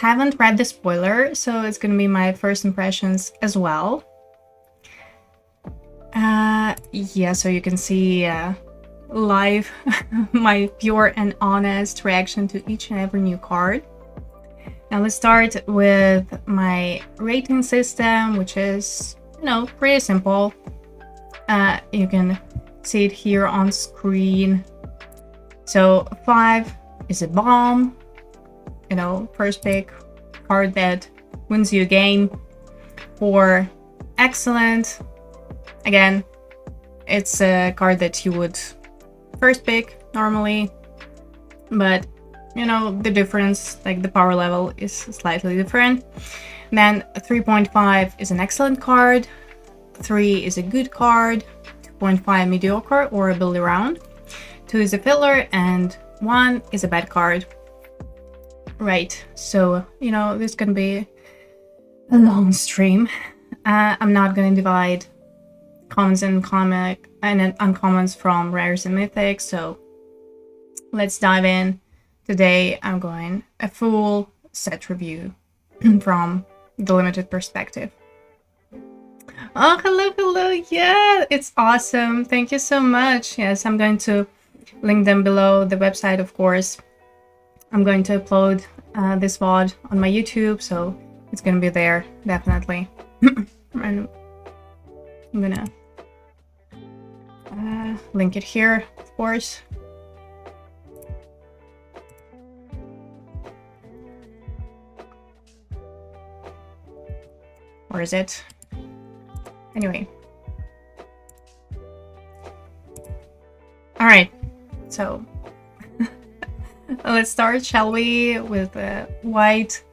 haven't read the spoiler, so it's gonna be my first impressions as well. Yeah, so you can see live my pure and honest reaction to each and every new card. Now let's start with my rating system, which is, pretty simple. You can see it here on screen. So 5 is a bomb, first pick, card that wins you a game. 4, excellent. Again, it's a card that you would first pick normally, but the difference, like the power level, is slightly different. Then 3.5 is an excellent card, 3 is a good card, 2.5 mediocre or a build around, 2 is a filler, and 1 is a bad card. Right, so this is gonna be a long stream. I'm not gonna divide commons and uncommons from rares and mythics, so let's dive in. Today I'm going a full set review from the limited perspective. Oh, hello, yeah, it's awesome, thank you so much. Yes, I'm going to link them below, the website, of course. I'm going to upload this VOD on my YouTube, so it's gonna be there, definitely. And I'm gonna link it here, of course. Or is it? Anyway. Alright, so let's start, shall we, with the white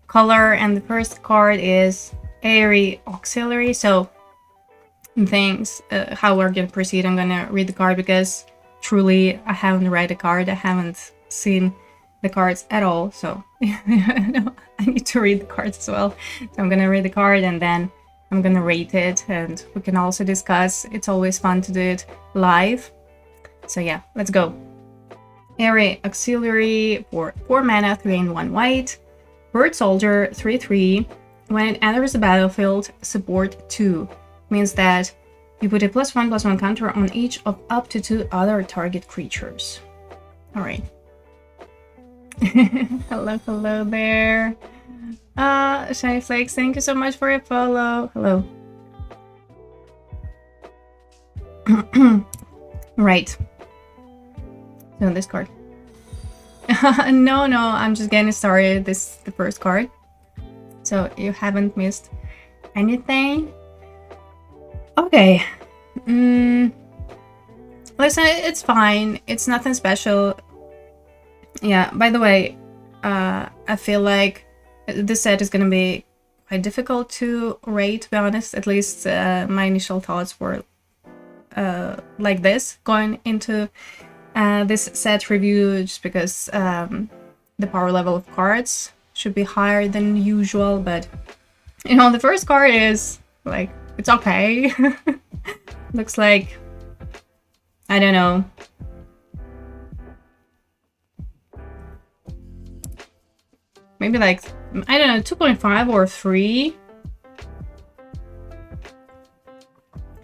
color, and the first card is Airy Auxiliary. So things, how we're gonna proceed, I'm gonna read the card because truly I haven't read the card, I haven't seen the cards at all, so I need to read the cards as well. So I'm gonna read the card and then I'm gonna rate it, and we can also discuss. It's always fun to do it live. So yeah, let's go. Airy Auxiliary for 4 mana, 3 and 1 white. Bird Soldier, 3/3. When it enters the battlefield, support 2. Means that you put a +1/+1 counter on each of up to 2 other target creatures. Alright. hello there. Shiny Flakes, thank you so much for your follow. Hello. Right. So this card. No, I'm just getting started. This is the first card, so you haven't missed anything. Okay. Listen, it's fine. It's nothing special. Yeah, by the way, I feel like this set is gonna be quite difficult to rate, to be honest. At least my initial thoughts were like this going into this set review, just because the power level of cards should be higher than usual. But the first card is like, it's okay. Looks like, I don't know, maybe like, I don't know, 2.5 or 3.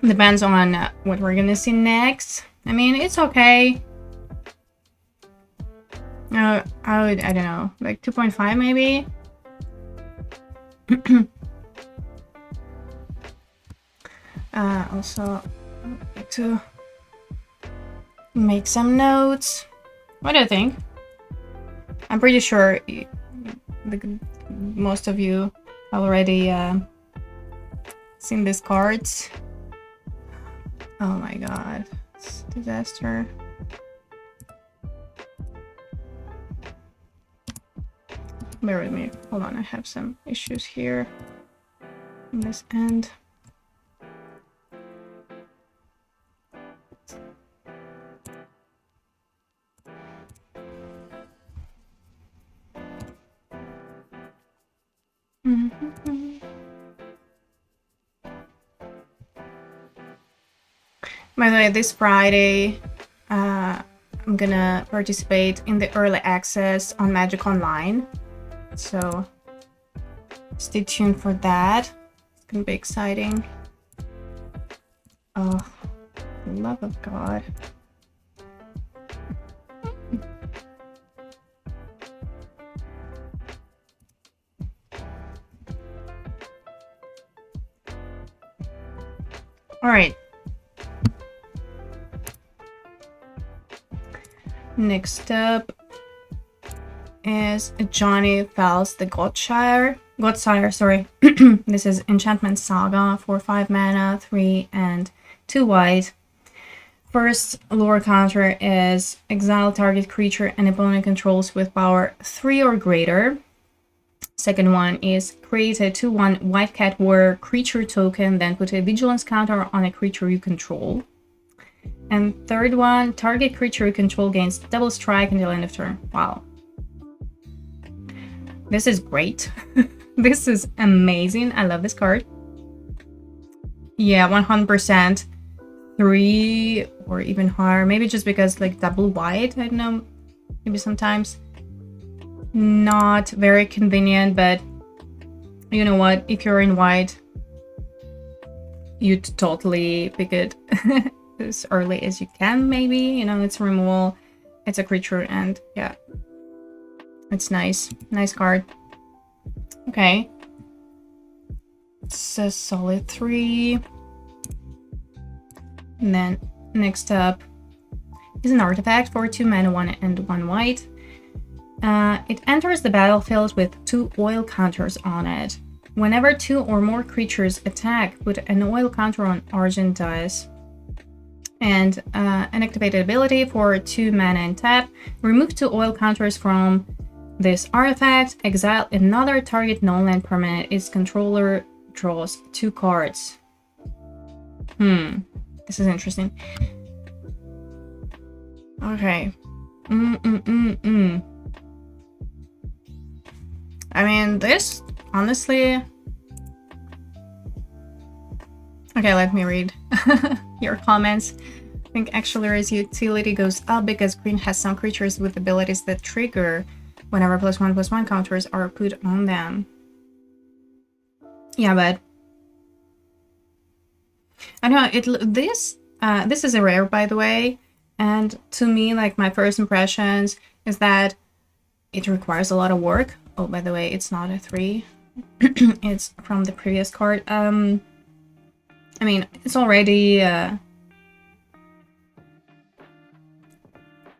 Depends on what we're gonna see next. I mean, it's okay. I don't know, like 2.5 maybe. Also, I need to make some notes. What do you think? I'm pretty sure most of you already seen these cards. Oh my god, it's a disaster. Bear with me. Hold on, I have some issues here on this end. By the way, this Friday, I'm gonna participate in the early access on Magic Online. So stay tuned for that. It's gonna be exciting. Oh, for the love of God. All right. Next up is Johnny Fells the Godshire, sorry. This is Enchantment Saga for 5 mana, 3 and 2 white. First lore counter is exile target creature and opponent controls with power 3 or greater. Second one is create a 2/1 white cat warrior creature token, then put a vigilance counter on a creature you control. And third one, target creature you control gains double strike until end of turn. Wow. This is great. This is amazing. I love this card. Yeah, 100%. 3 or even higher. Maybe just because like double white, I don't know. Maybe sometimes. Not very convenient, but you know what? If you're in white, you'd totally pick it as early as you can, maybe. You know, it's removal, it's a creature, and yeah. It's nice. Nice card. Okay. It's a solid 3. And then next up is an artifact for 2 mana, 1 and 1 white. It enters the battlefield with 2 oil counters on it. Whenever 2 or more creatures attack, put an oil counter on Argent dice. And an activated ability for 2 mana and tap. Remove 2 oil counters from this artifact. Exile another target non-land permanent. Its controller draws 2 cards. This is interesting. Okay. I mean, this, honestly... Okay, let me read your comments. I think Accelerate's utility goes up because green has some creatures with abilities that trigger whenever +1/+1 counters are put on them. Yeah, but... I know, this is a rare, by the way, and to me, like, my first impressions is that it requires a lot of work. Oh, by the way, it's not a 3. It's from the previous card. I mean, it's already... I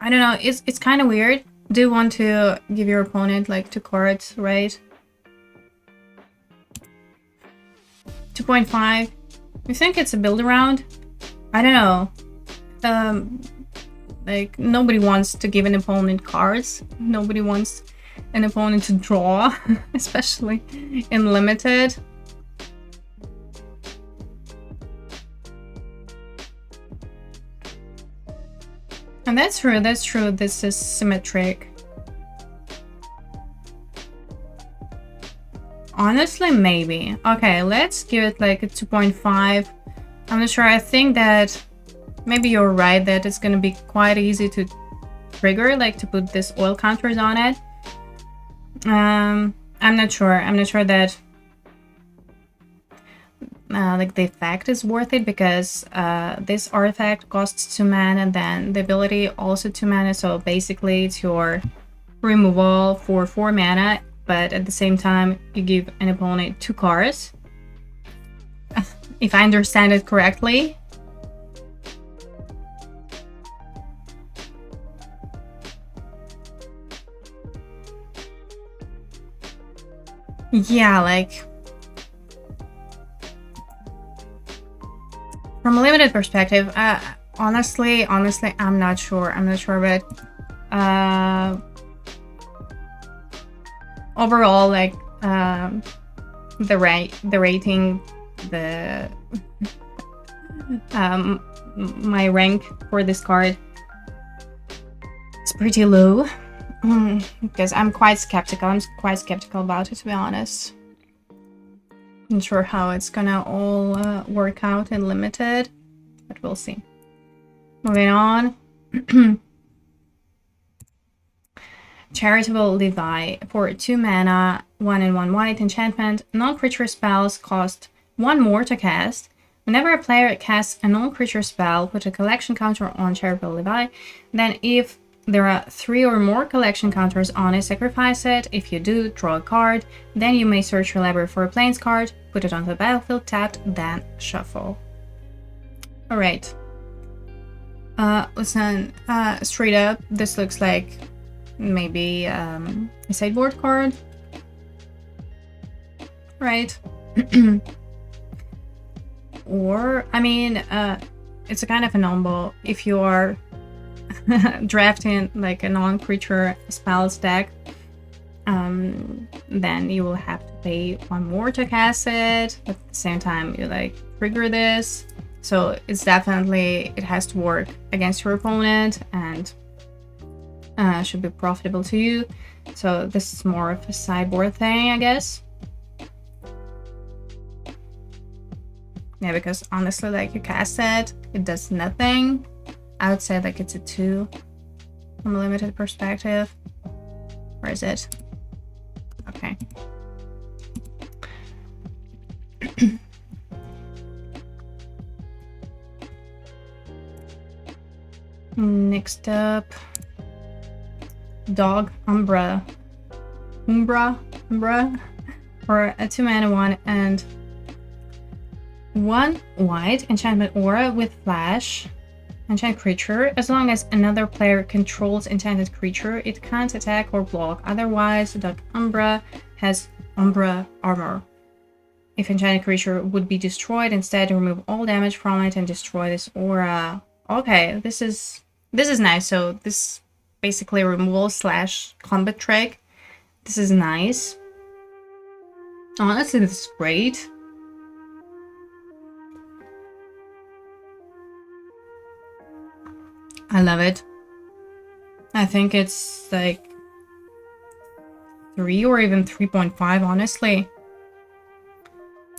don't know, it's kind of weird. Do you want to give your opponent, like, 2 cards, right? 2.5. You think it's a build around? I don't know. Like, nobody wants to give an opponent cards. Nobody wants an opponent to draw, especially in limited. And that's true, this is symmetric. Honestly, maybe. Okay, let's give it like a 2.5. I'm not sure, I think that maybe you're right that it's gonna be quite easy to trigger, like to put this oil counters on it. I'm not sure that like the effect is worth it, because this artifact costs 2 mana and then the ability also 2 mana, so basically it's your removal for 4 mana, but at the same time you give an opponent 2 cards. If I understand it correctly. Yeah, like... From a limited perspective, honestly, I'm not sure, but overall, like, the rating, my rank for this card is pretty low, because I'm quite skeptical. About it, to be honest. Not sure how it's gonna all work out in limited, but we'll see. Moving on. Charitable Levi. For 2 mana, 1 and 1 white enchantment, non-creature spells cost 1 more to cast. Whenever a player casts a non-creature spell, put a collection counter on Charitable Levi. Then if there are 3 or more collection counters on it, sacrifice it. If you do, draw a card. Then you may search your library for a Plains card, put it onto the battlefield tapped, then shuffle. Alright. Listen, straight up, this looks like maybe a sideboard card. Right. Or, I mean, it's a kind of a number. If you are drafting like a non-creature spells deck, then you will have to pay 1 more to cast it. But at the same time, you like trigger this. So it's definitely, it has to work against your opponent and should be profitable to you. So this is more of a sideboard thing, I guess. Yeah, because honestly, like, you cast it, it does nothing. I would say like it's a 2 from a limited perspective. Where is it? Okay. Next up, Dog Umbra, for a 2 mana 1 and 1 white enchantment aura with flash. Enchant creature. As long as another player controls enchanted creature, it can't attack or block. Otherwise, Dog Umbra has Umbra armor. If enchanted creature would be destroyed, instead remove all damage from it and destroy this aura. Okay, this is nice. So this basically removal / combat trick. This is nice. Honestly, this is great. I love it. I think it's like 3 or even 3.5, honestly.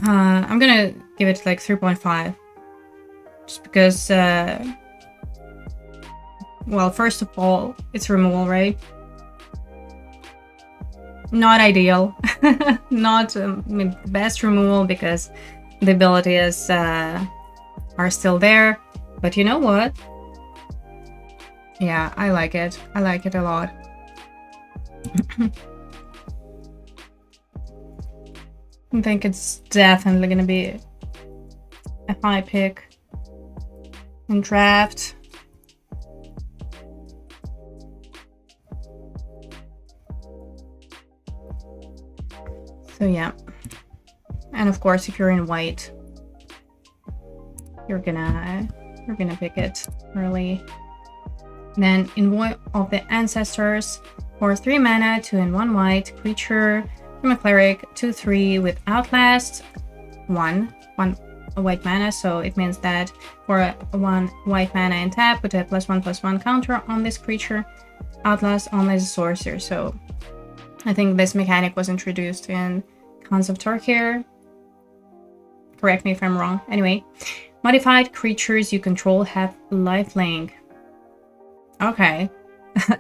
I'm gonna give it like 3.5. Just because, well, first of all, it's removal, right? Not ideal. Not the best removal because the abilities are still there. But you know what? Yeah, I like it. I like it a lot. I think it's definitely gonna be a high pick in draft. So yeah. And of course, if you're in white, you're gonna pick it early. Then Envoy of the Ancestors for 3 mana, 2 and 1 white creature from a cleric, 2/3 with Outlast, 1 white mana. So it means that for a 1 white mana and tap, put a +1/+1 counter on this creature. Outlast only as a sorcerer. So I think this mechanic was introduced in Khans of Tarkir. Correct me if I'm wrong. Anyway, modified creatures you control have lifelink. Okay.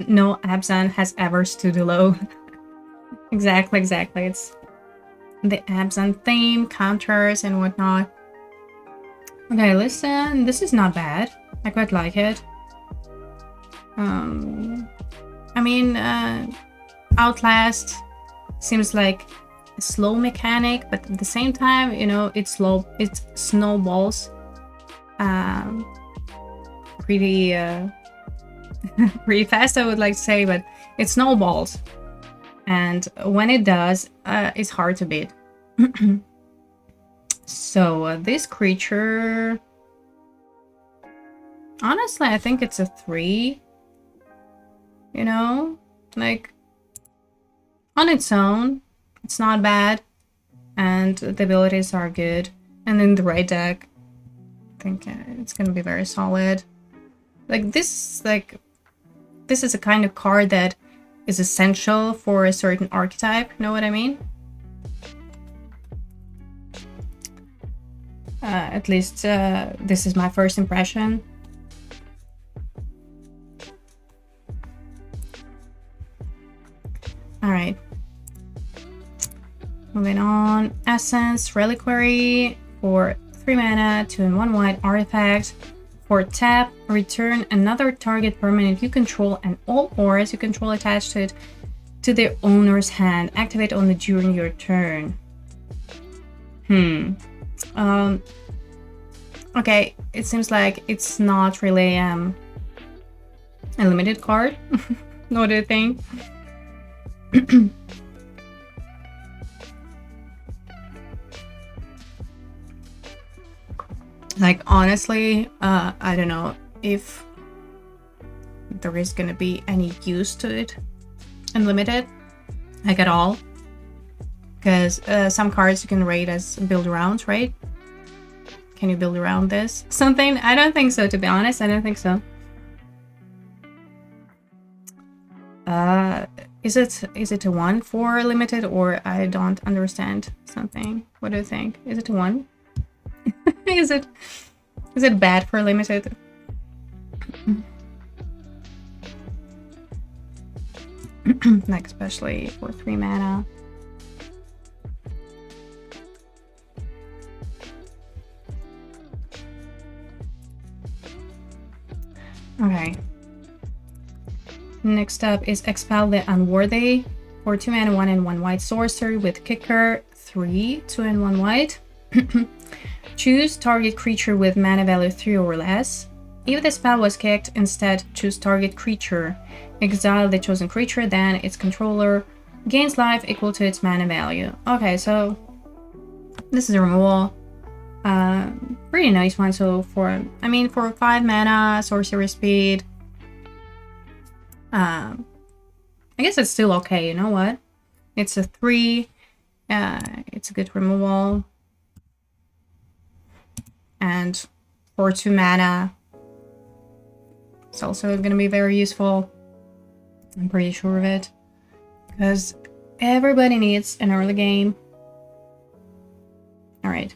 No Abzan has ever stood alone. Exactly. It's the Abzan theme, counters and whatnot. Okay, listen, this is not bad. I quite like it. I mean, Outlast seems like a slow mechanic, but at the same time, you know, it snowballs pretty pretty fast, I would like to say, but it snowballs, and when it does, it's hard to beat. So this creature, honestly, I think it's a 3. You know, like on its own, it's not bad, and the abilities are good. And in the right deck, I think it's gonna be very solid. Like this is a kind of card that is essential for a certain archetype. Know what I mean? At least this is my first impression. Moving on. Essence, Reliquary for 3 mana, 2 and 1 white artifact. For tap, return another target permanent you control and all auras you control attached to it to their owner's hand. Activate only during your turn. Okay, it seems like it's not really a limited card. What do you think? Like, honestly, I don't know if there is gonna be any use to it. Unlimited, like at all. Because some cards you can rate as build around, right? Can you build around this? Something? I don't think so, to be honest. I don't think so. Is it a 1 for limited, or I don't understand something? What do you think? Is it a 1? Is it bad for limited? Like, especially for 3 mana. Okay. Next up is Expel the Unworthy for 2 mana, 1 and 1 white sorcery with kicker, 3, 2 and 1 white. Choose target creature with mana value 3 or less. If the spell was kicked, instead choose target creature. Exile the chosen creature, then its controller gains life equal to its mana value. Okay, so this is a removal. Pretty nice one. So for 5 mana, sorcery speed, I guess it's still okay. You know what? It's a 3. It's a good removal. And for 2 mana, it's also going to be very useful. I'm pretty sure of it. Because everybody needs an early game. Alright.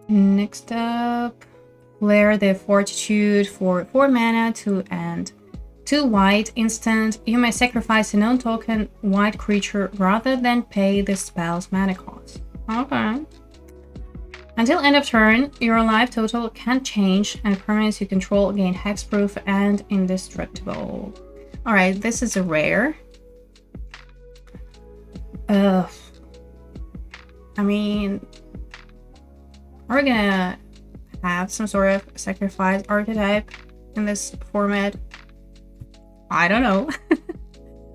Next up, Flare the Fortitude for 4 mana, 2 and 2 white instant. You may sacrifice a non-token white creature rather than pay the spell's mana cost. Okay. Until end of turn, your life total can't change and permanents you control gain hexproof and indestructible. Alright, this is a rare. We're gonna have some sort of sacrifice archetype in this format. I don't know.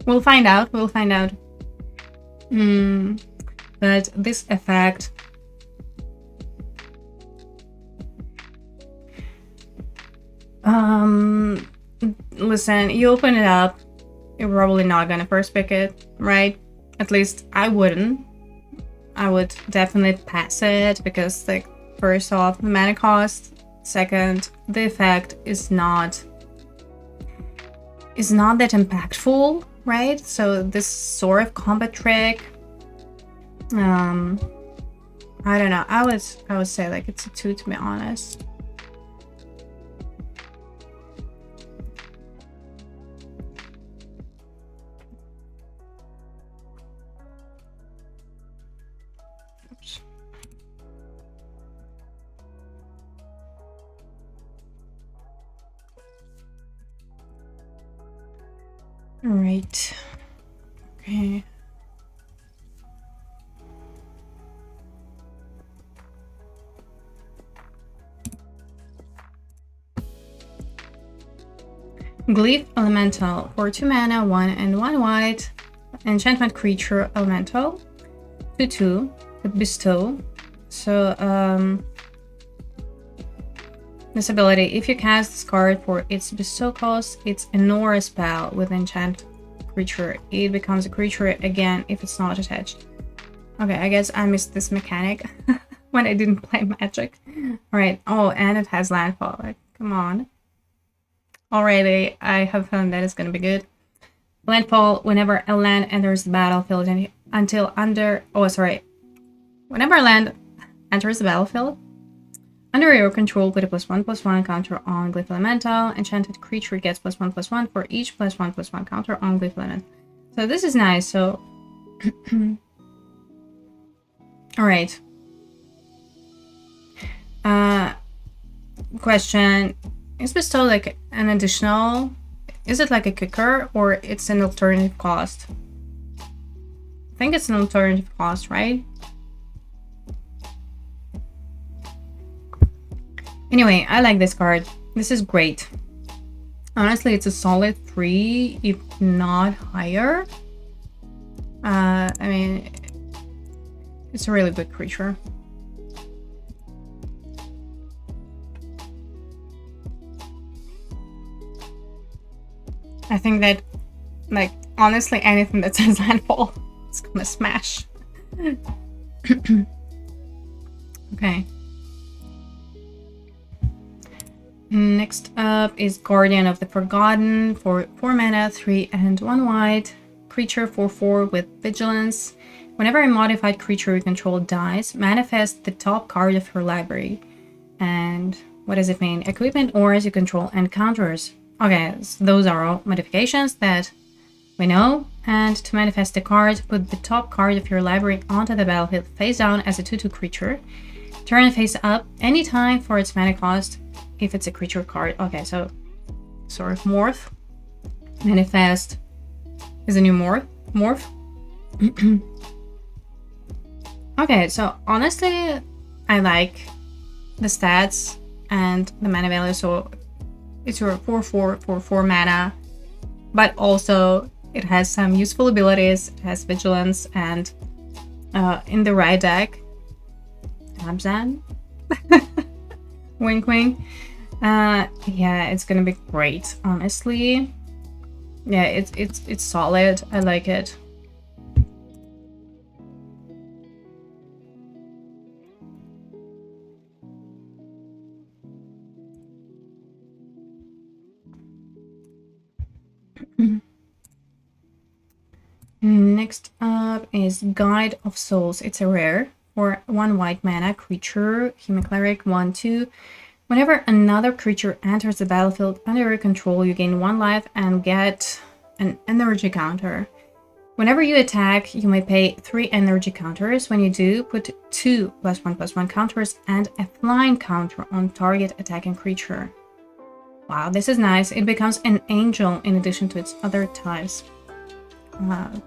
We'll find out. But this effect... listen, you open it up, you're probably not gonna first pick it, right? At least I wouldn't. I would definitely pass it because, like, first off, the mana cost. Second, the effect is not that impactful, right? So this sort of combat trick, I don't know. I would say like it's a 2, to be honest. Right. Okay. Glyph Elemental for 2 mana, 1 and 1 white. Enchantment creature elemental. 2/2 with bestow. So this ability, if you cast this card for its bestow cost, it's an aura spell with enchant creature. It becomes a creature again if it's not attached. Okay, I guess I missed this mechanic when I didn't play Magic. Alright, oh, and it has landfall. Like, come on. Already, I have found that it's gonna be good. Landfall, whenever a land enters the battlefield whenever a land enters the battlefield, Under your control, put a +1/+1 counter on Glyph Elemental. Enchanted creature gets +1/+1 for each +1/+1 counter on Glyph Elemental. So this is nice. So, all right. Question: is Bestow like an additional? Is it like a kicker or it's an alternative cost? I think it's an alternative cost, right? Anyway, I like this card. This is great. Honestly, it's a solid 3, if not higher. I mean, it's a really good creature. I think that, like, honestly, anything that says landfall is gonna smash. Okay. Next up is Guardian of the Forgotten for 4 mana, 3 and 1 white. Creature 4/4 with Vigilance. Whenever a modified creature you control dies, manifest the top card of your library. And what does it mean? Equipment, auras you control, and counters. Okay, so those are all modifications that we know. And to manifest the card, put the top card of your library onto the battlefield face down as a 2/2 creature. Turn it face up anytime for its mana cost if it's a creature card. Okay, so sort of morph. Manifest is a new morph. Okay, so honestly, I like the stats and the mana value. So it's your 4/4 for 4 mana, but also it has some useful abilities. It has Vigilance, and in the right deck, Abzan. Wink wink. Yeah, it's gonna be great, honestly. Yeah, it's solid. I like it. Next up is Guide of Souls. It's a rare for 1 white mana creature, Human Cleric 1/2. Whenever another creature enters the battlefield under your control, you gain 1 life and get an energy counter. Whenever you attack, you may pay 3 energy counters. When you do, put 2 +1/+1 counters and a flying counter on target attacking creature. Wow, this is nice. It becomes an angel in addition to its other types.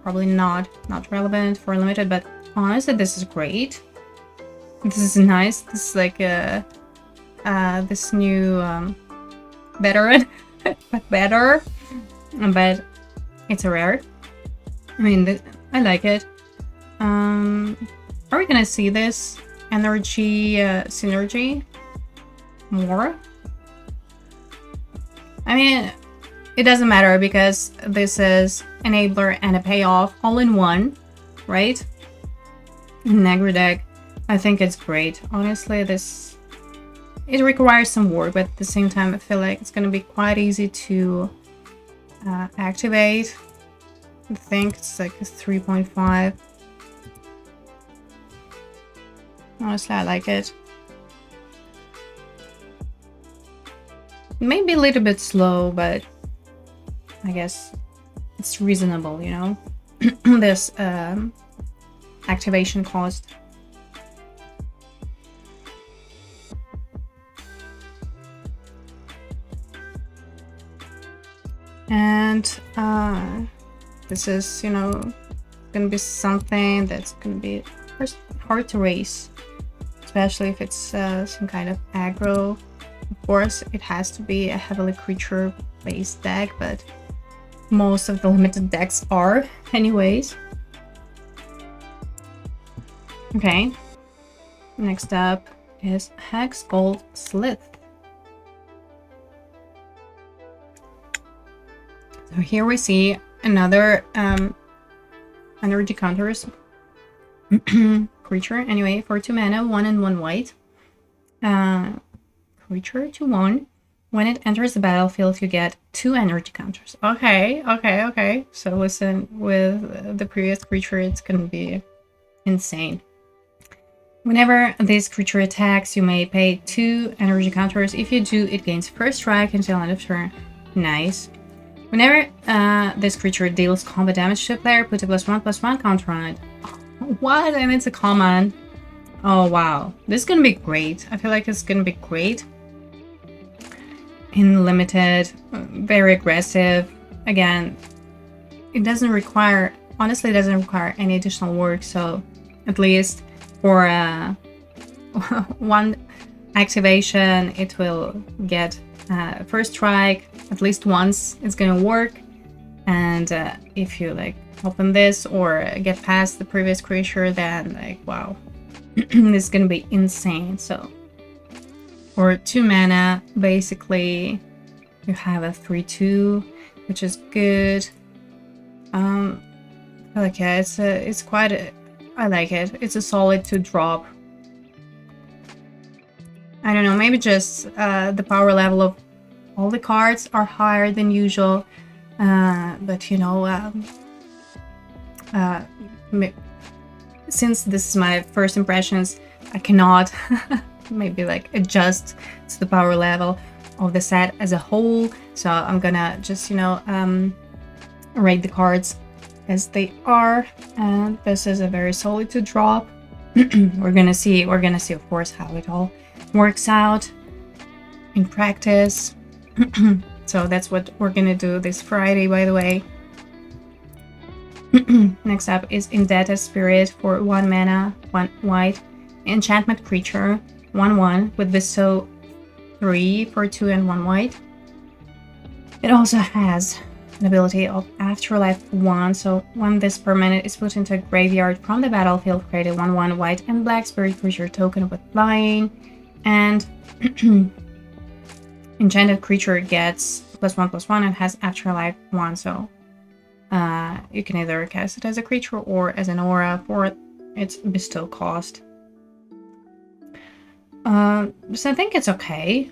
Probably not relevant for limited, but honestly, this is great. This is nice. This is like this new veteran, but better. But it's a rare. I mean, I like it. Are we gonna see this energy synergy more? I mean, it doesn't matter because this is enabler and a payoff all in one, right? In aggro deck, I think it's great. Honestly, it requires some work, but at the same time, I feel like it's gonna be quite easy to activate. I think it's like a 3.5. Honestly, I like it. Maybe a little bit slow, but I guess it's reasonable, you know? This activation cost. And this is, you know, gonna be something that's gonna be hard to race, especially if it's some kind of aggro. Of course, it has to be a heavily creature-based deck, but most of the limited decks are, anyways. Okay. Next up is Hex Gold Slith. So here we see another energy counters creature. Anyway, for 2 mana, 1 and 1 white. Creature to 1. When it enters the battlefield, you get 2 energy counters. Okay. So listen, with the previous creature, it's gonna be insane. Whenever this creature attacks, you may pay 2 energy counters. If you do, it gains first strike until end of turn. Nice. Whenever this creature deals combat damage to a player, put a +1/+1 counter on it. What? And it's a command. Oh wow, this is gonna be great. I feel like it's gonna be great. In limited, very aggressive. Again, it doesn't require, honestly, it doesn't require any additional work. So at least for one activation, it will get first strike at least once. It's gonna work, and if you like open this or get past the previous creature, then like wow, this is gonna be insane. So for 2 mana, basically, you have a 3/2, which is good. Like yeah, it's quite a, I like it. It's a solid 2 drop. I don't know, maybe just the power level of all the cards are higher than usual, but you know, since this is my first impressions, I cannot maybe like adjust to the power level of the set as a whole. So I'm gonna just, you know, rate the cards as they are, and this is a very solid 2 drop. we're gonna see of course how it all works out in practice. So that's what we're gonna do this Friday, by the way. Next up is Indebted Spirit for 1 mana, 1 white, enchantment creature, 1/1 with Bestow 3 for 2 and 1 white. It also has an ability of Afterlife 1, so when this permanent is put into a graveyard from the battlefield, create a 1/1 white and black spirit creature token with flying, and enchanted creature gets +1/+1 and has Afterlife 1, so you can either cast it as a creature or as an aura for its bestow cost. So I think it's okay.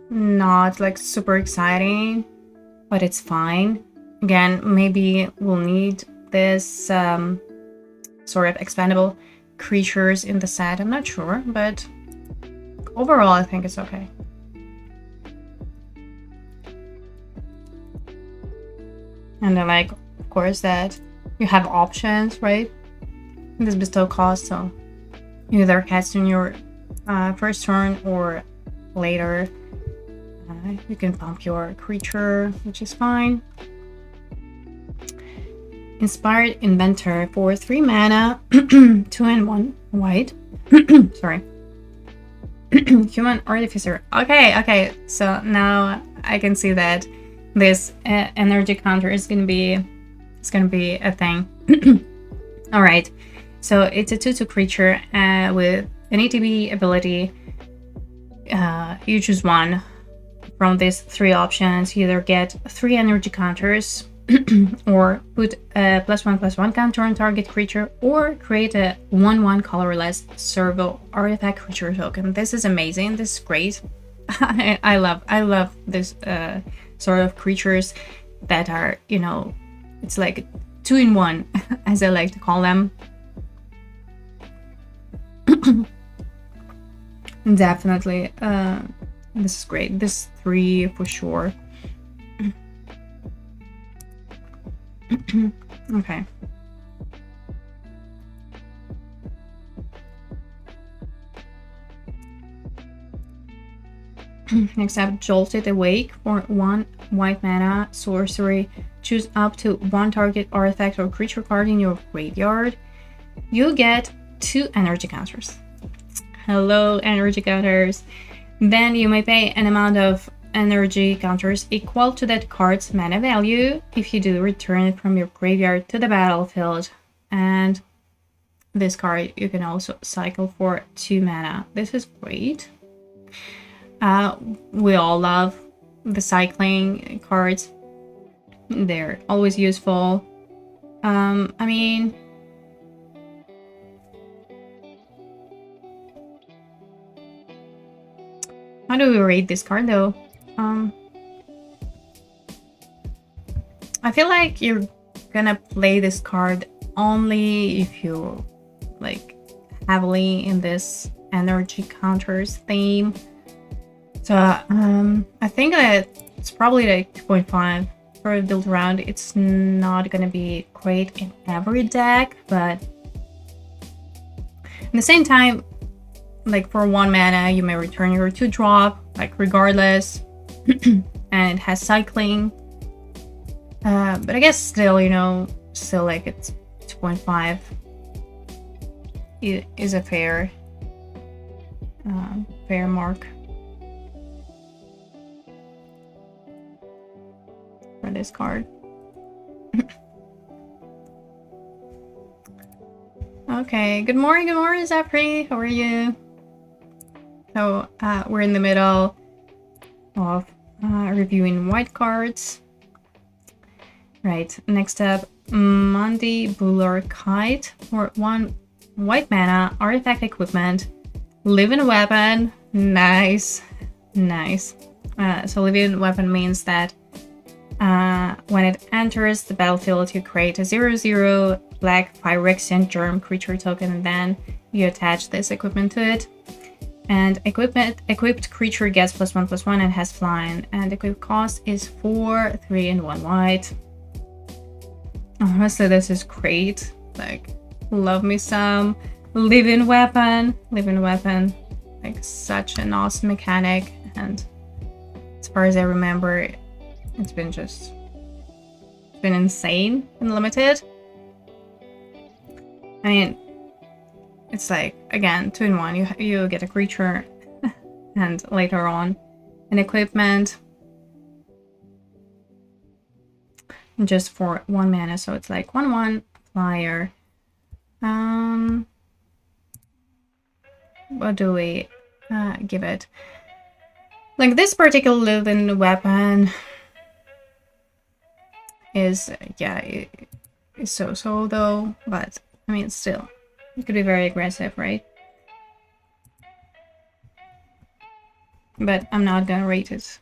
Not like super exciting, but it's fine. Again, maybe we'll need this sort of expandable creatures in the set. I'm not sure, but overall I think it's okay. And I like, of course, that you have options, right? This bestow cost, so you either cast in your first turn or later. You can pump your creature, which is fine. Inspired Inventor for 3 mana, 2 and 1 white. Sorry. Human Artificer. Okay. So now I can see that this energy counter is gonna be a thing. All right. So it's a 2/2 creature with an ETB ability. You choose one from these 3 options. You either get 3 energy counters, or put a +1/+1 counter on target creature, or create a 1/1 colorless servo artifact creature token. This is amazing. This is great. I love this sort of creatures that are, you know, it's like 2-in-1, as I like to call them. Definitely, this is great. This 3 for sure. Okay. Next up, Jolted Awake for 1 white mana sorcery. Choose up to 1 target artifact or creature card in your graveyard. You get 2 energy counters. Hello, energy counters. Then you may pay an amount of energy counters equal to that card's mana value. If you do, return it from your graveyard to the battlefield. And this card you can also cycle for 2 mana. This is great. We all love the cycling cards. They're always useful. I mean, how do we rate this card though? I feel like you're gonna play this card only if you like heavily in this energy counters theme. So I think that it's probably like 2.5 for a build round. It's not gonna be great in every deck, but at the same time, like for 1 mana, you may return your 2-drop, like regardless, and it has cycling. But I guess still, you know, still like it's 2.5 is a fair mark for this card. Okay, good morning, Zafri. How are you? So we're in the middle of reviewing white cards. Right, next up, Mundi Buller Kite for 1 white mana, artifact equipment, living weapon. Nice. So living weapon means that when it enters the battlefield, you create a 0/0 black Phyrexian germ creature token, and then you attach this equipment to it. And equipped creature gets +1/+1 and has flying. And equipped cost is 4, 3, and 1 white. Honestly, this is great. Like, love me some living weapon. Like, such an awesome mechanic. And as far as I remember, it's been insane and limited. I mean, it's like, again, 2-in-1. You get a creature and later on an equipment just for 1 mana. So it's like 1/1 flyer. What do we give it? Like, this particular living weapon is, yeah, it's so though, but I mean, still, it could be very aggressive, right? But I'm not gonna rate it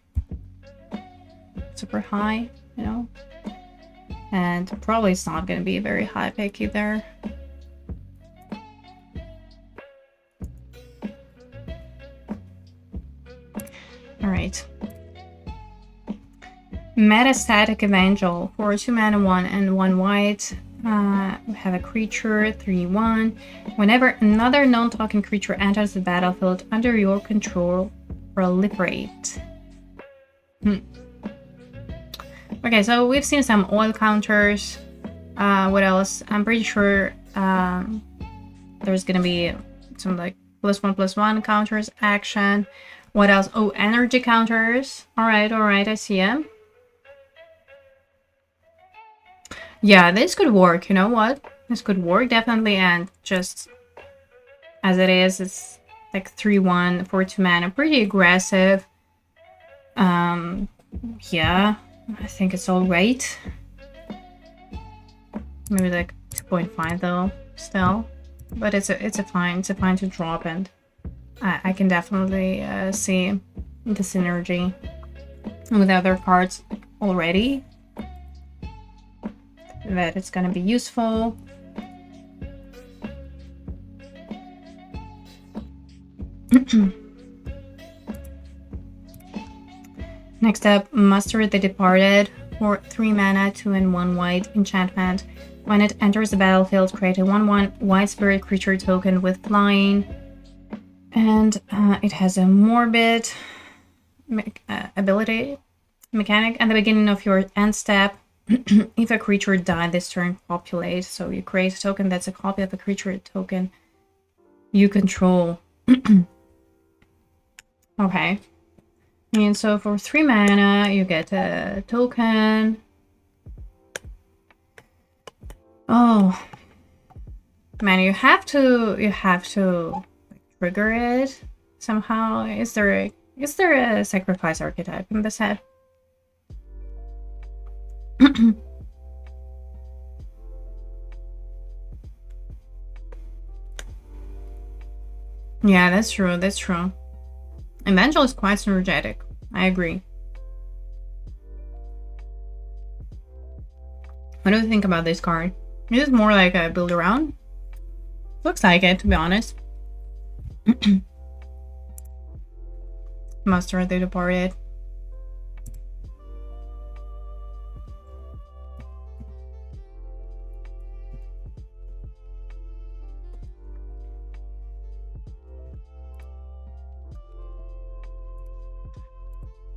super high, you know? And probably it's not gonna be a very high pick either. Alright. Metastatic Evangel for 2 mana, 1 and 1 white. We have a creature, 3/1. Whenever another non-token creature enters the battlefield under your control, proliferate. Okay, so we've seen some oil counters. What else? I'm pretty sure there's gonna be some like +1/+1 counters action. What else? Oh, energy counters. All right, I see them. Yeah, this could work. You know what? This could work definitely, and just as it is, it's like 3/1 for 2 mana, pretty aggressive. Yeah, I think it's all right. Maybe like 2.5 though, still, but it's a fine to drop, and I can definitely see the synergy with other cards already, that it's gonna be useful. Next up, Muster the Departed for 3 mana, 2 and 1 white enchantment. When it enters the battlefield, create a 1/1 white spirit creature token with flying. And it has a morbid ability mechanic. At the beginning of your end step, if a creature died this turn, populate. So you create a token that's a copy of a creature token you control. Okay. And so for 3 mana, you get a token. Oh man, you have to trigger it somehow. Is there a sacrifice archetype in the set? Yeah, that's true. Evangel is quite synergetic. I agree. What do you think about this card? This is more like a build around. Looks like it, to be honest. Master they departed.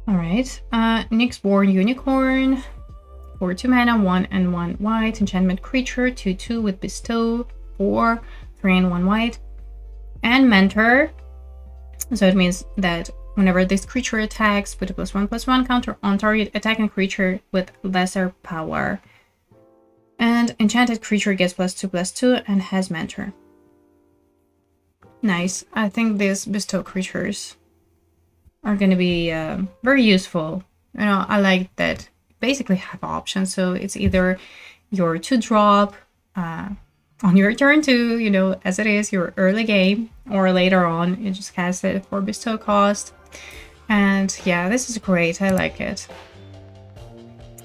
Alright. Nyxborn Unicorn. For 2 mana, 1 and 1 white. Enchantment creature, 2/2 with bestow. 4, 3 and 1 white. And mentor. So it means that whenever this creature attacks, put a +1/+1 counter on target attacking creature with lesser power. And enchanted creature gets +2/+2 and has mentor. Nice. I think these bestow creatures are going to be very useful. You know, I like that basically have options. So it's either your 2-drop on your turn 2, you know, as it is your early game, or later on you just cast it for bestow cost. And yeah, this is great. I like it.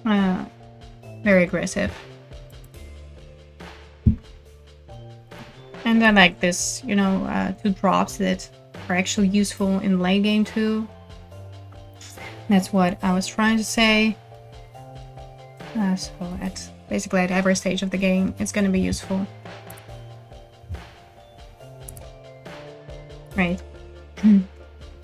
Very aggressive. And I like this, you know, 2-drops that are actually useful in late game too. That's what I was trying to say. So basically at every stage of the game, it's going to be useful. Right.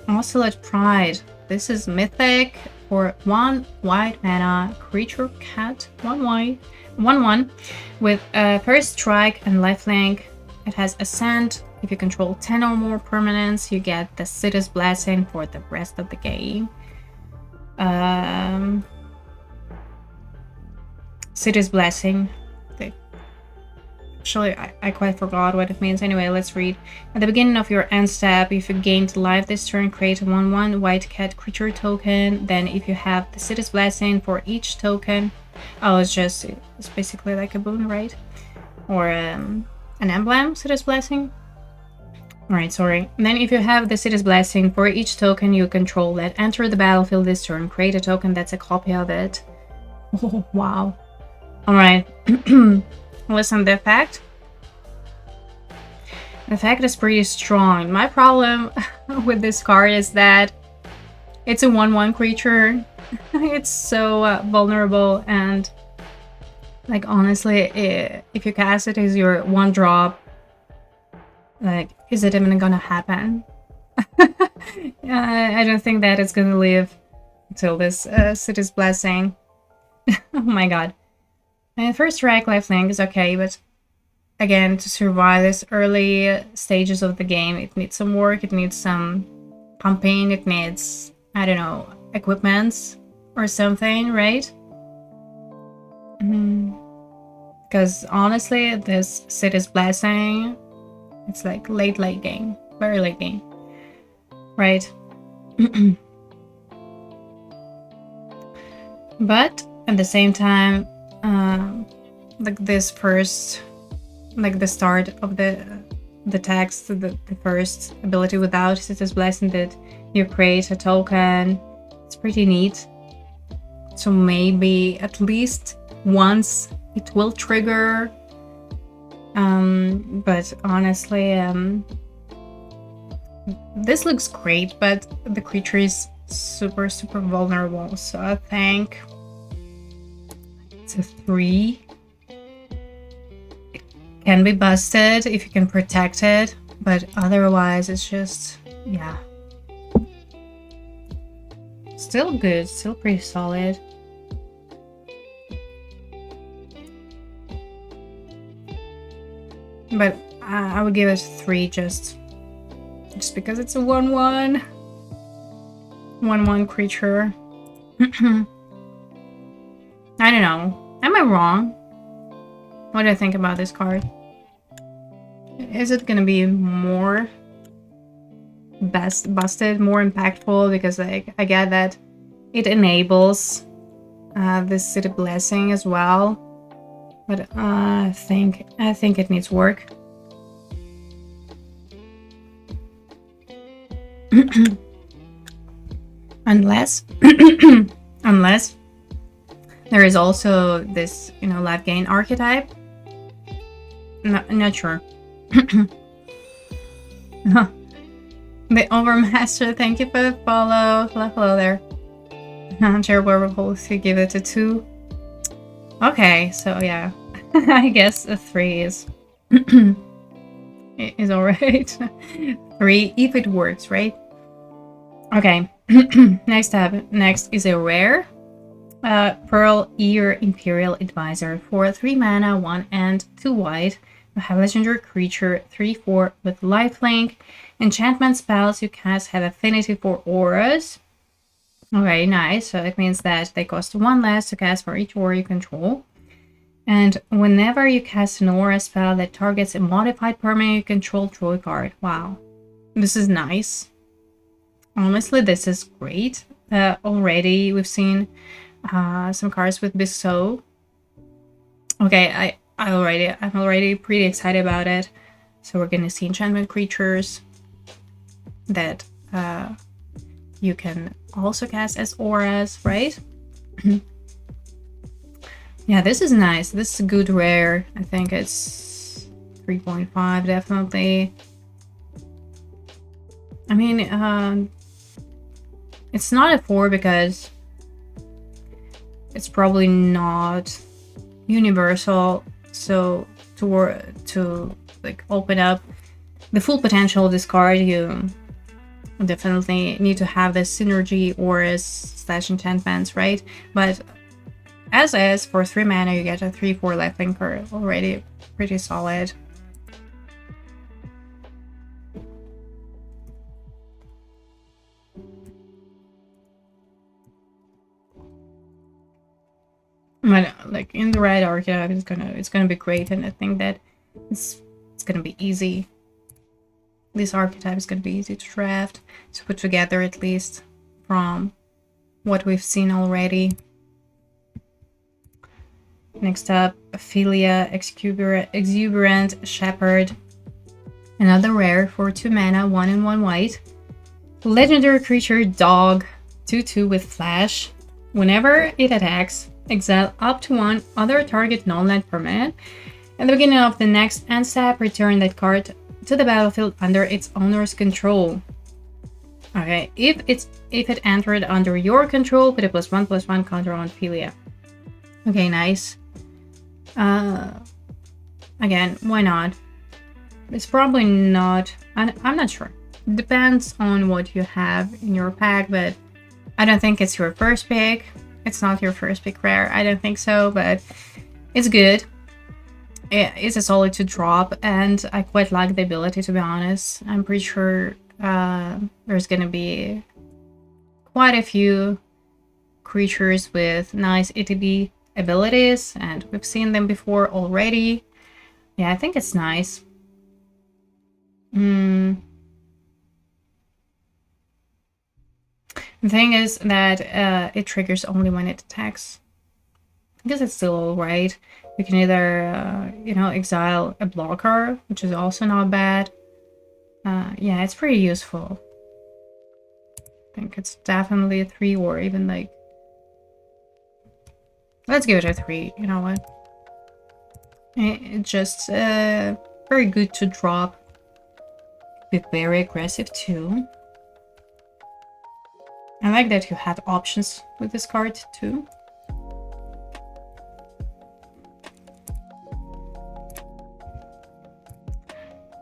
Oscillate Pride. This is mythic for 1 white mana creature cat. 1 white. 1/1 with first strike and lifelink. It has Ascent. If you control 10 or more permanents, you get the City's Blessing for the rest of the game. City's Blessing. Actually, I quite forgot what it means. Anyway, let's read. At the beginning of your end step, if you gained life this turn, create a 1/1 white cat creature token. Then if you have the City's Blessing for each token... Oh, it's basically like a boon, right? Or an emblem, City's Blessing. Alright, sorry. And then if you have the City's Blessing for each token you control that enter the battlefield this turn, create a token that's a copy of it. Oh, wow. Alright. Listen, the effect. The effect is pretty strong. My problem with this card is that it's a 1/1 creature. It's so vulnerable, and like honestly, if you cast it as your 1-drop, like, is it even gonna happen? I don't think that it's gonna live until this City's Blessing. Oh my god. And first strike lifelink is okay, but again, to survive this early stages of the game, it needs some work, it needs some pumping, it needs, I don't know, equipments or something, right? Because honestly, this City's Blessing, it's like late game, very late game, right? But at the same time, like this first, like the start of the text, the first ability without City's Blessing that you create a token, it's pretty neat. So maybe at least once it will trigger. But honestly, this looks great, but the creature is super vulnerable. So I think it's a 3. It can be busted if you can protect it, but otherwise it's just, yeah. Still good, still pretty solid. But I would give it 3 just because it's a 1/1 creature. I don't know. Am I wrong? What do I think about this card? Is it gonna be more busted, more impactful? Because like I get that it enables this City Blessing as well. But I think it needs work. Unless unless there is also this, you know, life gain archetype Not sure. The Overmaster, thank you for the follow. Hello there. Chairboard Repulse, you give it a 2. Okay, so yeah. I guess a 3 is is alright. 3 if it works, right? Okay. Next is a rare. Pearl Ear Imperial Advisor for 3 mana, 1 and 2 white. You have legendary creature 3/4 with lifelink. Enchantment spells you cast have affinity for auras. Okay, nice. So it means that they cost 1 less to cast for each aura you control. And whenever you cast an aura spell that targets a modified permanent you control, draw a card. Wow. This is nice. Honestly, this is great. Already we've seen some cards with Bestow. Okay, I'm already pretty excited about it. So we're gonna see enchantment creatures that you can also cast as auras, right? Yeah, this is nice. This is a good rare. I think it's 3.5 definitely. I mean, it's not a 4 because it's probably not universal. So to like open up the full potential of this card, you definitely need to have this synergy auras / enchantments, right? But as is, for 3 mana you get a 3/4 lifelink card, already pretty solid. But like in the red archetype, it's gonna be great, and I think that it's gonna be easy. This archetype is gonna be easy to draft, to put together, at least from what we've seen already. Next up, Ophelia, Exuberant Shepherd. Another rare for 2 mana, 1 and 1 white. Legendary creature, dog, 2/2 with flash. Whenever it attacks, exile up to 1 other target non-land permanent. At the beginning of the next end step, return that card to the battlefield under its owner's control. Okay, if it entered under your control, put a +1/+1 counter on Ophelia. Okay, nice. Again, why not? It's probably not. I'm not sure. Depends on what you have in your pack, but I don't think it's your first pick. It's not your first pick rare. I don't think so, but it's good. It's a solid to drop, and I quite like the ability, to be honest. I'm pretty sure there's gonna be quite a few creatures with nice ETB abilities, and we've seen them before already. Yeah, I think it's nice. The thing is that it triggers only when it attacks. I guess it's still alright. You can either, exile a blocker, which is also not bad. Yeah, it's pretty useful. I think it's definitely a 3, or even like... Let's give it a 3, you know what? It's just very good to drop. Be very aggressive too. I like that you have options with this card too.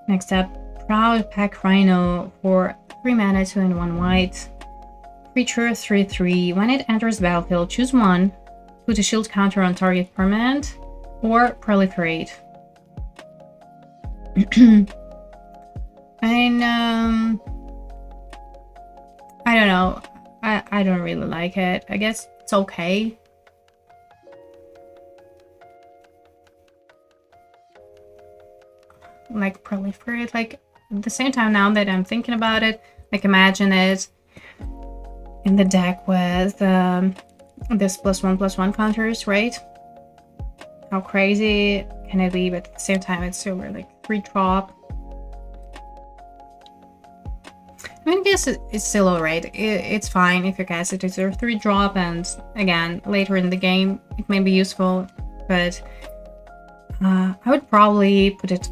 Next up, Proud Pack Rhino for 3 mana, 2 and 1 white. Creature 3/3. When it enters the battlefield, choose 1. Put a shield counter on target permanent, or proliferate. And I don't know. I don't really like it. I guess it's okay. Like proliferate, like at the same time, now that I'm thinking about it, like imagine it in the deck with this +1/+1 counters, right? How crazy can it be? But at the same time, it's still like 3 drop. I mean, I guess it's still alright. It's fine if you cast it as a 3 drop, and again, later in the game, it may be useful, but I would probably put it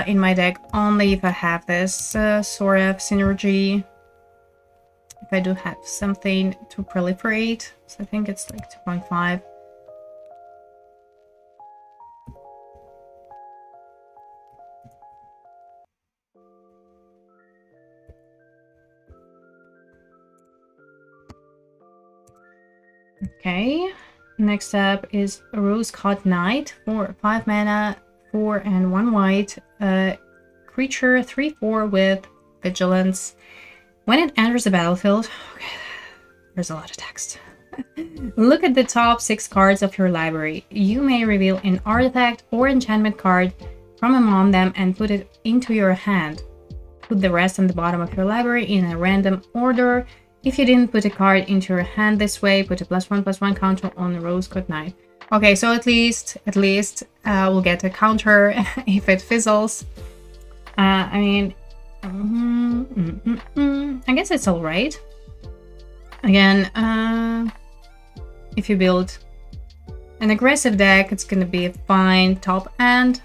in my deck only if I have this sort of synergy. If I do have something to proliferate. So I think it's like 2.5. Okay, next up is Rose-Caught Knight for 5 mana, 4 and 1 white. Creature 3/4 with Vigilance. When it enters the battlefield, okay, there's a lot of text. Look at the top 6 cards of your library. You may reveal an artifact or enchantment card from among them and put it into your hand. Put the rest on the bottom of your library in a random order. If you didn't put a card into your hand this way, put a +1/+1 counter on the Rose-Caught Knight. Okay, so at least we'll get a counter if it fizzles. I mean, I guess it's all right. Again, if you build an aggressive deck, it's gonna be a fine top end.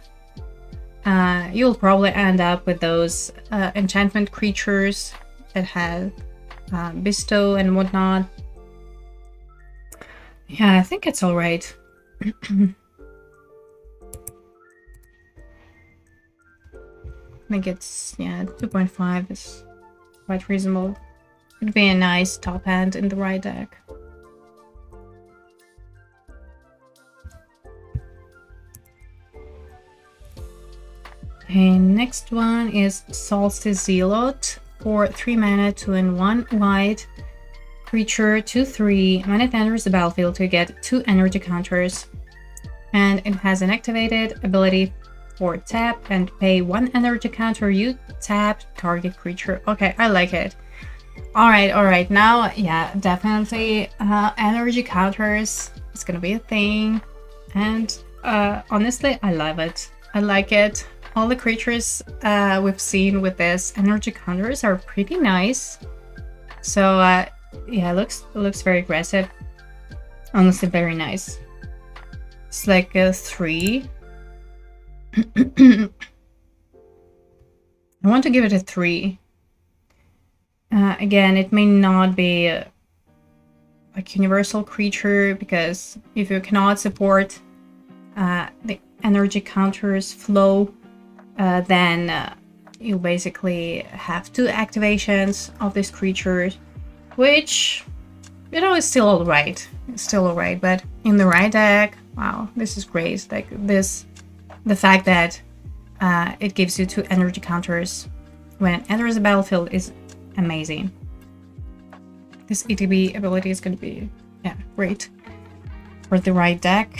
You'll probably end up with those enchantment creatures that have bestow and whatnot. Yeah, I think it's all right. I think it's, yeah, 2.5 is quite reasonable. It'd be a nice top end in the right deck. Okay, next one is Solstice Zealot for 3 mana, 2 and 1 white. Creature 2/3. When it enters the battlefield, you get 2 energy counters. And it has an activated ability for tap and pay 1 energy counter. You tap target creature. Okay, I like it. Alright. Now, yeah, definitely energy counters. It's gonna be a thing. And honestly, I love it. I like it. All the creatures we've seen with this energy counters are pretty nice. So yeah, it looks very aggressive. Honestly, very nice. It's like a 3. I want to give it a 3. Again, it may not be like universal creature, because if you cannot support the energy counters flow, then you basically have 2 activations of this creature, which, you know, is still alright. It's still alright, but in the right deck, wow, this is great. Like this, the fact that it gives you 2 energy counters when it enters the battlefield is amazing. This ETB ability is going to be, yeah, great for the right deck.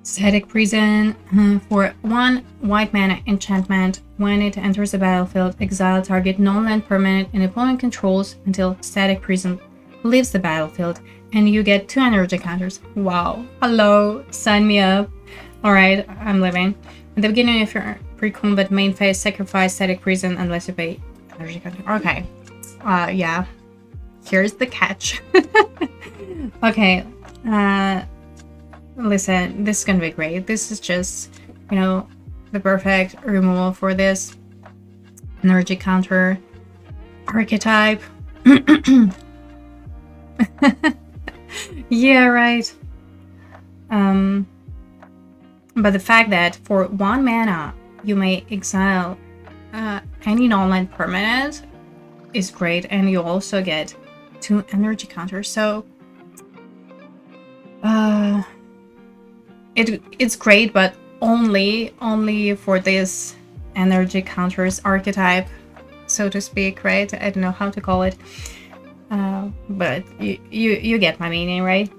Static Prison for 1 white mana enchantment. When it enters the battlefield, exile target non-land permanent and opponent controls until Static Prison leaves the battlefield, and you get 2 energy counters. Wow. Hello. Sign me up. Alright, I'm living. At the beginning of your pre-combat main phase, sacrifice Static Prison unless you pay energy counter. Okay. Yeah. Here's the catch. Okay. Listen, this is gonna be great. This is just, you know, the perfect removal for this energy counter archetype. Yeah, right. But the fact that for 1 mana you may exile any non-land permanent is great, and you also get 2 energy counters. So it's great, but only for this energy counters archetype, so to speak, right? I don't know how to call it, but you get my meaning, right?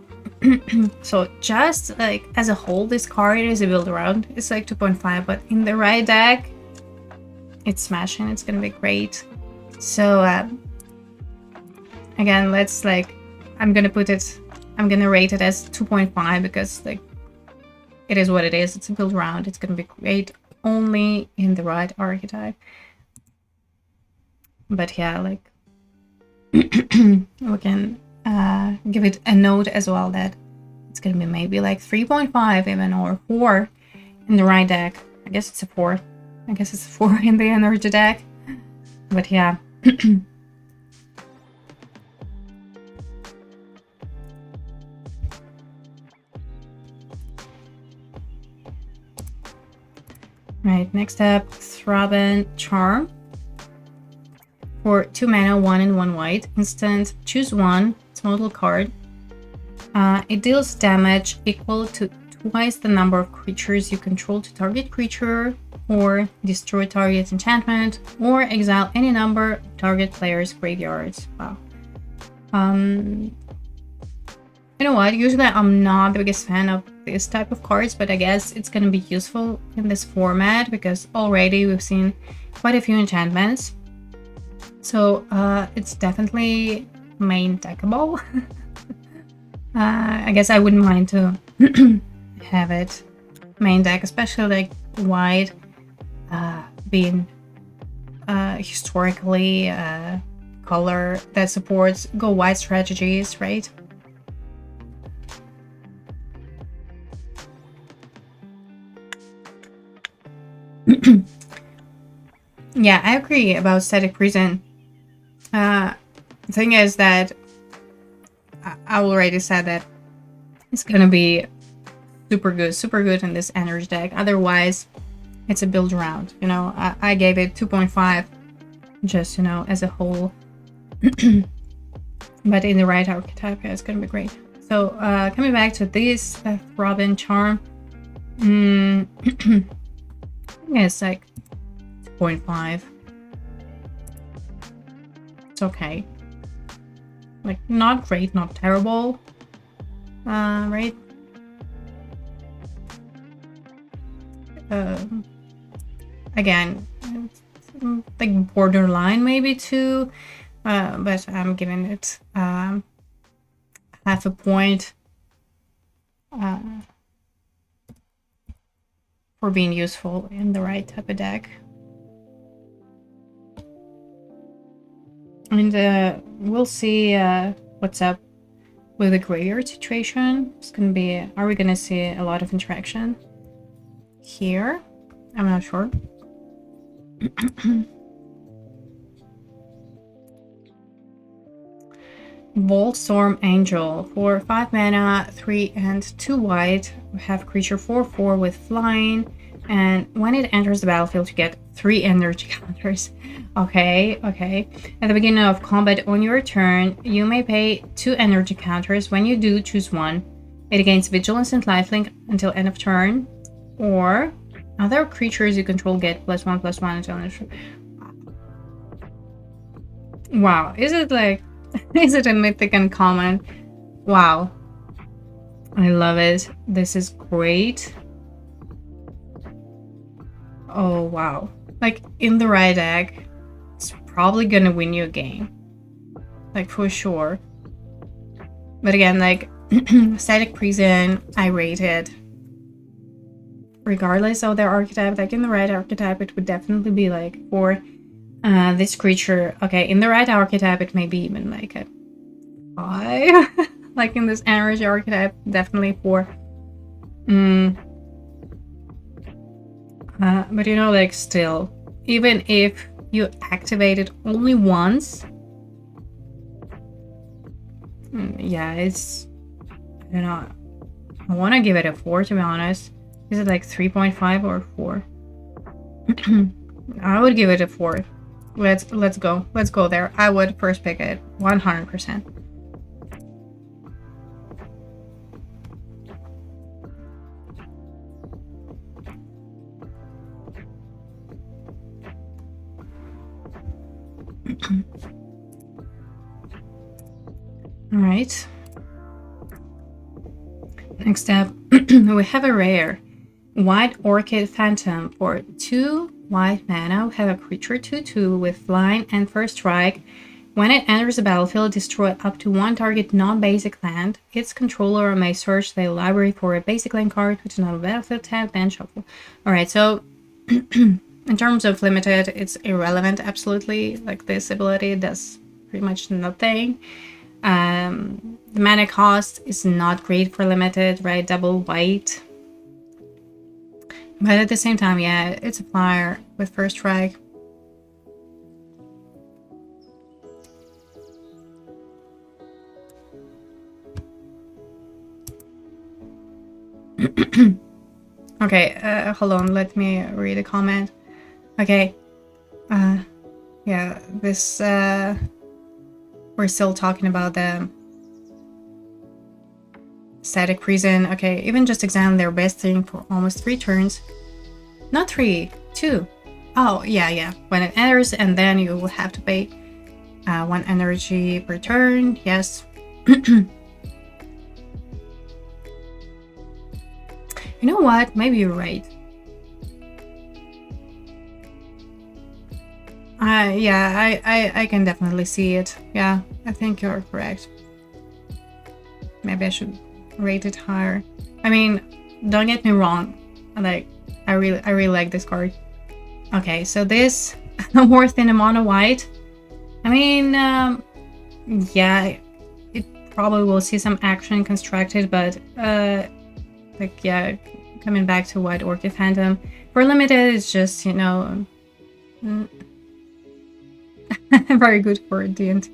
So just like as a whole, this card is a build around. It's like 2.5, but in the right deck, it's smashing. It's gonna be great. So again, let's like, I'm gonna rate it as 2.5 because like it is what it is. It's a build round. It's gonna be great only in the right archetype. But yeah, like we can give it a note as well that it's gonna be maybe like 3.5 even, or 4 in the right deck. I guess it's a 4. I guess it's a 4 in the energy deck. But yeah. Right, next up, Throbbing Charm. For 2 mana, 1 and 1 white. Instant, choose 1. It's a model card. It deals damage equal to twice the number of creatures you control to target creature, or destroy target enchantment, or exile any number of target players' graveyards. Wow. You know what? Usually I'm not the biggest fan of this type of cards, but I guess it's gonna be useful in this format because already we've seen quite a few enchantments. So it's definitely main deckable. I guess I wouldn't mind to have it main deck, especially like white being historically color that supports go white strategies, right? Yeah, I agree about Static Prison. The thing is that I already said that it's gonna be super good in this energy deck. Otherwise, it's a build around. You know, I gave it 2.5 just, you know, as a whole. But in the right archetype, yeah, it's gonna be great. So coming back to this Throbbing Charm, I think it's like 2.5. It's okay. Like, not great, not terrible. Right? Again, like borderline maybe 2, but I'm giving it half a point for being useful in the right type of deck. And we'll see what's up with the graveyard situation. It's gonna be, are we gonna see a lot of interaction here? I'm not sure. Volstorm Angel. For 5 mana, 3 and 2 white, we have creature 4/4 with flying, and when it enters the battlefield you get 3 energy counters. Okay. At the beginning of combat on your turn, you may pay 2 energy counters. When you do, choose 1. It gains vigilance and lifelink until end of turn, or other creatures you control get +1/+1 until end of turn. Wow, is it like is it a mythic uncommon? Wow, I love it. This is great. Oh wow, like in the right deck, it's probably gonna win you a game, like for sure. But again, like Static Prison, I rate it regardless of their archetype. Like in the right archetype, it would definitely be like for this creature. Okay, in the right archetype, it may be even like a 5. Like in this energy archetype, definitely 4. But you know, like still, even if you activate it only once, yeah, it's, I don't know, I want to give it a 4 to be honest. Is it like 3.5 or 4? I would give it a 4. Let's go there. I would first pick it 100%. All right. Next up, we have a rare White Orchid Phantom. For 2 white mana, we have a creature 2/2 with flying and first strike. When it enters the battlefield, destroy up to 1 target non-basic land. Its controller may search the library for a basic land card, which is not a battlefield tab, then shuffle. Alright, so in terms of limited, it's irrelevant, absolutely. Like this ability does pretty much nothing. The mana cost is not great for limited, right? Double white. But at the same time, yeah, it's a flyer with first strike. Okay, hold on, let me read a comment. Okay, yeah, this, we're still talking about the static prison. Okay, even just examine their best thing for almost 3 turns. Not 3, 2. Oh, yeah. When it enters, and then you will have to pay 1 energy per turn. Yes. You know what? Maybe you're right. Yeah, I can definitely see it. Yeah, I think you're correct. Maybe I should rate it higher. I mean, don't get me wrong. Like, I really like this card. Okay, so this worth in a mono white. I mean, yeah, it probably will see some action constructed, but like, yeah, coming back to White Orchid Phantom for limited, it's just, you know, very good for D&T.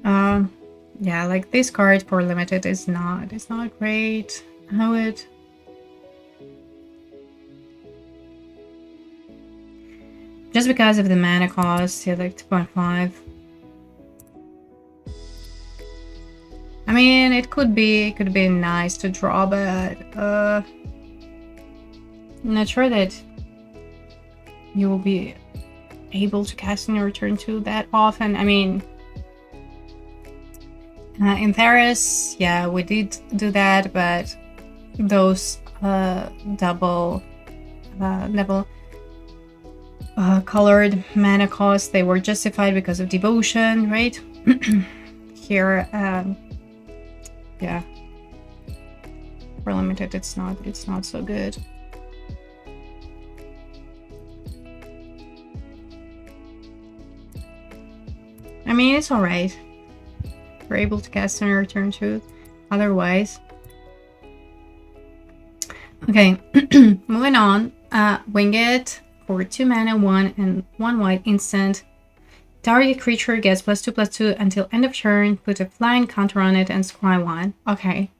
Yeah, like this card for limited is not great. I would, just because of the mana cost, yeah, like 2.5. I mean, it could be nice to draw, but I'm not sure that you will be able to cast in your turn 2 that often. I mean, in Paris, yeah, we did do that, but those double colored mana costs, they were justified because of devotion, right? Here, yeah, for limited, it's not so good. I mean, it's alright. We're able to cast on your turn 2. Otherwise, okay. Moving on. Wing it for 2 mana, 1 and 1 white instant. Target creature gets +2/+2 until end of turn. Put a flying counter on it and scry 1. Okay,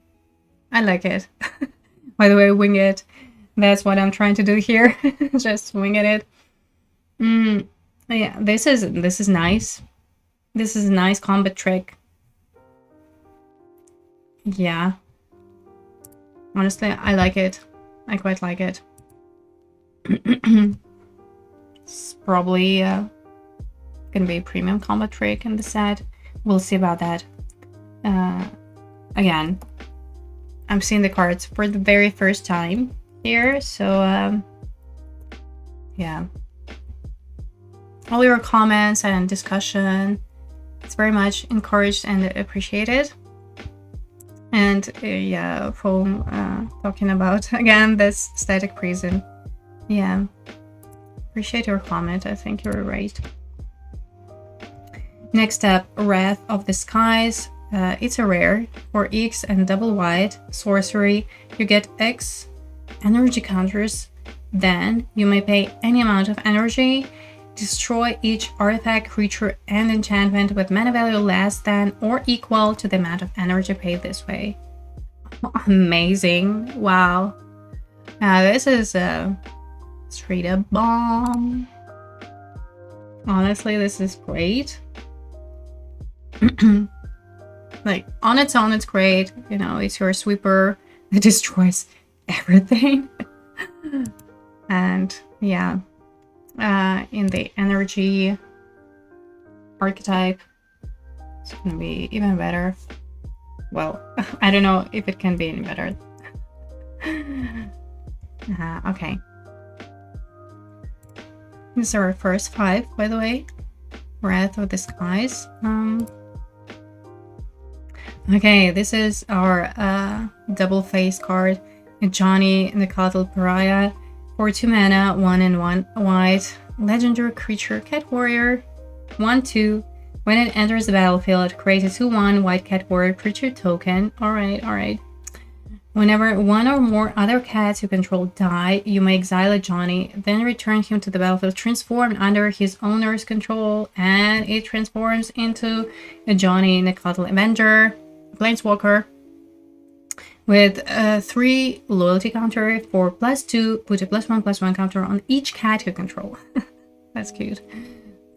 I like it. By the way, wing it. That's what I'm trying to do here. Just winging it. Yeah, this is nice. This is a nice combat trick. Yeah. Honestly, I like it. I quite like it. It's probably gonna be a premium combat trick in the set. We'll see about that. Again, I'm seeing the cards for the very first time here, so yeah. All your comments and discussion, it's very much encouraged and appreciated. And yeah, Foam talking about, again, this static prison. Yeah, appreciate your comment. I think you're right. Next up, Wrath of the Skies. It's a rare. For X and double white sorcery, you get X energy counters. Then you may pay any amount of energy. Destroy each artifact, creature, and enchantment with mana value less than or equal to the amount of energy paid this way. Amazing. Wow. This is a straight up bomb. Honestly, this is great. Like, on its own, it's great. You know, it's your sweeper that destroys everything. And yeah. In the energy archetype, it's gonna be even better. Well, I don't know if it can be any better. Okay. These are our first 5, by the way. Wrath of the Skies. Okay, this is our double face card. Johnny and the Cattle Pariah. For 2 mana, 1 and 1 white, legendary creature, cat warrior. 1/2. When it enters the battlefield, create a 2/1 white cat warrior creature token. Alright. Whenever one or more other cats you control die, you may exile a Johnny, then return him to the battlefield transformed under his owner's control, and it transforms into a Johnny Nicottle Avenger, Planeswalker, with a 3 loyalty counter for +2, put a +1/+1 counter on each cat you control. That's cute.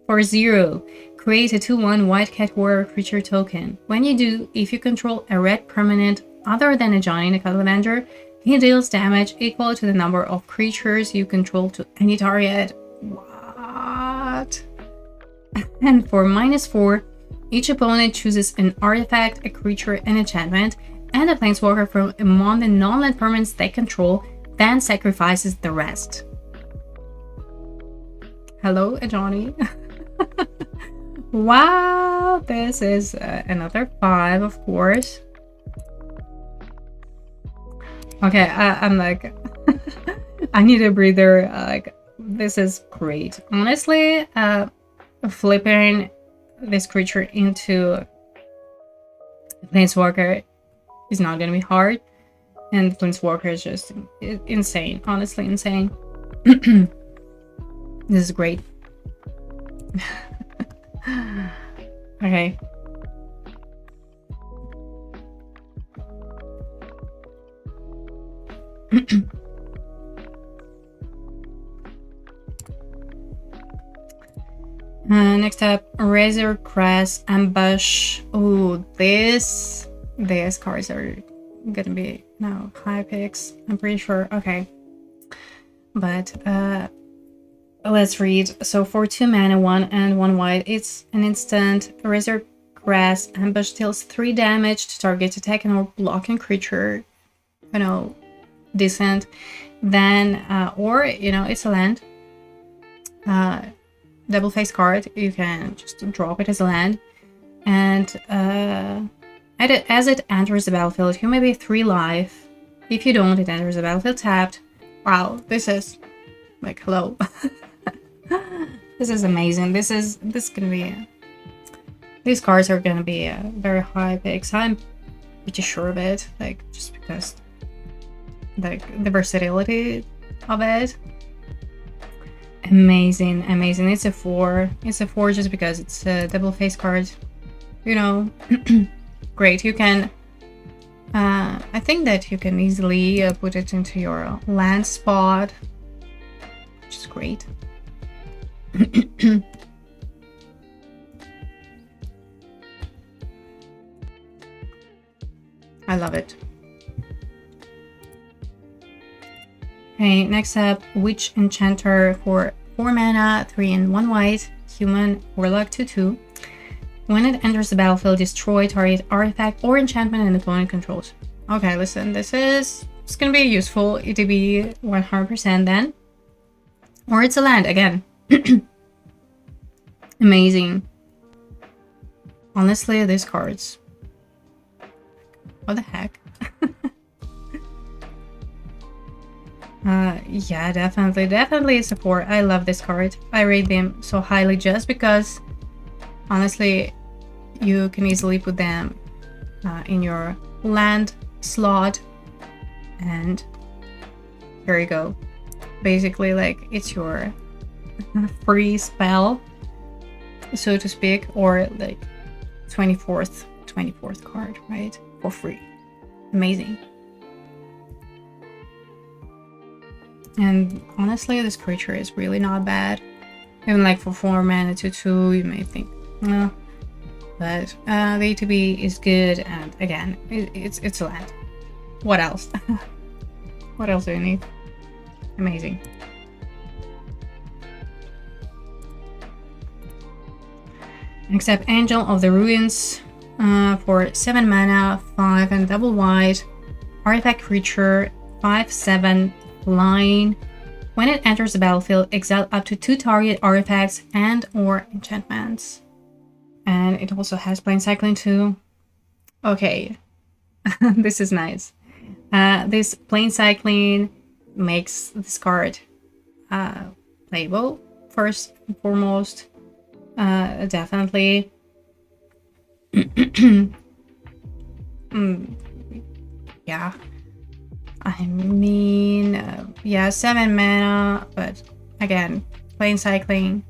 For 0, create a 2/1 white cat warrior creature token. When you do, if you control a red permanent other than a Johnny Nicottle Avenger, he deals damage equal to the number of creatures you control to any target. What? And for -4, each opponent chooses an artifact, a creature, an enchantment, and a planeswalker from among the non-land permanents they control, then sacrifices the rest. Hello, Johnny. Wow, this is another 5, of course. Okay, I'm like, I need a breather. Like, this is great. Honestly, flipping this creature into Planeswalker is not gonna be hard, and Planeswalker is just insane. Honestly, insane. This is great. Okay. Next up, Razor Crest Ambush. Oh, these cards are gonna be now high picks, I'm pretty sure. Okay, but let's read. So for 2 mana, 1 and 1 white, it's an instant. Razor Crest Ambush deals 3 damage to target attacking or blocking creature. You know, decent. Then or it's a land. Double face card, you can just drop it as a land, and as it enters the battlefield, you may be 3 life. If you don't, it enters the battlefield tapped. Wow, this is like, hello. This is amazing. This gonna be these cards are gonna be very high picks. I'm pretty sure of it, like, just because like the versatility of it. Amazing. It's a 4. It's a 4 just because it's a double face card. Great. You can I think that you can easily put it into your land spot, which is great. I love it. Okay, next up, Witch Enchanter for 4 mana, 3 and 1 white, human, warlock 2/2. When it enters the battlefield, destroy target artifact or enchantment an opponent controls. Okay, listen, it's gonna be useful ETB 100% then. Or it's a land again. Amazing. Honestly, these cards. What the heck? Yeah, definitely support. I love this card. I rate them so highly just because, honestly, you can easily put them in your land slot, and here you go. Basically, like, it's your free spell, so to speak, or like 24th card, right? For free. Amazing. And honestly, this creature is really not bad. Even like for 4 mana 2/2, you may think, no. But the ETB is good, and again, it's a land. What else? What else do you need? Amazing. Next up, Angel of the Ruins for 7 mana, 5 and double white, artifact creature, 5/7 flying. When it enters the battlefield, exile up to 2 target artifacts and or enchantments. And it also has plain cycling too. Okay, this is nice. This plain cycling makes this card playable first and foremost. Definitely. Yeah. I mean, yeah, 7 mana, but again, plain cycling,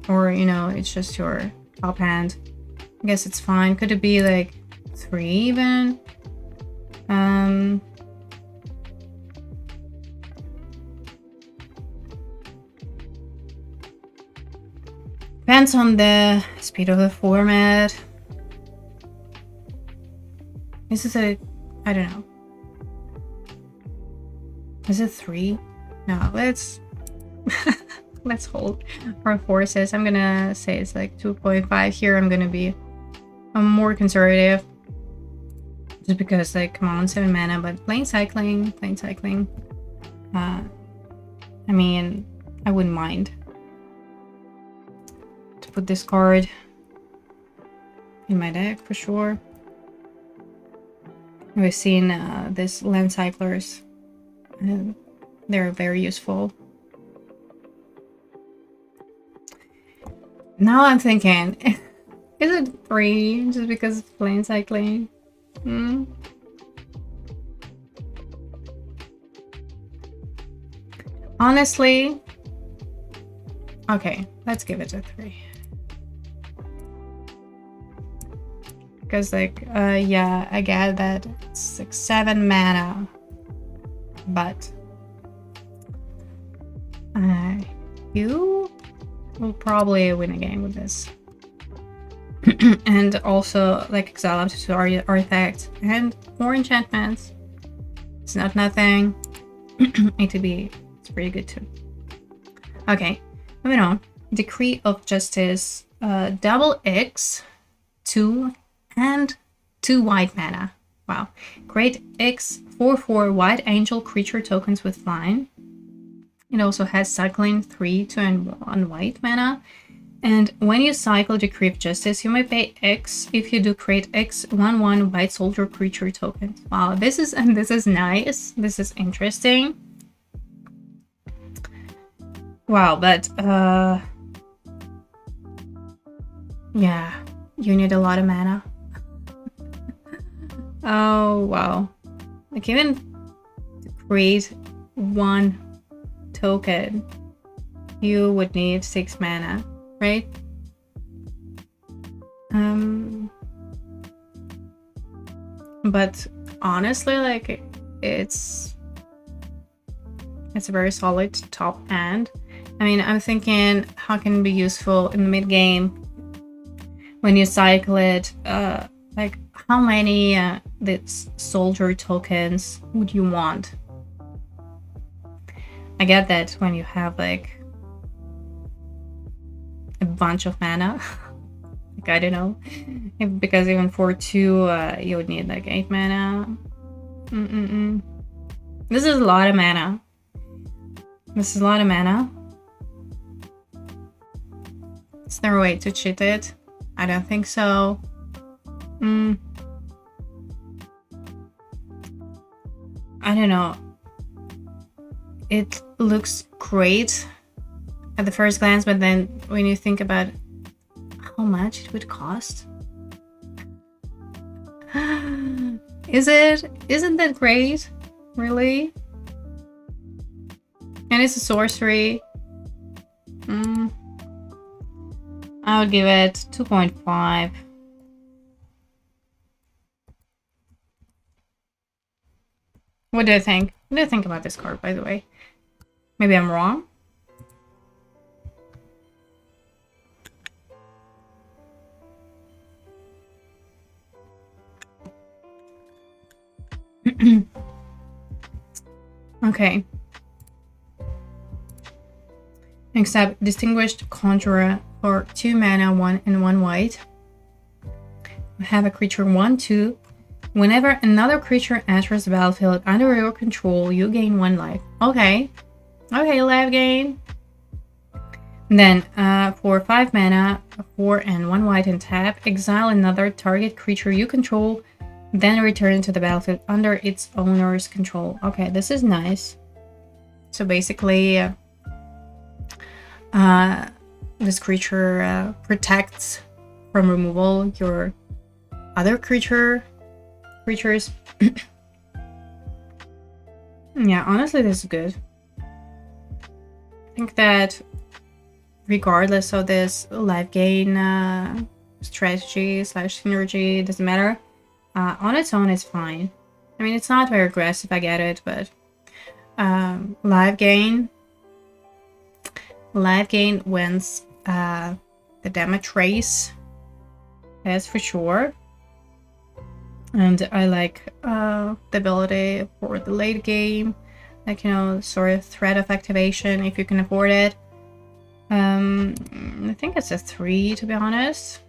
or you know, it's just your top hand. I guess it's fine. Could it be like 3 even? Depends on the speed of the format. Is this a... I don't know. Is it 3? No, let's... let's hold our forces. I'm gonna say it's like 2.5 here. I'm gonna be more conservative. Just because, like, come on, 7 mana, but plain cycling. I mean, I wouldn't mind to put this card in my deck for sure. We've seen this land cyclers, and they're very useful. Now I'm thinking, is it 3 just because it's plain cycling? Honestly, okay, let's give it a 3. Because, like, yeah, I get that it's like 7 mana, but you will probably win a game with this. And also, like, exile up to artifact and more enchantments. It's not nothing. ATB, it's pretty good too. Okay, moving on. Decree of Justice, double X, 2 and 2 white mana. Wow. Create X 4/4 white angel creature tokens with flying. It also has cycling 3, 2 and 1 white mana. And when you cycle Decree of Justice, you may pay X if you do create X 1/1 white soldier creature tokens. Wow, this is nice. This is interesting. Wow, but yeah, you need a lot of mana. Oh wow. Like, even to create 1 token, you would need 6 mana, right? But honestly, like, it's a very solid top hand. I mean, I'm thinking, how can it be useful in mid game when you cycle it? Like, how many this soldier tokens would you want? I get that when you have like a bunch of mana, like, I don't know, because even for 2, you would need like 8 mana. This is a lot of mana. Is there a way to cheat it? I don't think so. I don't know. It looks great at the first glance, but then when you think about how much it would cost, isn't that great? Really? And it's a sorcery. I would give it 2.5. What do you think? What do you think about this card, by the way? Maybe I'm wrong? Okay. Except Distinguished Conjurer for 2 mana, 1 and 1 white. Have a creature 1/2. Whenever another creature enters the battlefield under your control, you gain 1 life. Okay. Okay, life gain. And then for 5 mana, 4 and 1 white and tap, exile another target creature you control, then return to the battlefield under its owner's control. Okay, this is nice. So basically, this creature protects from removal your other creatures. Yeah, honestly, this is good. I think that regardless of this life gain strategy / synergy, doesn't matter. On its own, it's fine. I mean, it's not very aggressive, I get it, but life gain wins the damage race. That's for sure. And I like the ability for the late game, like, you know, sort of threat of activation if you can afford it. I think it's a 3, to be honest.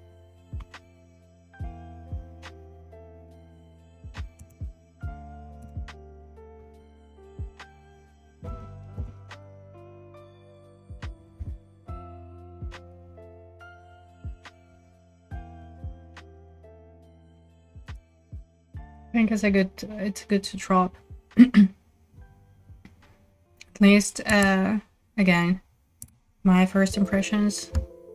I think it's good to drop. At least, again, my first impressions.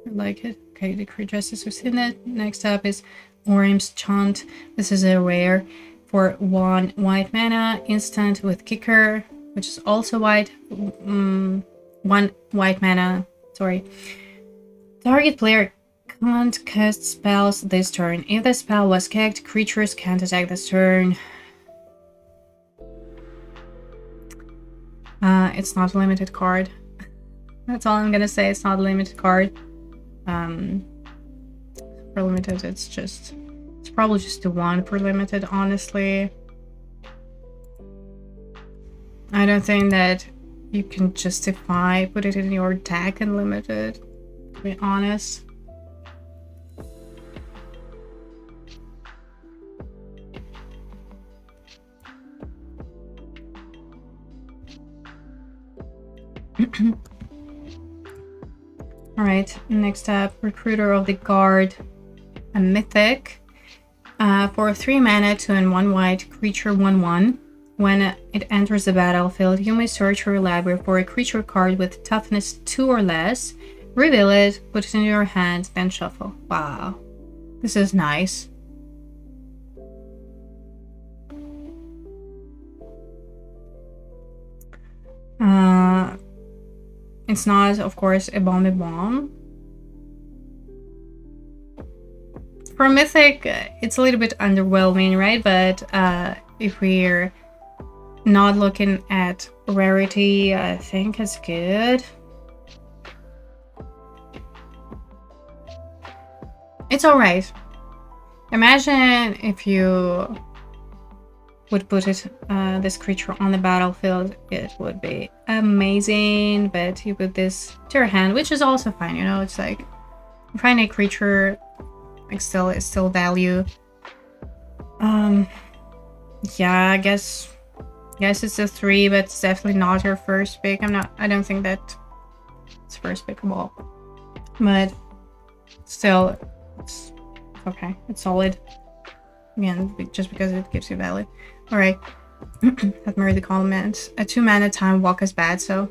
I like it. Okay, the creature justice was in it. Next up is Orim's Chant. This is a rare for 1 white mana, instant with kicker, which is also white. 1 white mana, sorry. Target player can't cast spells this turn. If the spell was kicked, creatures can't attack this turn. It's not a limited card. That's all I'm gonna say. It's not a limited card. For limited, it's probably just the 1 for limited, honestly. I don't think that you can justify put it in your deck and limited, to be honest. Alright, next up, Recruiter of the Guard, a mythic. For 3 mana, 2 and 1 white, creature 1/1. When it enters the battlefield, you may search your library for a creature card with toughness 2 or less, reveal it, put it in your hand, then shuffle. Wow, this is nice. It's not, of course, a bomb. For Mythic, it's a little bit underwhelming, right? But if we're not looking at rarity, I think it's good. It's alright. Imagine if you would put this creature on the battlefield, it would be amazing. But you put this to your hand, which is also fine, you know. It's like you find a creature, like it's still value. Yeah, I guess it's a 3, but it's definitely not your first pick. I don't think that it's first pickable, but still, it's okay. It's solid. Again, just because it gives you value. Alright. That mirrored the comments. A 2 mana time walk is bad, so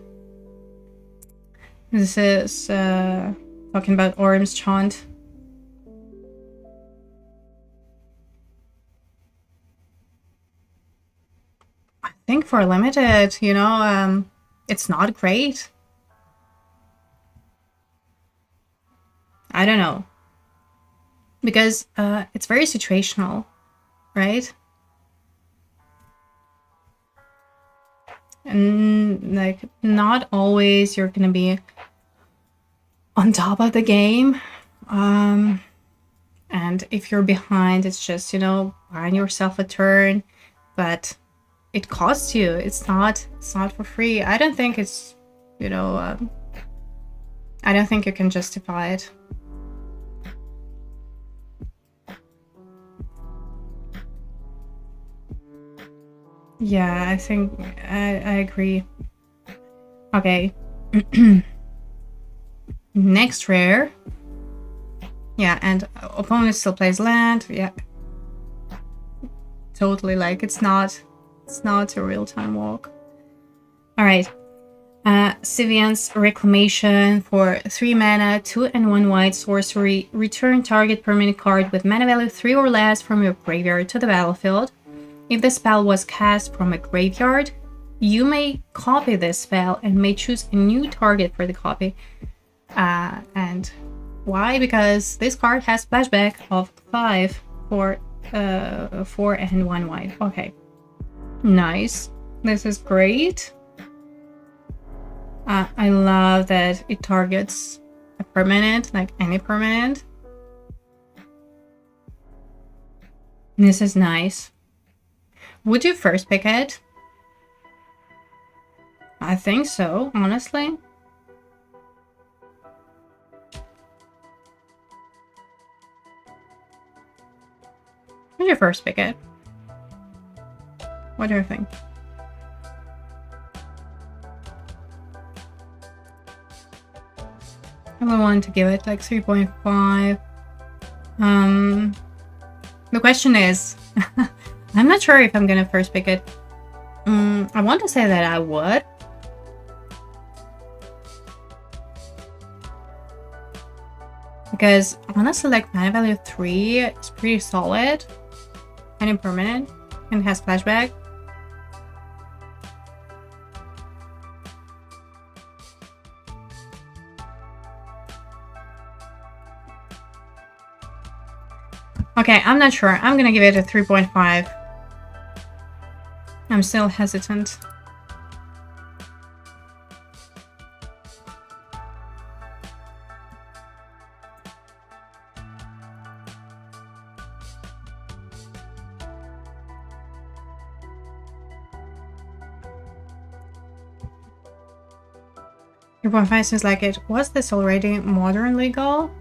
this is talking about Orim's Chant. I think for limited, you know, it's not great. I don't know. Because it's very situational, right? And like, not always you're gonna be on top of the game. And if you're behind, it's just, you know, buying yourself a turn, but it costs you. It's not for free. I don't think it's, you know, I don't think you can justify it. Yeah, I think I agree. Okay. Next rare. Yeah, and opponent still plays land. Yeah. Totally, like, it's not a real-time walk. Alright. Sivian's Reclamation for 3 mana, 2 and 1 white sorcery. Return target permanent card with mana value 3 or less from your graveyard to the battlefield. If the spell was cast from a graveyard, you may copy this spell and may choose a new target for the copy. And why? Because this card has flashback of 5 for 4 and 1 white. Okay, nice. This is great. I love that it targets a permanent, like any permanent. This is nice. Would you first pick it? I think so, honestly. Would you first pick it? What do you think? I would want to give it like 3.5. The question is, I'm not sure if I'm gonna first pick it. I want to say that I would. Because honestly, like mana value 3 is pretty solid and impermanent and has flashback. Okay, I'm not sure. I'm gonna give it a 3.5. I'm still hesitant. Your 3.5 seems like it. Was this already modern legal?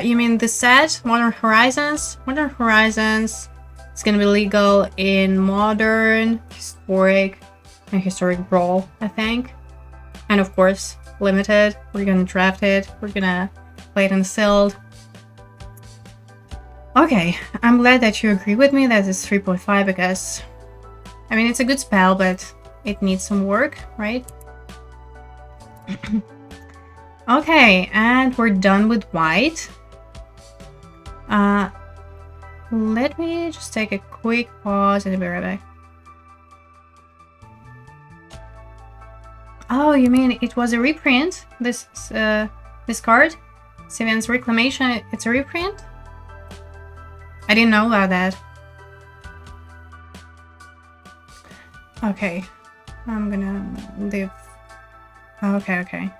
You mean the set, Modern Horizons? Modern Horizons is gonna be legal in Modern, Historic, and Historic Brawl, I think. And of course, Limited. We're gonna draft it. We're gonna play it in Sealed. Okay, I'm glad that you agree with me that it's 3.5 because, I mean, it's a good spell, but it needs some work, right? Okay, and we're done with white. Let me just take a quick pause and I'll be right back. Oh, you mean it was a reprint? This card? Sivian's Reclamation, it's a reprint? I didn't know about that. Okay, I'm gonna leave. Okay.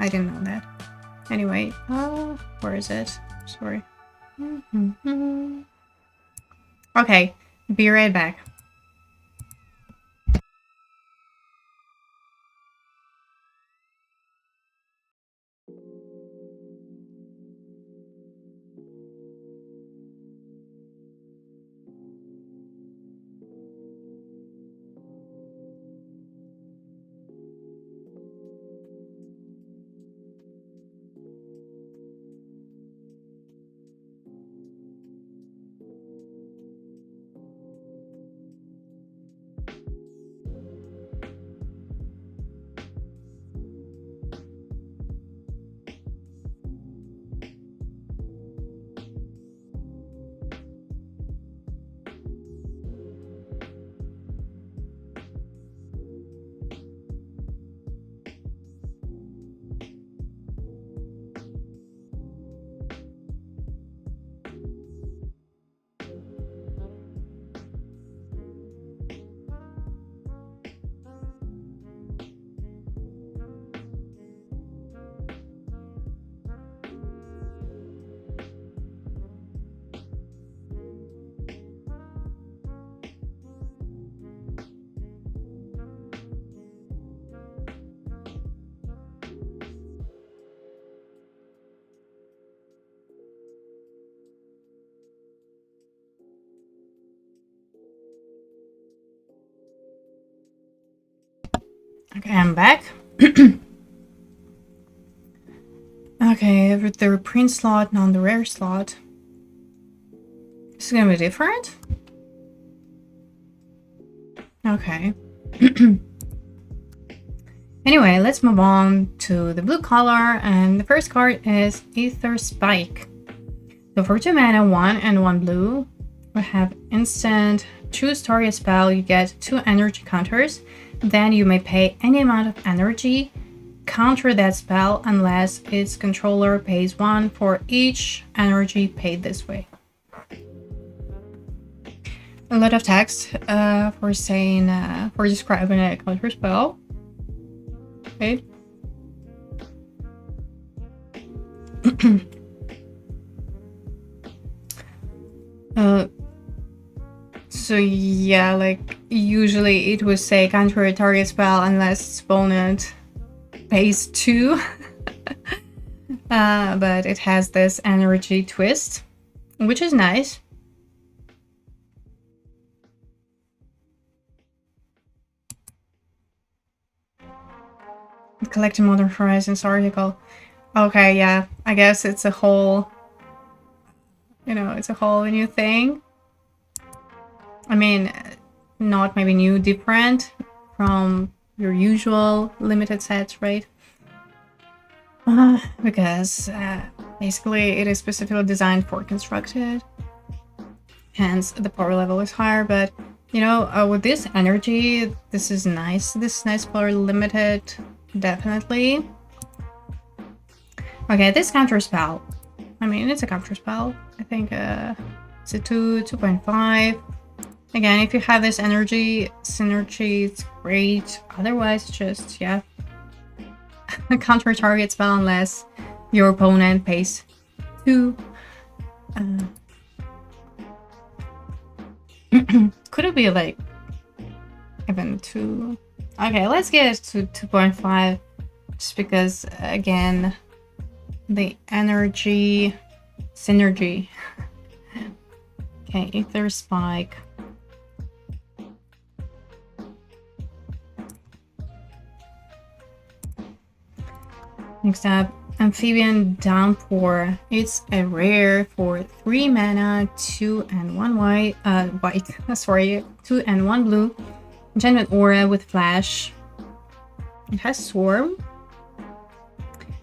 I didn't know that. Anyway, where is it? Sorry. Okay, be right back. Okay, I'm back. Okay, with the reprint slot, not the rare slot. This is gonna be different? 。Okay. Anyway, let's move on to the blue color, and the first card is Ether Spike. So for 2 mana, 1 and 1 blue, we have instant. Choose target spell, you get 2 energy counters. Then you may pay any amount of energy, counter that spell unless its controller pays 1 for each energy paid this way. A lot of text for saying, for describing a counter spell. Okay. So yeah, like usually it would say counter a target spell unless its opponent pays 2. But it has this energy twist, which is nice. Collecting Modern Horizons article. Okay, yeah, I guess it's a whole, it's a whole new thing. I mean, not maybe new, different from your usual limited sets, right? Because basically it is specifically designed for constructed, hence the power level is higher. But with this energy, this is nice. This is nice for limited, definitely. Okay, this counter spell. I mean, it's a counter spell. I think it's a 2.5. Again, if you have this energy synergy, it's great. Otherwise, just, yeah. Counter target spell unless your opponent pays 2. Could it be like even 2? Okay, let's get it to 2.5. Just because, again, the energy synergy. Okay, Ether Spike. Next up, Amphibian Downpour. It's a rare for 3 mana, 2 and 1 white. 2 and 1 blue. Enchantment aura with flash. It has Swarm.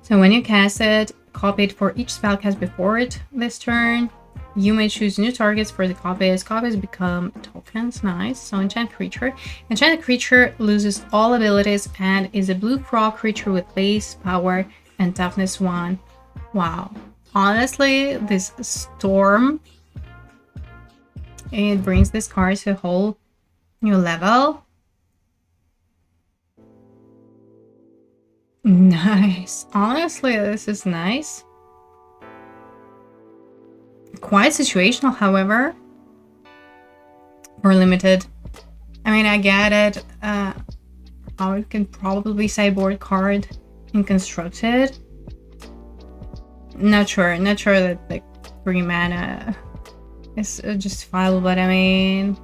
So when you cast it, copy it for each spell cast before it this turn. You may choose new targets for the copies. Copies become tokens. Nice. So enchant creature. Enchanted creature loses all abilities and is a blue frog creature with base, power, and toughness 1. Wow. Honestly, this storm, it brings this card to a whole new level. Nice. Honestly, this is nice. Quite situational, however, for limited. I mean, I get it. How it can probably be sideboard card in constructed. Not sure that like 3 mana is justifiable, but I mean,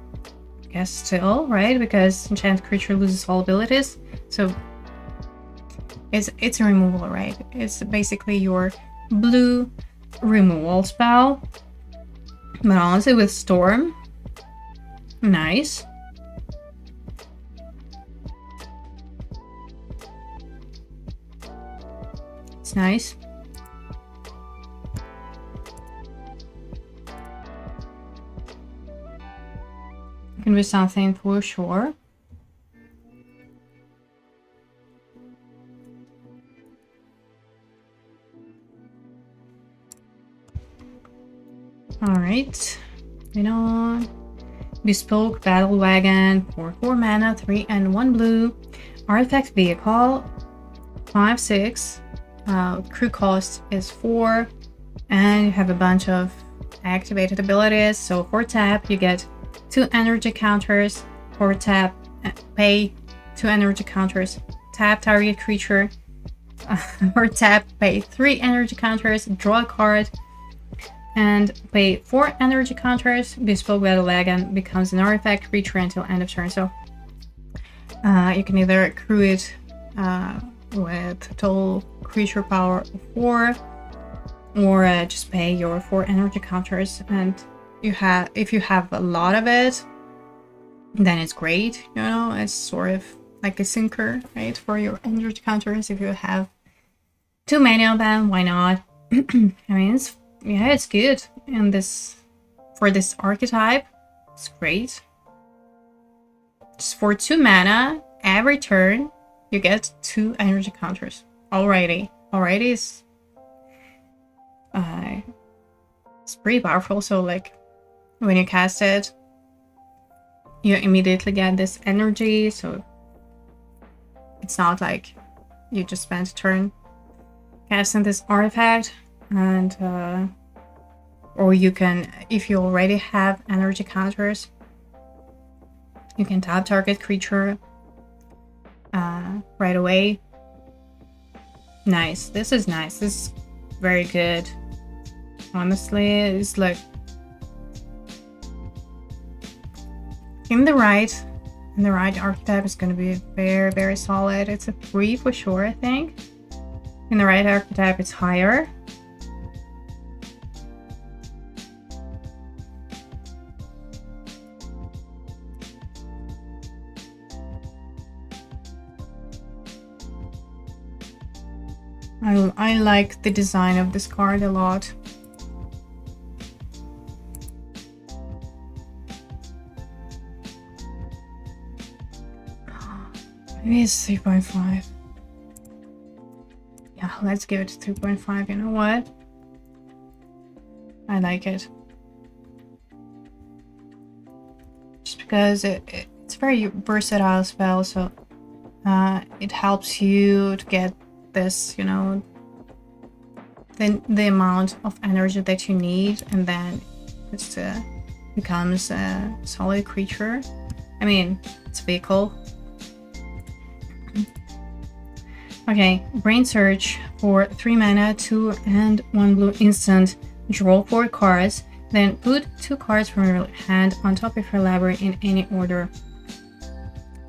I guess still, right? Because enchanted creature loses all abilities, so it's a removal, right? It's basically your blue removal spell. But honestly, with Storm, nice. It's nice. Can be something for sure. Alright, moving on. Bespoke Battle Wagon for 4 mana, 3 and 1 blue. Artifact Vehicle, 5/6. Crew cost is 4. And you have a bunch of activated abilities. So for tap, you get 2 energy counters. For tap, pay 2 energy counters. Tap target creature. For tap, pay 3 energy counters. Draw a card. And pay 4 energy counters. Bespoke Battle Wagon becomes an artifact creature until end of turn. So you can either accrue it with total creature power of 4, or just pay your 4 energy counters. And if you have a lot of it, then it's great. It's sort of like a sinker, right? For your energy counters. If you have too many of them, why not? I mean, it's good. And for this archetype, it's great. Just for 2 mana, every turn, you get 2 energy counters. Alrighty is it's pretty powerful. So like when you cast it, you immediately get this energy. So it's not like you just spent a turn casting this artifact, and or you can, if you already have energy counters, you can tap target creature right away. Nice. This is nice. This is very good. Honestly, it's like in the right archetype is going to be very, very solid. It's a 3 for sure, I think. In the right archetype, it's higher. I like the design of this card a lot. Maybe it's 3.5. Yeah, let's give it 3.5. You know what? I like it. Just because it's very versatile spell, so it helps you to get this, you know, the amount of energy that you need, and then it becomes a solid creature. I mean, it's a vehicle. Okay, Brain Surge for 3 mana, 2 and 1 blue instant. Draw 4 cards, then put 2 cards from your hand on top of your library in any order.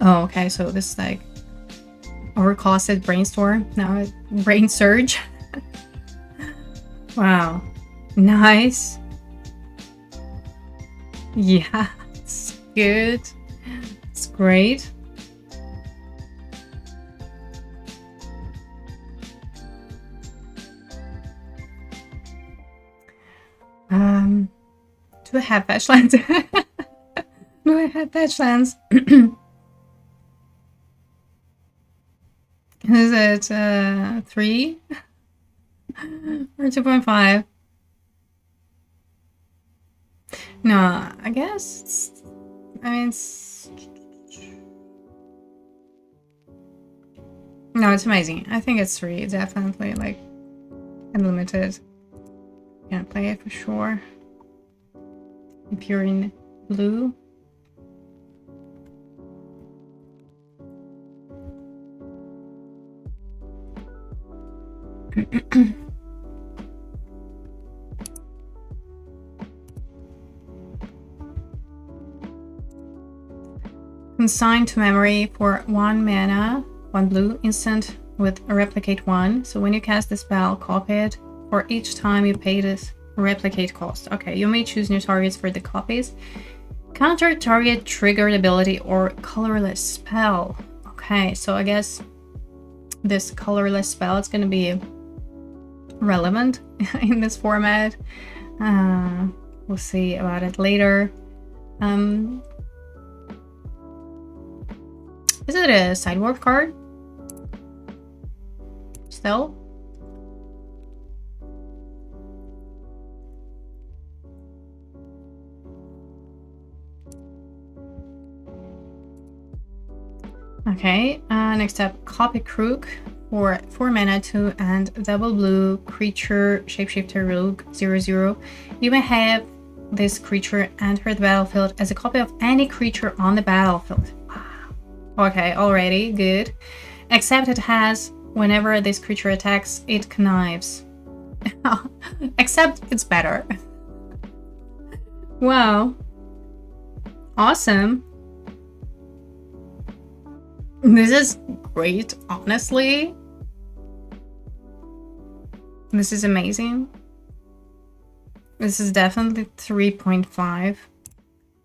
Oh, okay, so this is like overcosted Brainstorm. Now Brain Surge. Wow, nice. Yeah, it's good. It's great. Do I have fetch lands? Do I have fetch lands? Is it 3 or 2.5? No, I guess I mean no, it's amazing. I think it's 3, definitely, like unlimited. Gonna play it for sure. If you're in blue. Consign to memory for 1 mana, 1 blue instant with a replicate 1. So when you cast the spell, copy it. For each time you pay this replicate cost. Okay, you may choose new targets for the copies. Counter target triggered ability or colorless spell. Okay, so I guess this colorless spell is going to be relevant in this format. We'll see about it later. Is it a sideboard card? Still? Okay, next up, Copy Crook for 4 mana, 2 and double blue creature shapeshifter rogue 0/0. You may have this creature enter the battlefield as a copy of any creature on the battlefield. Wow. Okay, already good. Except it has, whenever this creature attacks, it connives. Except it's better. Wow. Awesome. This is great, honestly. This is amazing. This is definitely 3.5.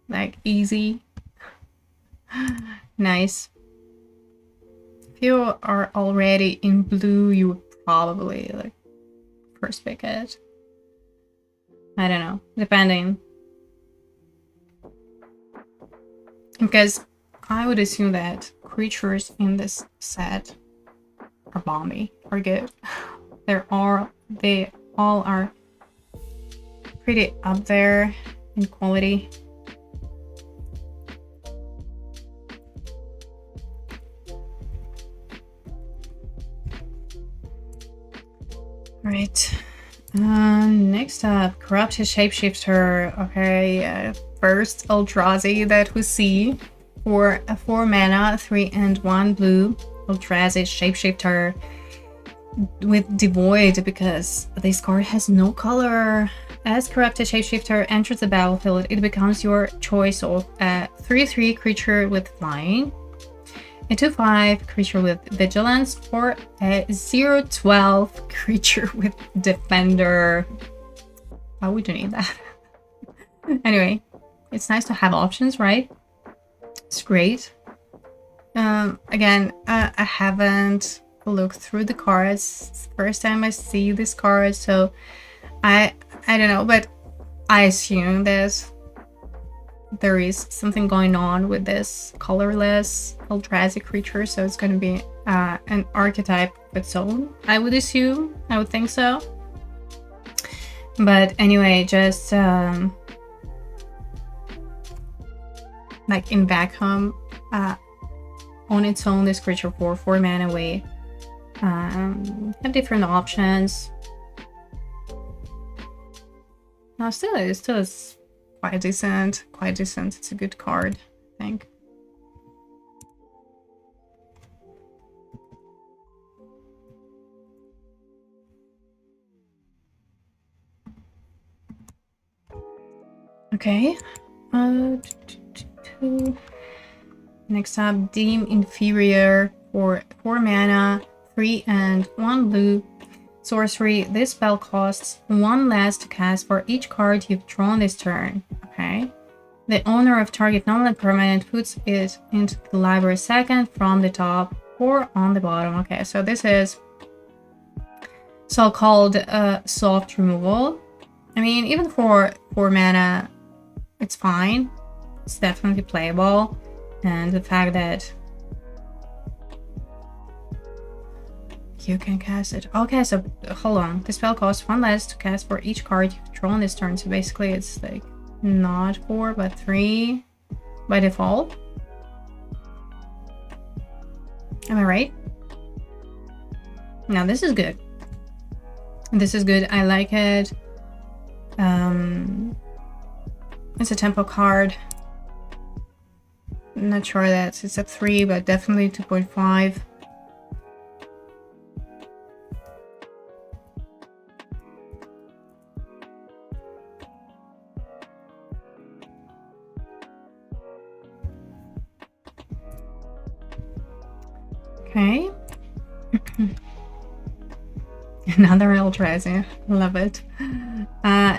Like, easy. Nice. If you are already in blue, you would probably like first pick it. I don't know, depending. Because I would assume that creatures in this set are bomby, are good. They all are pretty up there in quality. Right. Next up, Corrupted Shapeshifter. Okay, first Eldrazi that we see for a 4 mana, 3 and 1 blue Eldrazi Shapeshifter with Devoid, because this card has no color. As Corrupted Shapeshifter enters the battlefield, it becomes your choice of a 3/3 creature with flying, a 2/5 creature with vigilance, or a 0/12 creature with defender. Why would you need that? Anyway, it's nice to have options, right? It's great. Again, I haven't looked through the cards. It's the first time I see this card, so I don't know, but I assume that there is something going on with this colorless Eldrazi creature, so it's going to be an archetype of its own, I would assume. I would think so. But anyway, just like in back home, on its own, this creature for 4 mana away. Have different options. No, still is quite decent. It's a good card, I think. Okay. Next up, Deem Inferior for 4 mana, 3 and 1 blue. Sorcery. This spell costs 1 less to cast for each card you've drawn this turn. Okay. The owner of target non-land permanent puts it into the library second from the top or on the bottom. Okay, so this is so-called soft removal. I mean, even for 4 mana, it's fine. It's definitely playable. And the fact that you can cast it. Okay, so hold on. The spell costs 1 less to cast for each card you've drawn this turn. So basically it's like not 4 but 3 by default. Am I right? Now this is good. This is good. I like it. It's a tempo card. I'm not sure that it's a 3, but definitely 2.5. Okay. Another Eldrazi. Love it.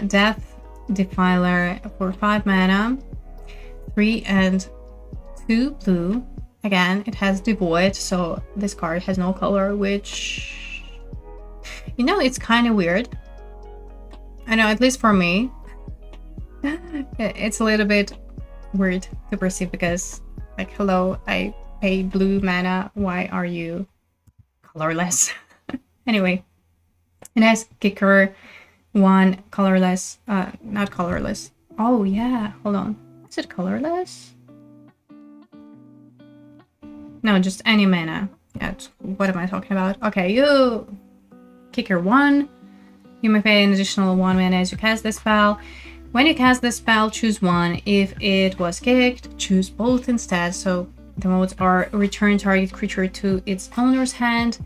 Death Defiler for 5 mana, 3 and 2 blue. Again, it has Devoid, so this card has no color, which, you know, it's kind of weird. I know, at least for me, it's a little bit weird to perceive because, like, hello, I pay blue mana, why are you colorless? Anyway, it has Kicker, 1 colorless, not colorless. Oh yeah, hold on. Is it colorless? No, just any mana. Yeah, what am I talking about? Okay, you Kicker 1. You may pay an additional 1 mana as you cast this spell. When you cast this spell, choose 1. If it was kicked, choose both instead. So the modes are return target creature to its owner's hand,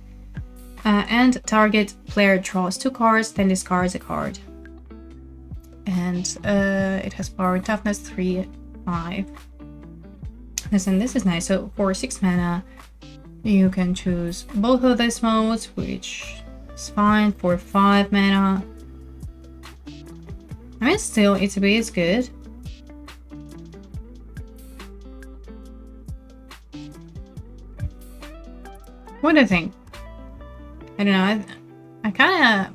and target player draws 2 cards, then discards a card. And it has power and toughness 3, 5. Listen, this is nice. So for 6 mana, you can choose both of these modes, which is fine. For 5 mana, I mean, still, ETB is good. What do you think? I don't know. I kind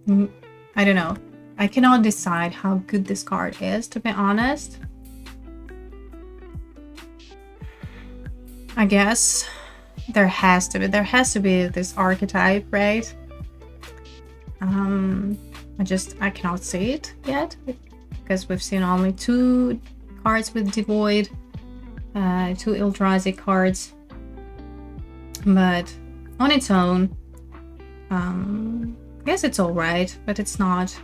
of... I don't know. I cannot decide how good this card is, to be honest. I guess there has to be this archetype, right? I cannot see it yet because we've seen only 2 cards with Devoid, 2 Eldrazi cards, but on its own, I guess it's alright, but it's not.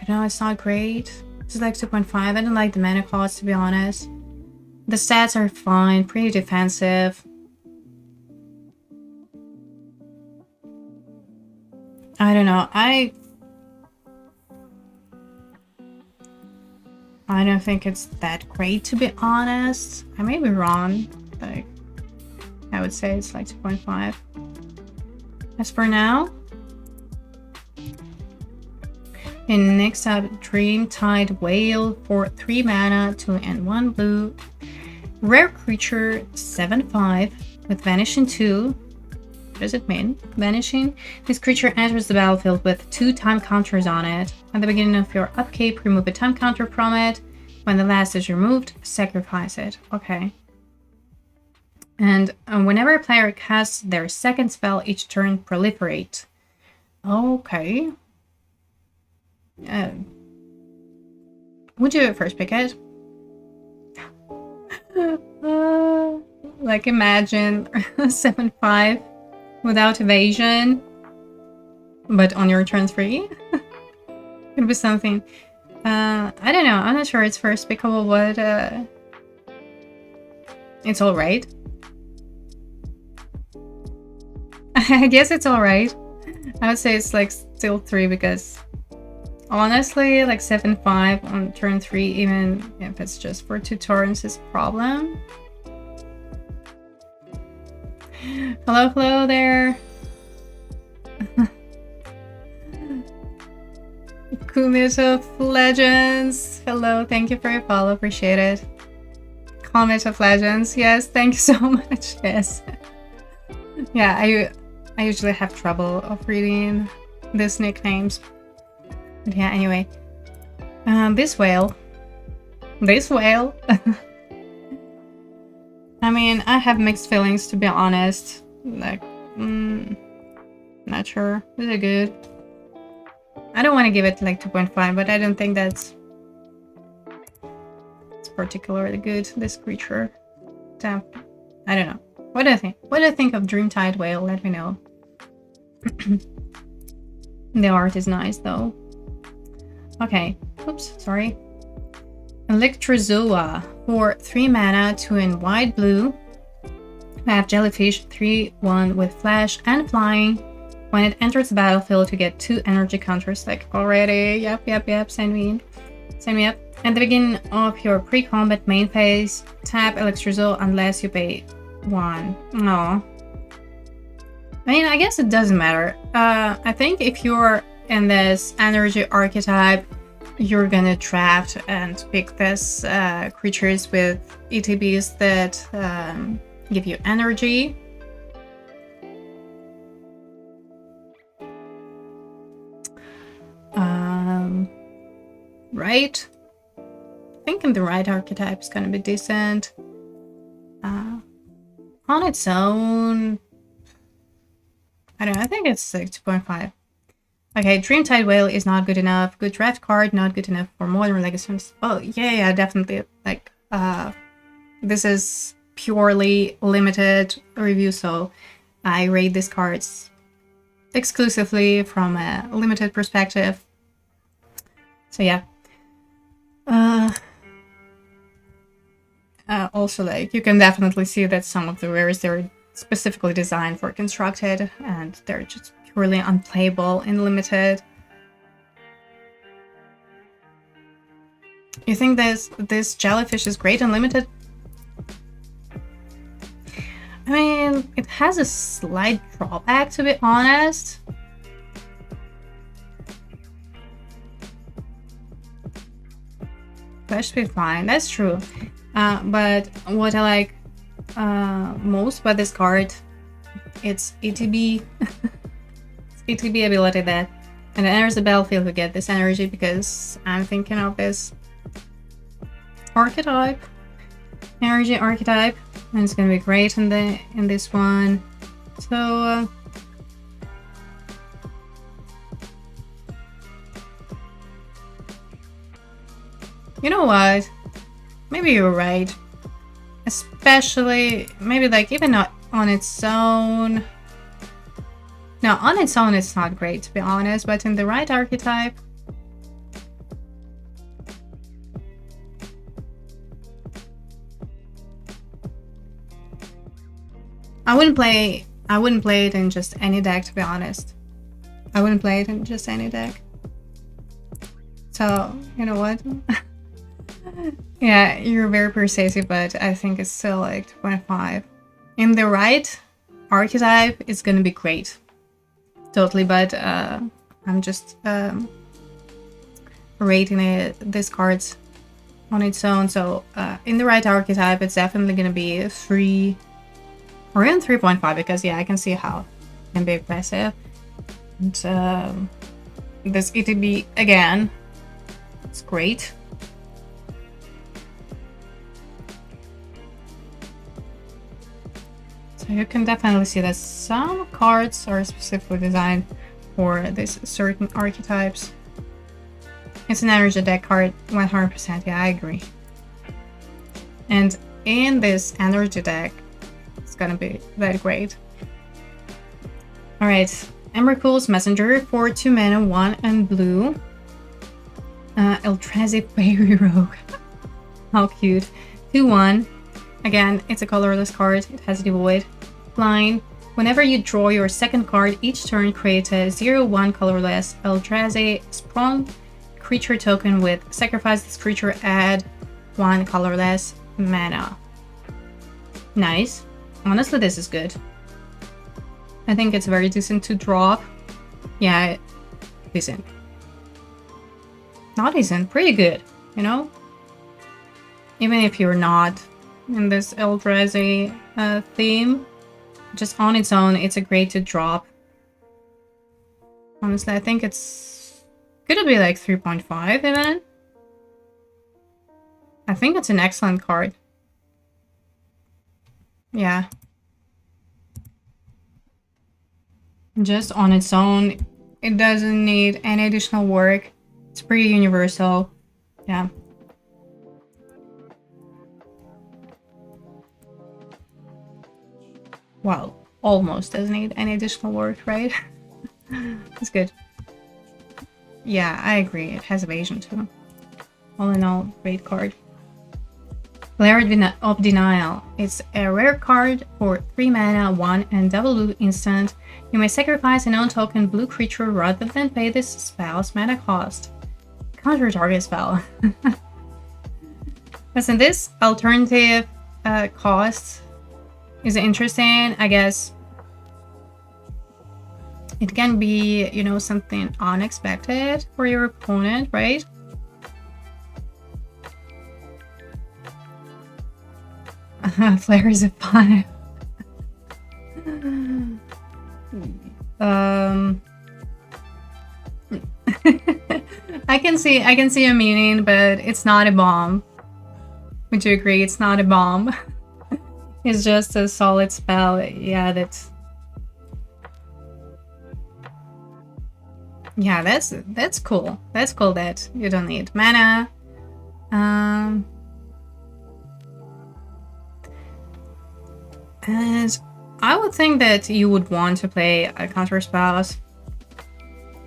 I know it's not great. It's like 2.5. I don't like the mana cost, to be honest. The stats are fine, pretty defensive. I don't know. I don't think it's that great, to be honest. I may be wrong. Like, I would say it's like 2.5. As for now. And next up, Dreamtide Whale for 3 mana, 2 and 1 blue. Rare creature, 7/5 with Vanishing 2. What does it mean? Vanishing. This creature enters the battlefield with 2 time counters on it. At the beginning of your upkeep, remove a time counter from it. When the last is removed, sacrifice it. Okay. And whenever a player casts their second spell each turn, proliferate. Okay. Would you first pick it? Like imagine 7/5 without evasion, but on your turn 3. Could be something. I don't know. I'm not sure it's first pickable, but it's alright. I guess it's alright. I would say it's like still 3 because honestly, like 7/5 on turn 3, even if it's just for 2 turns, is a problem. Hello there. Comet of Legends. Hello, thank you for your follow, appreciate it. Comet of Legends, yes, thank you so much. Yes. Yeah, I usually have trouble of reading these nicknames. But yeah, anyway. This whale. I mean, I have mixed feelings, to be honest. Like, not sure. Is it good? I don't want to give it like 2.5, but I don't think it's particularly good, this creature. Damn. I don't know. What do you think? What do you think of Dreamtide Whale? Let me know. The art is nice, though. Okay. Oops, sorry. Electrozoa for 3 mana, 2 in white blue. We have Jellyfish 3/1 with flash and flying. When it enters the battlefield, you get 2 energy counters. Like already, yep. Sign me up. At the beginning of your pre-combat main phase, tap Electrozoa unless you pay 1. No. I mean, I guess it doesn't matter. I think if you're in this energy archetype, you're gonna draft and pick this creatures with ETBs that give you energy. Right? Thinking the right archetype is gonna be decent. On its own, I don't know, I think it's like 2.5. Okay, Dreamtide Whale is not good enough. Good draft card, not good enough for Modern Legacies. Oh, yeah, definitely. Like, this is purely limited review, so I rate these cards exclusively from a limited perspective. So yeah. Also, like, you can definitely see that some of the rares, they're specifically designed for constructed, and they're just purely unplayable in limited. You think this Jellyfish is great in limited? I mean, it has a slight drawback, to be honest. That should be fine, that's true. But what I like most about this card. It's ETB. It's ETB ability that and it enters the battlefield to get this energy because I'm thinking of this archetype. Energy archetype. And it's gonna be great in this one. So you know what? Maybe you're right. Especially maybe like even not on its own. No, on its own it's not great to be honest, but in the right archetype. I wouldn't play it in just any deck to be honest. I wouldn't play it in just any deck. So, you know what? Yeah, you're very persuasive, but I think it's still like 2.5. In the right archetype, it's gonna be great. Totally, but I'm just rating this card on its own. So in the right archetype, it's definitely gonna be 3 or even 3.5 because yeah, I can see how it can be aggressive. And this ETB again, it's great. So you can definitely see that some cards are specifically designed for these certain archetypes. It's an energy deck card, 100%, yeah, I agree. And in this energy deck, it's gonna be very great. Alright, Emrakul's Messenger for 2 mana, 1 and blue. Eldrazi Fairy Rogue. How cute. 2/1. Again, it's a colorless card. It has Devoid. Flying. Whenever you draw your second card, each turn create a 0/1 colorless Eldrazi Sprung creature token with sacrifice this creature, add 1 colorless mana. Nice. Honestly, this is good. I think it's very decent to drop. Yeah, decent. Not decent, pretty good, you know? Even if you're not in this Eldrazi theme, just on its own, it's a great to drop. Honestly, I think it's gonna be like 3.5 even. I think it's an excellent card. Yeah. Just on its own, it doesn't need any additional work. It's pretty universal. Yeah. Well, almost doesn't need any additional work, right? It's good. Yeah, I agree. It has evasion too. All in all, great card. Lair of Denial. It's a rare card for 3 mana, 1 and double blue instant. You may sacrifice a non-token blue creature rather than pay this spell's mana cost. Counter target spell. Listen, this alternative cost is interesting, I guess. It can be, you know, something unexpected for your opponent, right? Flare is a 5. I can see a meaning, but it's not a bomb. Would you agree? It's not a bomb. It's just a solid spell. Yeah, that's cool. That's cool that you don't need mana. And I would think that you would want to play a counter spells.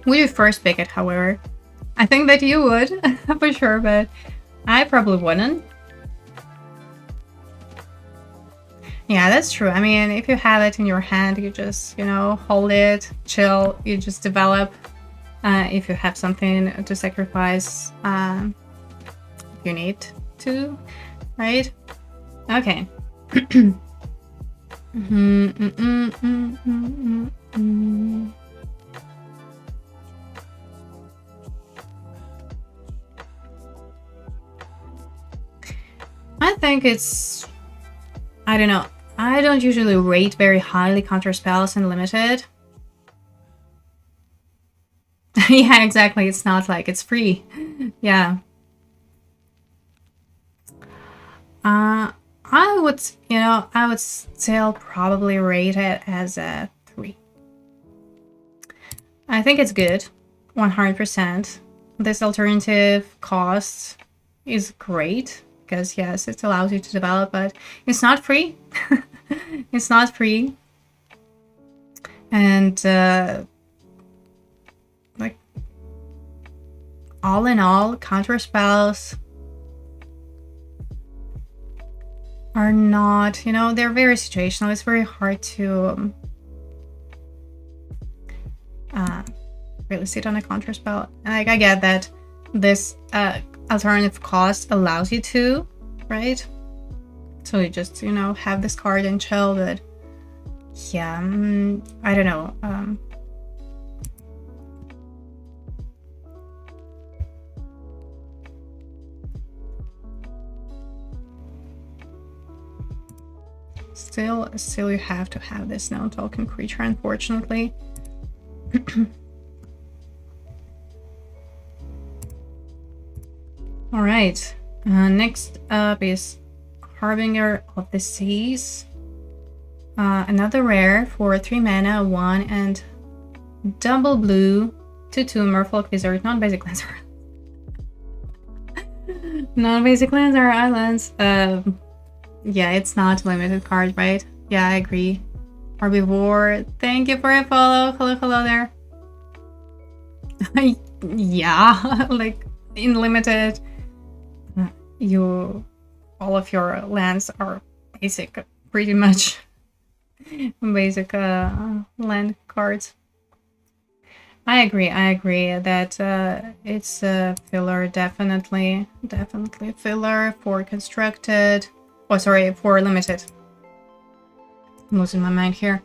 Would you first pick it, however? I think that you would, for sure, but I probably wouldn't. Yeah, that's true. I mean, if you have it in your hand, you just, you know, hold it, chill, you just develop. If you have something to sacrifice, you need to, right? Okay. I think it's I don't know. I don't usually rate very highly counter spells in limited. Yeah, exactly. It's not like it's free. Yeah. I would, I would still probably rate it as a 3. I think it's good, 100%. This alternative cost is great because yes, it allows you to develop, but it's not free. It's not free. And like all in all, counter spells are not, they're very situational. It's very hard to really sit on a counter spell. Like, I get that this alternative cost allows you to, right? So you just, have this card and chill, but yeah, I don't know. Still you have to have this no-token creature, unfortunately. All right, next up is Harbinger of the Seas. Another rare for 3 mana, 1 and double blue, 2/2 Merfolk Wizard, non-basic lands. Non-basic lands are islands. Yeah, it's not a limited card, right? Yeah, I agree. Herbivore, thank you for a follow. Hello there. Yeah, like in limited, all of your lands are basic, pretty much. Basic land cards. I agree that it's a filler, definitely filler for constructed. Oh, sorry, for limited. I'm losing my mind here.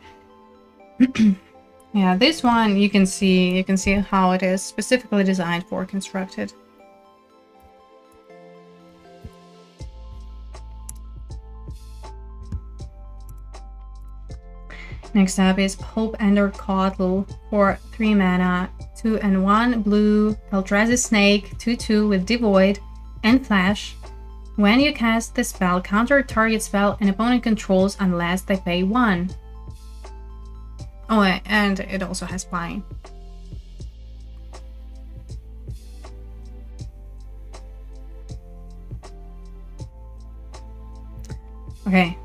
Yeah, this one you can see how it is specifically designed for constructed. Next up is Hope Ender Coddle for 3 mana, 2 and 1 blue, Eldrazi Snake, 2/2 with Devoid and Flash. When you cast the spell, counter target spell an opponent controls unless they pay 1. Oh, and it also has flying. Okay.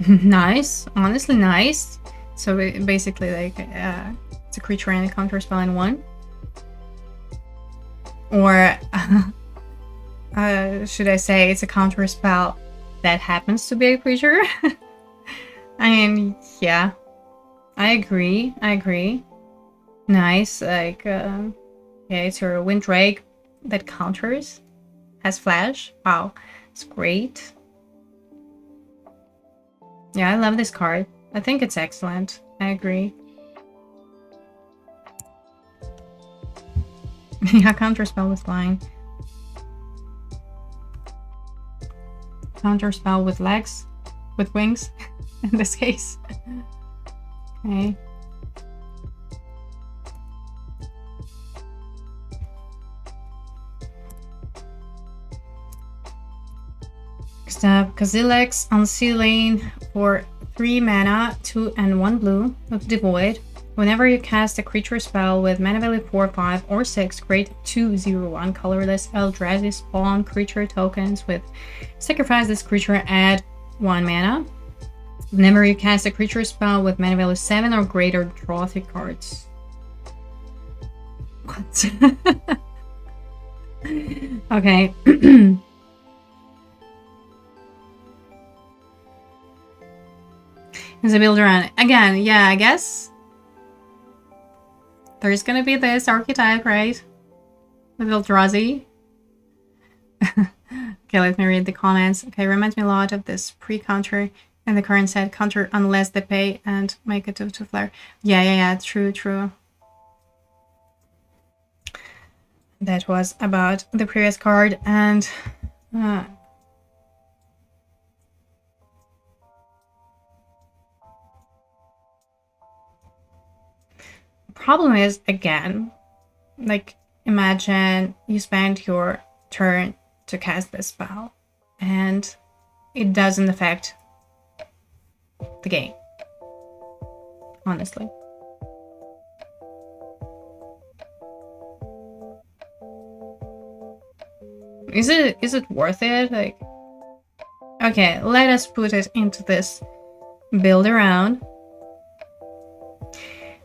Nice, honestly nice. So basically, like, it's a creature and a counter spell in 1. Or should I say it's a counter spell that happens to be a creature? I mean, yeah, I agree. Nice, like, yeah, it's your Windrake that counters, has flash. Wow, it's great. Yeah, I love this card. I think it's excellent. I agree. Yeah, counter spell with flying. Counter spell with legs, with wings, in this case. Okay. Next up, Kazilex Unsealing for 3 mana, 2 and 1 blue with Devoid. Whenever you cast a creature spell with mana value 4, 5, or 6, create 2/0/1 colorless Eldrazi spawn creature tokens with sacrifice this creature, add 1 mana. Whenever you cast a creature spell with mana value 7 or greater, draw 3 cards. What? Okay. There's a builder on it. Again, yeah, I guess there's gonna be this archetype, right? With Eldrazi. Okay, let me read the comments. Okay, reminds me a lot of this pre-counter in the current set. Counter unless they pay and make it to flare. Yeah, true. That was about the previous card, and problem is, again, like, imagine you spend your turn to cast this spell and it doesn't affect the game, honestly. Is it worth it? Like, okay, let us put it into this build around.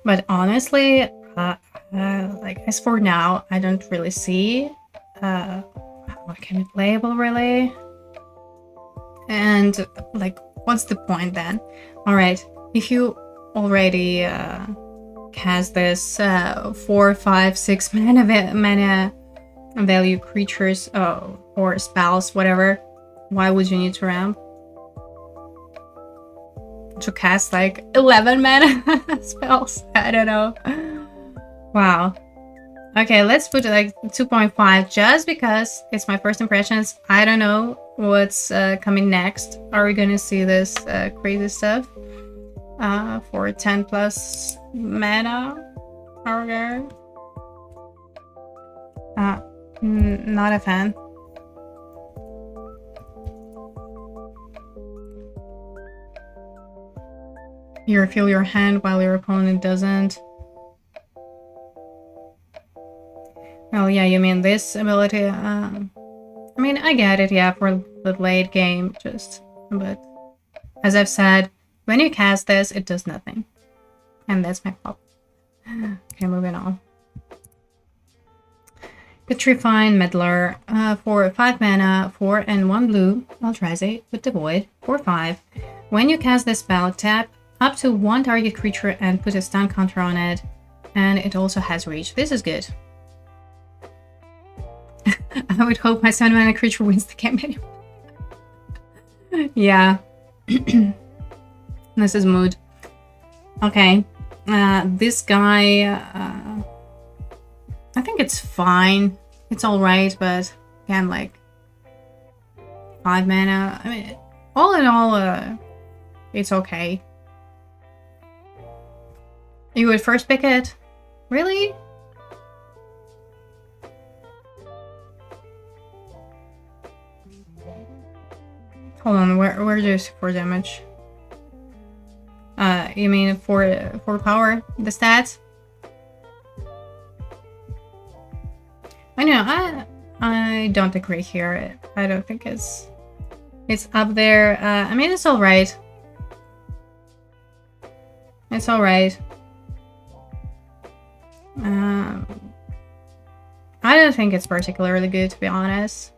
But honestly, like, as for now, I don't really see what can be playable, really. And like, what's the point then? All right, if you already cast this 4, 5, 6 mana value creatures or spells, whatever, why would you need to ramp? To cast like 11 mana spells? I don't know. Wow. Okay, let's put it like 2.5 just because it's my first impressions. I don't know what's coming next. Are we gonna see this crazy stuff for 10 plus mana? Okay. Not a fan. You refill your hand while your opponent doesn't. Well, yeah, you mean this ability? I mean, I get it, yeah, for the late game, but as I've said, when you cast this, it does nothing. And that's my fault. Okay, moving on. Petrifying Meddler for 5 mana, 4 and 1 blue, Eldrazi with the Void, for 5. When you cast this spell, tap up to 1 target creature and put a stun counter on it, and it also has reach. This is good. I would hope my 7 mana creature wins the game anyway. Yeah. This is mood. Okay. This guy, I think it's fine. It's alright, but again, like 5 mana. I mean, all in all, it's okay. You would first pick it? Really? Hold on, where do you see 4 damage? You mean for power? The stats? I know, I don't agree here. I don't think it's up there. I mean, it's alright. It's alright. I don't think it's particularly good, to be honest.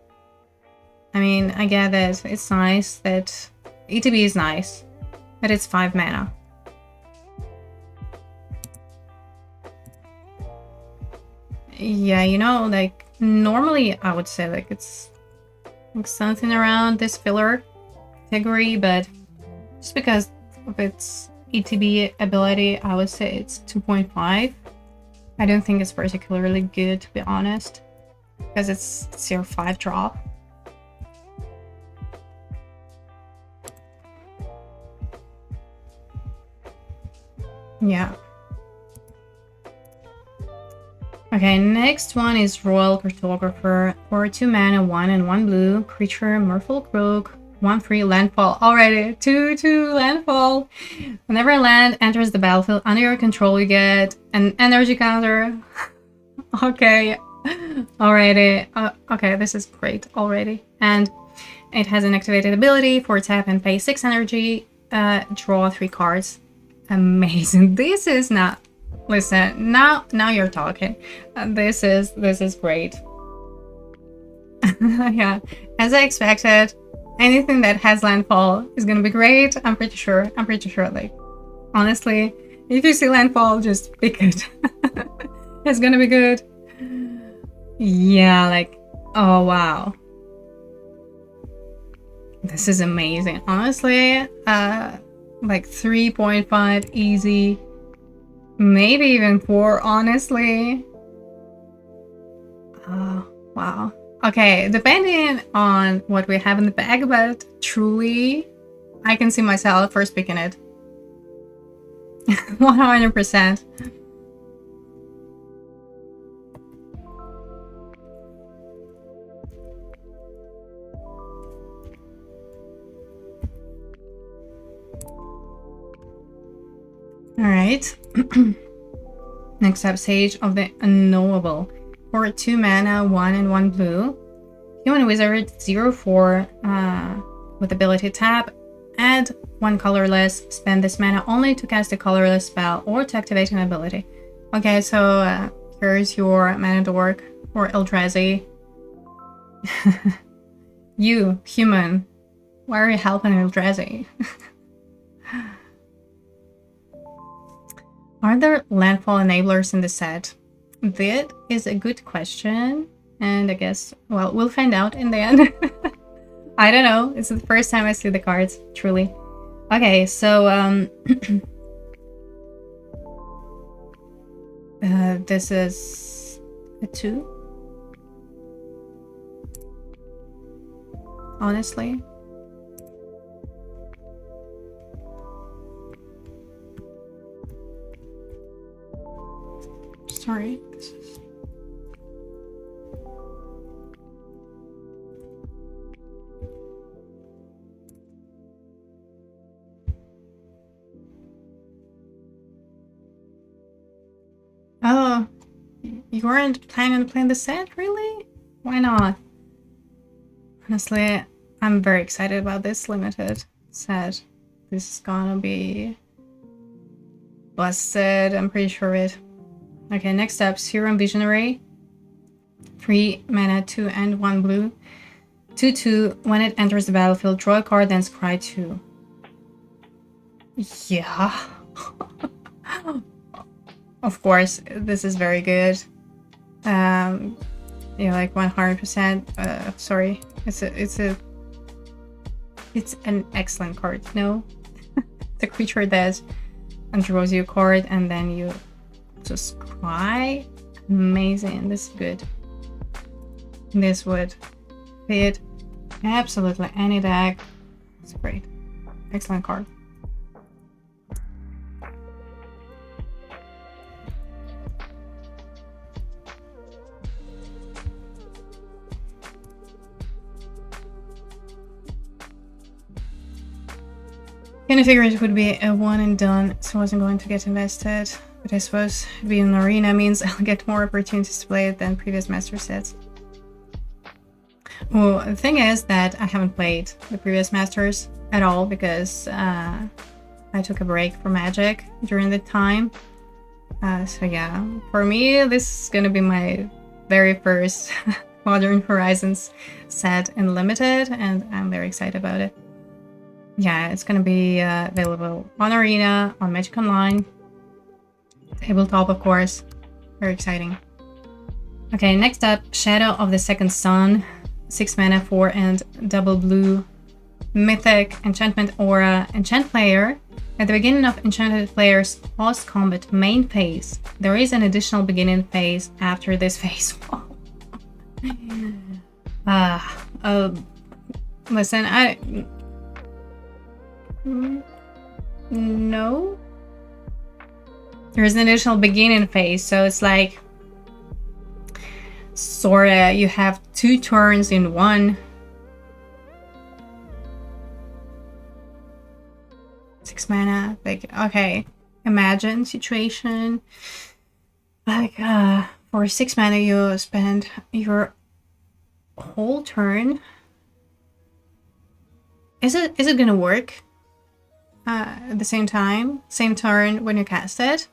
I mean, I get that it's nice that ETB is nice, but it's 5 mana. Yeah, you know, like, normally I would say like it's like something around this filler category, but just because of its ETB ability, I would say it's 2.5. I don't think it's particularly good, to be honest, because it's your 5 drop. Yeah. Okay, next one is Royal Cartographer for 2 mana, 1 and 1 blue creature, Merfolk Rogue, 1/3 landfall. Already 2/2 landfall. Whenever a land enters the battlefield under your control, you get an energy counter. Okay, already. Okay, this is great already. And it has an activated ability for tap and pay 6 energy, draw 3 cards. Amazing. This is not. Listen, now you're talking. This is great. Yeah, as I expected, anything that has landfall is gonna be great. I'm pretty sure. Like, honestly, if you see landfall, just pick it. It's gonna be good. Yeah, like, oh wow, this is amazing. Honestly, like 3.5 easy. Maybe even 4, honestly. Oh, wow. Okay, depending on what we have in the bag, but truly, I can see myself first picking it. 100%. Alright. Next up, Sage of the Unknowable. For 2 mana, 1 and 1 blue. Human Wizard 0/4 with ability tap. Add 1 colorless. Spend this mana only to cast a colorless spell or to activate an ability. Okay, so here's your mana dork for Eldrazi. You, human, why are you helping Eldrazi? Are there landfall enablers in the set? That is a good question, and I guess, well, we'll find out in the end. I don't know. It's the first time I see the cards, truly. Okay, so this is a 2. Honestly. Sorry, this is... Oh, you weren't planning on playing the set, really? Why not? Honestly, I'm very excited about this limited set. This is gonna be busted, I'm pretty sure of it. Okay, next up, Serum Visionary. 3 mana, 2 and 1 blue. 2/2. When it enters the battlefield, draw a card, then scry 2. Yeah. Of course, this is very good. Yeah, like 100%. Sorry, it's an excellent card. No, the creature that and draws you a card, and then you just cry. Amazing. This is good. This would fit absolutely any deck. It's great. Excellent card. Kind of figured it would be a one and done, so I wasn't going to get invested. But I suppose being an arena means I'll get more opportunities to play it than previous master sets. Well, the thing is that I haven't played the previous masters at all because I took a break from Magic during the time. So yeah, for me, this is gonna be my very first Modern Horizons set in Limited, and I'm very excited about it. Yeah, it's gonna be available on Arena, on Magic Online, tabletop, of course. Very exciting. Okay, next up, Shadow of the Second Sun. 6 mana, 4 and double blue. Mythic, enchantment aura, enchant player. At the beginning of enchanted player's post-combat main phase, there is an additional beginning phase after this phase. Listen, no. There's an additional beginning phase, so it's like sorta you have 2 turns in one. 6 mana, like, okay, imagine situation like for 6 mana you spend your whole turn. Is it gonna work at the same time, same turn when you cast it?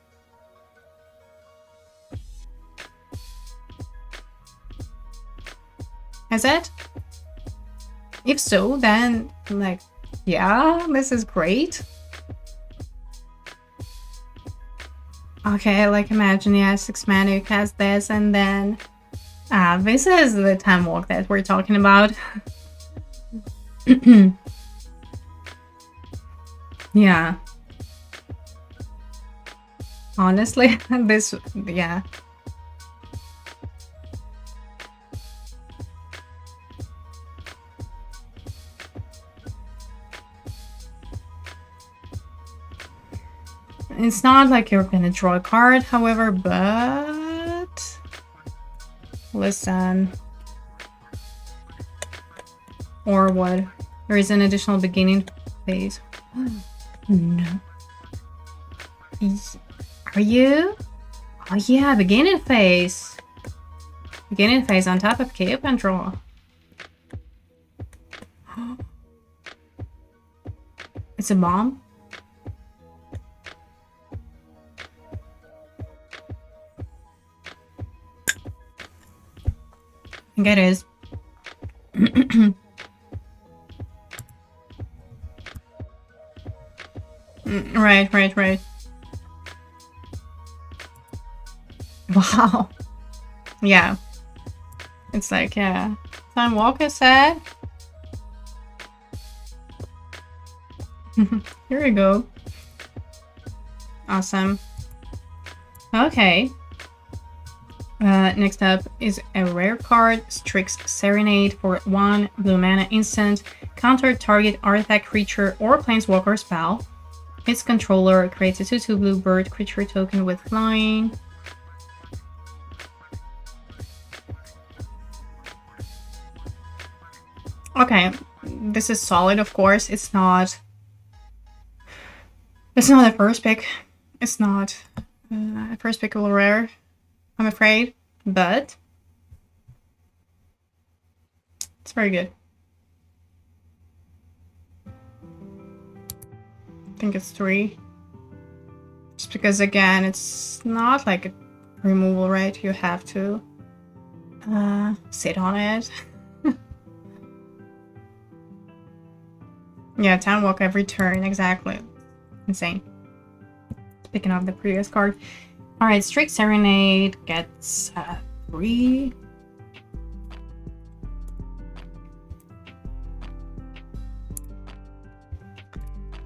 Is it? If so, then like, yeah, this is great. Okay, like imagine, yeah, 6 mana, you cast this, and then this is the time walk that we're talking about. Yeah. Honestly, this, yeah. It's not like you're gonna draw a card, however, but listen. Or what? There is an additional beginning phase. No. Are you? Oh yeah, beginning phase. Beginning phase on top of KO and draw. It's a bomb? I think it is. Right. Wow. Yeah. It's like, yeah. Time Walker said. Here we go. Awesome. Okay. Next up is a rare card, Strix Serenade for 1 blue mana instant. Counter target artifact, creature, or planeswalker spell. Its controller creates a 2/2 blue bird creature token with flying. Okay, this is solid, of course. It's not a first pick. It's not a first pickable rare, I'm afraid, but it's very good. I think it's 3. Just because, again, it's not like a removal, right? You have to sit on it. Yeah, Town Walk every turn, exactly. Insane. Picking up the previous card. Alright, Strix Serenade gets 3.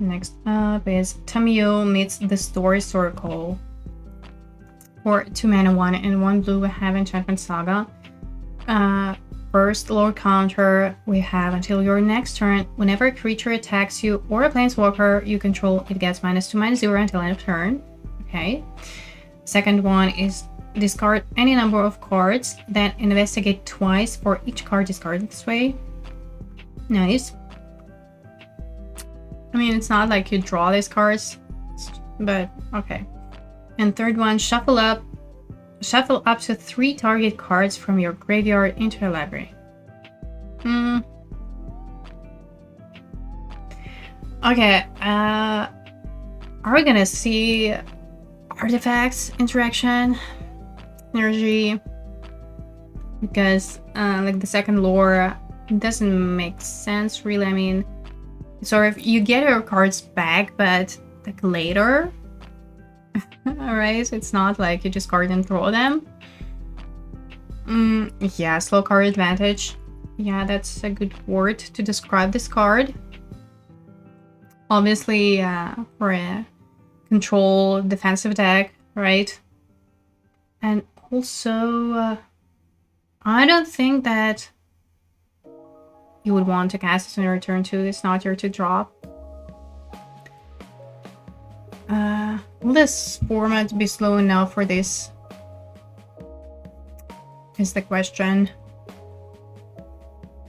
Next up is Tamio meets the Story Circle. For 2 mana, 1 and 1 blue, we have Enchantment Saga. First lore counter, we have until your next turn, whenever a creature attacks you or a planeswalker you control, it gets -2/-0 until end of turn. Okay. Second one is discard any number of cards, then investigate twice for each card discarded this way. Nice. I mean, it's not like you draw these cards, but okay. And third one, shuffle up to 3 target cards from your graveyard into your library. Okay, are we gonna see artifacts, interaction, energy? Because like the second lore doesn't make sense really. I mean, sort of you get your cards back, but like later. Alright, so it's not like you just card and draw them. Yeah, slow card advantage. Yeah, that's a good word to describe this card. Obviously, for a control defensive deck, right? And also, I don't think that you would want to cast it on your turn 2. It's not your to drop. Will this format be slow enough for this? Is the question.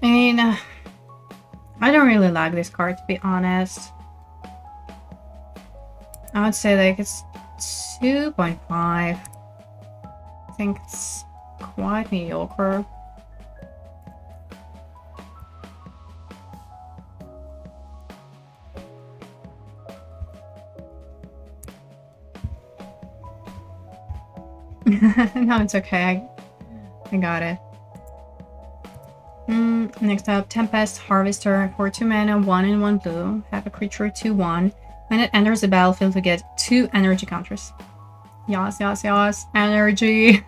I mean, I don't really like this card, to be honest. I would say like it's 2.5. I think it's quite mediocre. No, it's okay. I got it. Next up, Tempest Harvester for 2 mana, 1 and 1 blue. Have a creature 2/1. When it enters the battlefield, you get 2 energy counters. Yes. Energy.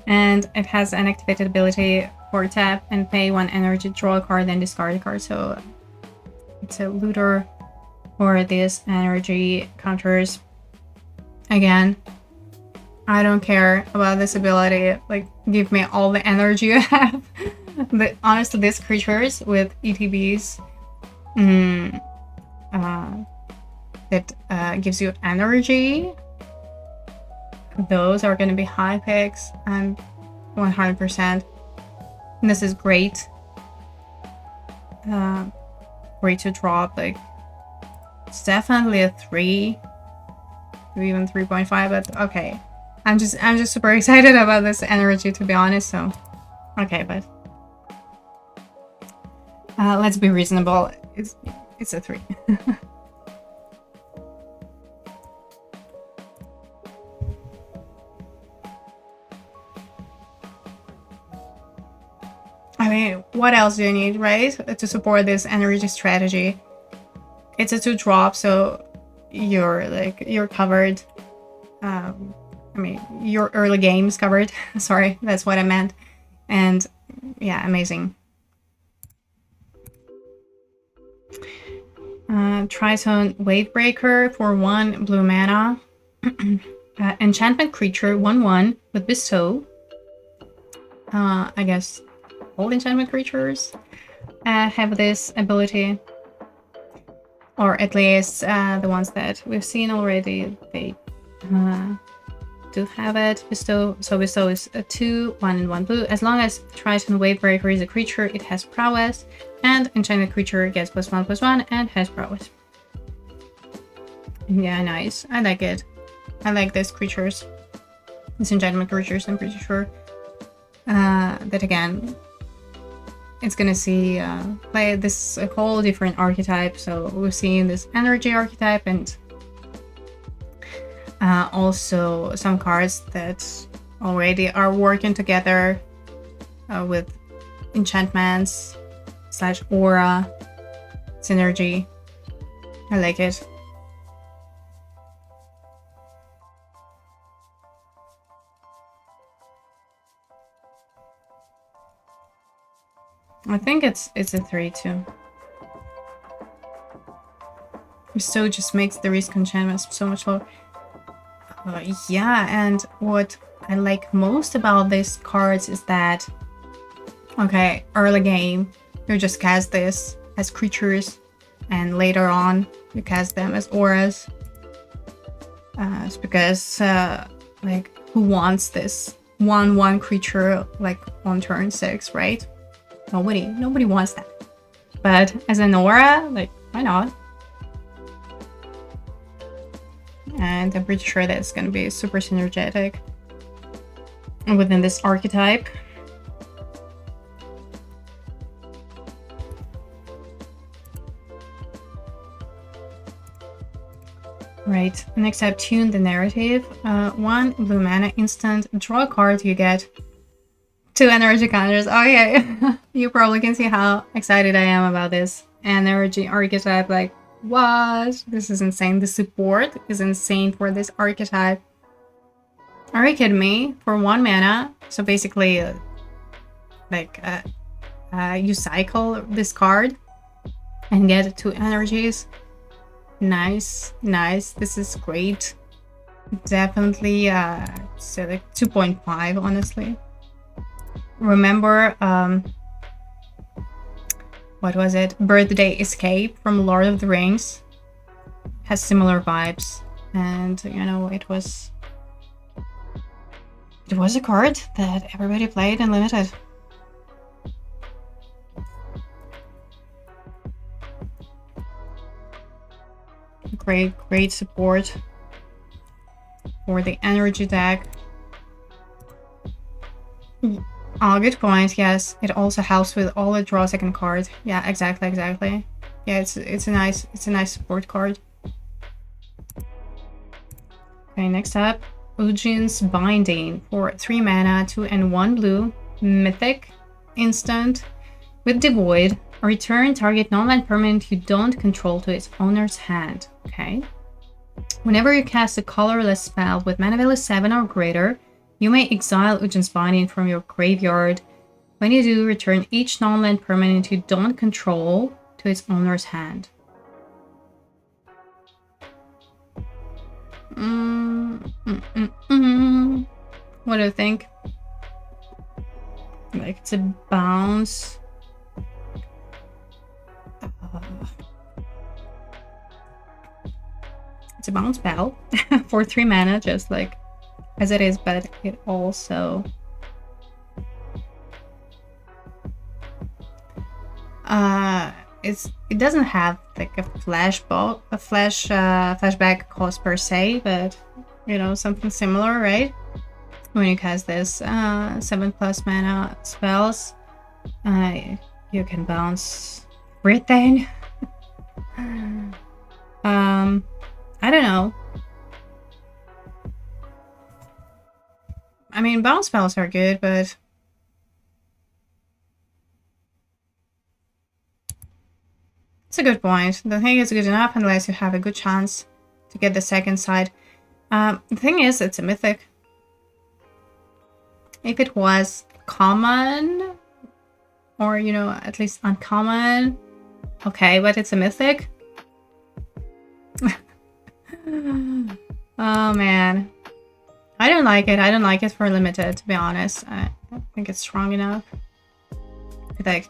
And it has an activated ability for tap and pay 1 energy, draw a card, then discard a card. So it's a looter for these energy counters. Again, I don't care about this ability. Like, give me all the energy you have. But honestly, these creatures with ETBs that gives you energy, those are going to be high picks. And 100%. This is great. Great to drop. Like, It's definitely a 3, or even 3.5. But okay, I'm just super excited about this energy, to be honest. So okay, but let's be reasonable. It's a 3. I mean, what else do you need, right, to support this energy strategy? It's a 2-drop, so you're covered. I mean, your early game's covered. Sorry, that's what I meant. And yeah, amazing. Triton Wavebreaker for 1 blue mana. Enchantment creature 1/1 with bestow. I guess all enchantment creatures have this ability, or at least the ones that we've seen already, they do have it. Bestow, so bestow is a 2, 1/1 blue. As long as Triton Wavebreaker is a creature, it has prowess, and enchanted creature gets +1/+1 and has prowess. Yeah, nice. I like it. I like these creatures. These enchantment creatures, I'm pretty sure. That again, it's gonna see play this a whole different archetype. So we've seen this energy archetype, and also some cards that already are working together with enchantments / aura synergy. I like it. I think it's a 3 too. So just makes the risk enchantments so much lower. Yeah, and what I like most about these cards is that, okay, early game, you just cast this as creatures, and later on, you cast them as auras. It's because, like, who wants this 1/1 creature, like, on turn 6, right? Nobody wants that. But as an aura, like, why not? And I'm pretty sure that's gonna be super synergetic within this archetype. Right, next up, Tune the Narrative. 1 blue mana instant, draw a card, you get 2 energy counters. Oh yeah, you probably can see how excited I am about this energy archetype. Like, what? This is insane. The support is insane for this archetype. Are you kidding me? For 1 mana, so basically, you cycle this card and get 2 energies. Nice, nice. This is great. Definitely, so like 2.5, honestly. Remember, what was it? Birthday Escape from Lord of the Rings has similar vibes, and you know, it was a card that everybody played in limited. Great support for the energy deck. Oh, good point. Yes, it also helps with all the draw second card. Yeah, exactly. Yeah, it's a nice support card. Okay, next up, Ujin's Binding for 3 mana, 2 and 1 blue, mythic, instant, with Devoid. Return target non-land permanent you don't control to its owner's hand. Okay. Whenever you cast a colorless spell with mana value 7 or greater, you may exile Ujin's Binding from your graveyard. When you do, return each non-land permanent you don't control to its owner's hand. What do you think? Like, it's a bounce. It's a bounce spell for 3 mana, just like as it is, but it also it doesn't have like a flashback cost per se, but you know, something similar, right? When you cast this 7+ mana spells, you can bounce everything. I don't know. I mean, bounce spells are good, but it's a good point. The thing is good enough unless you have a good chance to get the second side. The thing is, it's a mythic. If it was common, or you know, at least uncommon, okay, but it's a mythic. Oh man, I don't like it. I don't like it for limited, to be honest. I don't think it's strong enough. Like,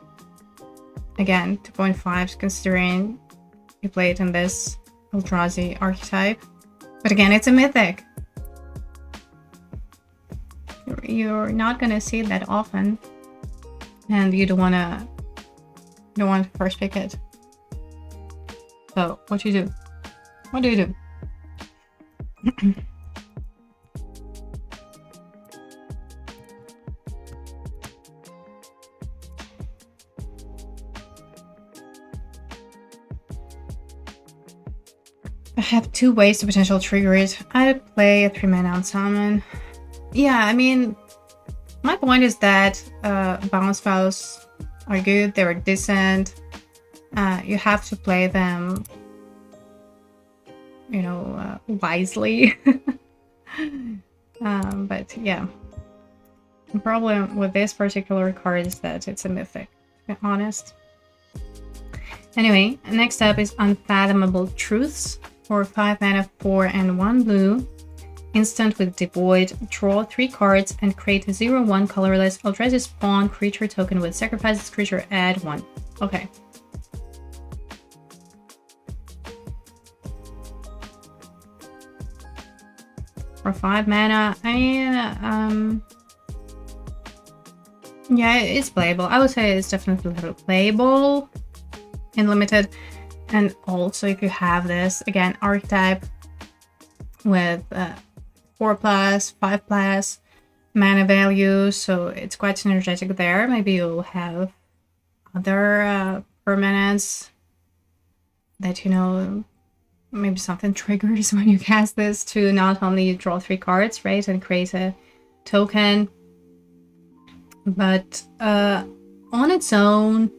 again, 2.5 considering you play it in this Eldrazi archetype. But again, it's a mythic. You're not gonna see it that often, and you don't want to first pick it. So what do you do? What do you do? I have two ways to potential trigger it. I play a 3-mana unsummon. Yeah, I mean, my point is that bounce spells are good, they're decent. You have to play them, you know, wisely. But yeah, the problem with this particular card is that it's a mythic, to be honest. Anyway, next up is Unfathomable Truths. For 5 mana, 4 and 1 blue. Instant with Devoid. Draw 3 cards and create a 0/1 colorless Eldrazi spawn creature token with sacrifice this creature, add 1. Okay. For 5 mana, I mean, yeah, it's playable. I would say it's definitely playable in limited. And also, if you have this, again, archetype with 4+, 5+ mana value, so it's quite synergetic there. Maybe you'll have other permanents that, you know, maybe something triggers when you cast this to not only draw 3 cards, right, and create a token, but on its own,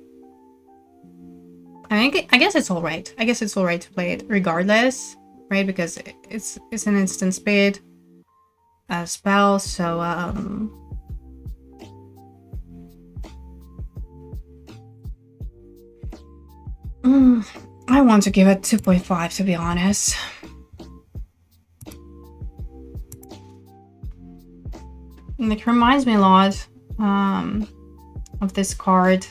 I guess it's all right. I guess it's all right to play it regardless, right? Because it's an instant speed spell, so I want to give it 2.5, to be honest. And it reminds me a lot of this card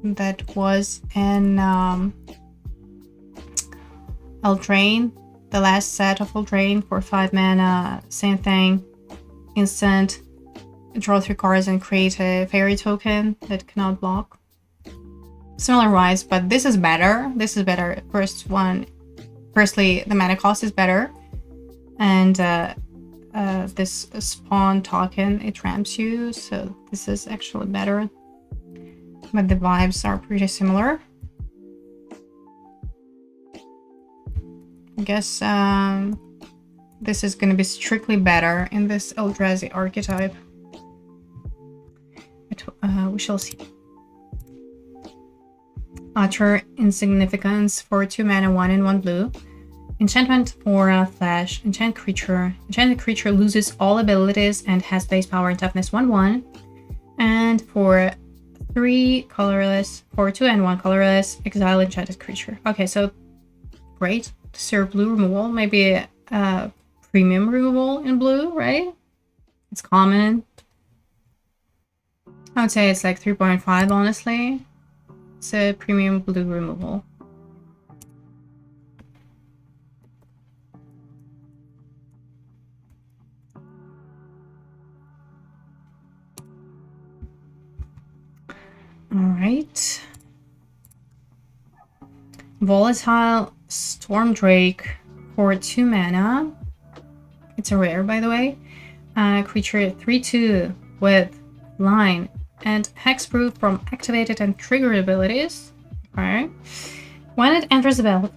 that was in Eldraine, the last set of Eldraine for 5 mana, same thing, instant, draw 3 cards and create a fairy token that cannot block. Similar wise, but this is better. This is better. Firstly, the mana cost is better, and this spawn token, it ramps you, so this is actually better. But the vibes are pretty similar. I guess this is going to be strictly better in this Eldrazi archetype. But we shall see. Utter Insignificance for 2 mana, 1 and 1 blue. Enchantment for flash. Enchanted creature loses all abilities and has base power and toughness 1/1. And for 3 colorless, for 2 and 1 colorless, exile enchanted creature. Okay, so great. Zero blue removal, maybe premium removal in blue, right? It's common. I would say it's like 3.5, honestly. It's a premium blue removal. All right. Volatile Storm Drake for 2 mana. It's a rare, by the way. Creature 3/2 with line and hexproof from activated and triggered abilities. Okay. When it enters the battle,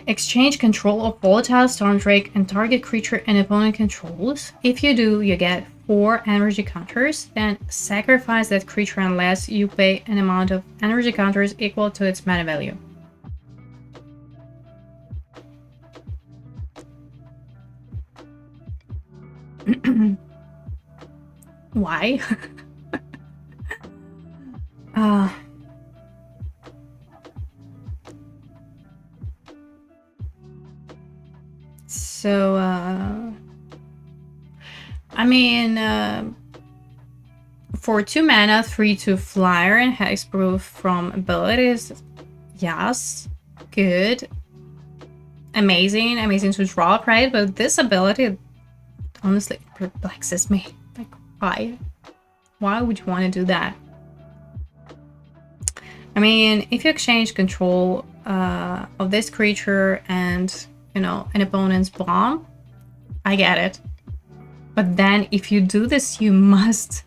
exchange control of Volatile Storm Drake and target creature an opponent controls. If you do, you get 4 energy counters. Then sacrifice that creature unless you pay an amount of energy counters equal to its mana value. Why? So, I mean, for 2 mana, 3/2 flyer and hexproof from abilities, yes, good, amazing to draw, right? But this ability honestly perplexes me. Like, why? Why would you want to do that? I mean, if you exchange control of this creature and, you know, an opponent's bomb, I get it. But then if you do this, you must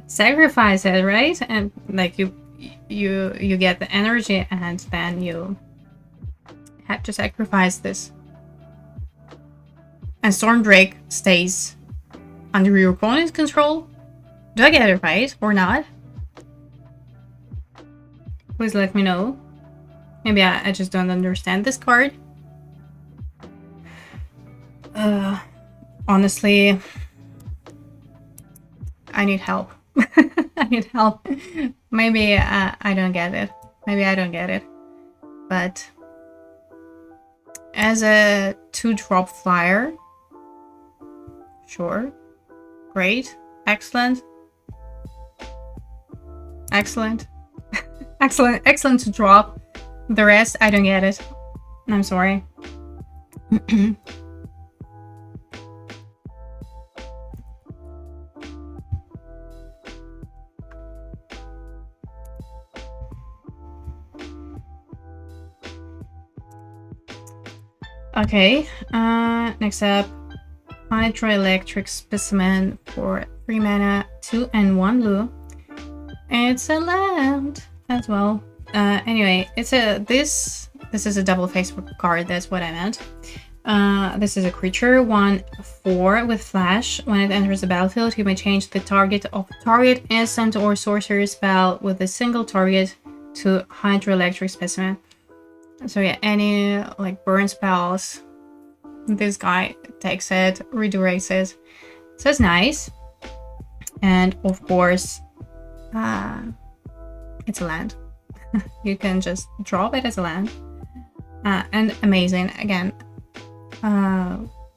sacrifice it, right? And like you get the energy and then you have to sacrifice this. And Storm Drake stays under your opponent's control. Do I get it right or not? Please let me know. Maybe I just don't understand this card. Honestly, I need help. I need help. Maybe I don't get it. Maybe I don't get it. But as a 2-drop flyer, sure, great, excellent, excellent, excellent to drop. The rest, I don't get it. I'm sorry. Okay, next up, Hydroelectric Specimen for 3 mana, 2 and 1 blue. It's a land as well. Anyway, it's a this is a double face card. That's what I meant. This is a creature 1/4 with flash. When it enters the battlefield, you may change the target of target instant or sorcery spell with a single target to Hydroelectric Specimen. So yeah, any like burn spells, this guy takes it, redirects it. So it's nice. And of course, it's a land. You can just drop it as a land. And amazing. Again,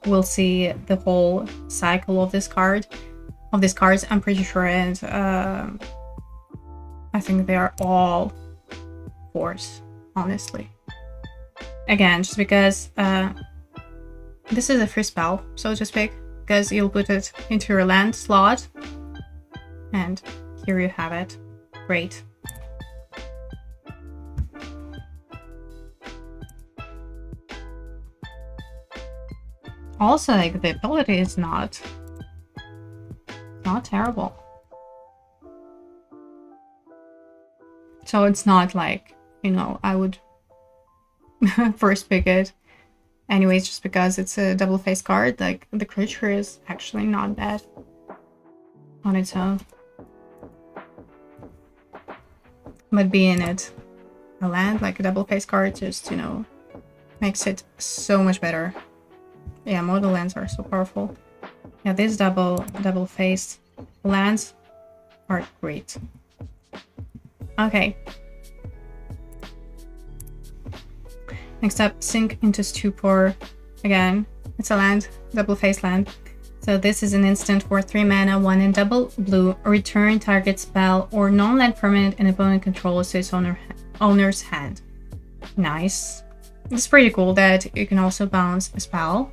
we'll see the whole cycle of this card, of these cards, I'm pretty sure. And I think they are all force, honestly. Again, just because this is a free spell, so to speak, because you'll put it into your land slot, and here you have it. Great. Also, like, the ability is not terrible. So it's not like, you know, I would first pick it anyways just because it's a double face card. Like, the creature is actually not bad on its own, but being it a land, like a double face card, just, you know, makes it so much better. Yeah, model lands are so powerful. Yeah, these double face lands are great. Okay. Next up, Sink into Stupor. Again, it's a land, double face land. So this is an instant for 3 mana, 1 and double blue. Return target spell or non-land permanent an opponent controls to its owner's hand. Nice. It's pretty cool that you can also bounce a spell.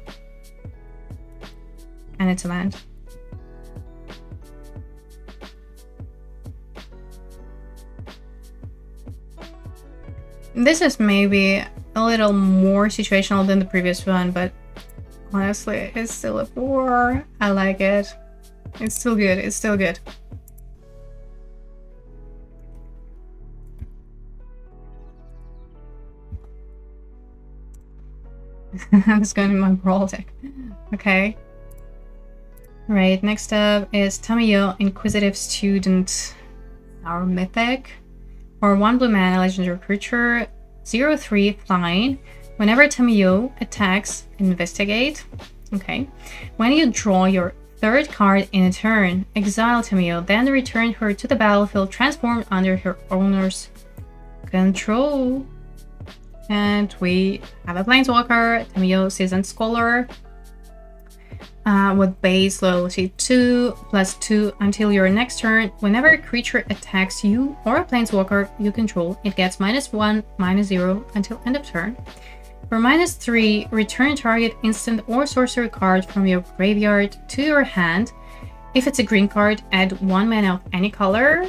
And it's a land. This is maybe a little more situational than the previous one, but honestly, it's still a 4. I like it. It's still good. It's still good. It's going to be my brawl deck. Okay. Right, next up is Tamiyo, Inquisitive Student. Our mythic. For 1 blue mana legendary creature, 0/3 flying. Whenever Tamiyo attacks, investigate. Okay. When you draw your 3rd card in a turn, exile Tamiyo, then return her to the battlefield transformed under her owner's control. And we have a Planeswalker, Tamiyo Seasoned Scholar, with base loyalty 2/2 until your next turn. Whenever a creature attacks you or a Planeswalker you control, it gets -1/-0 until end of turn. For -3, return target instant or sorcery card from your graveyard to your hand. If it's a green card, add 1 mana of any color.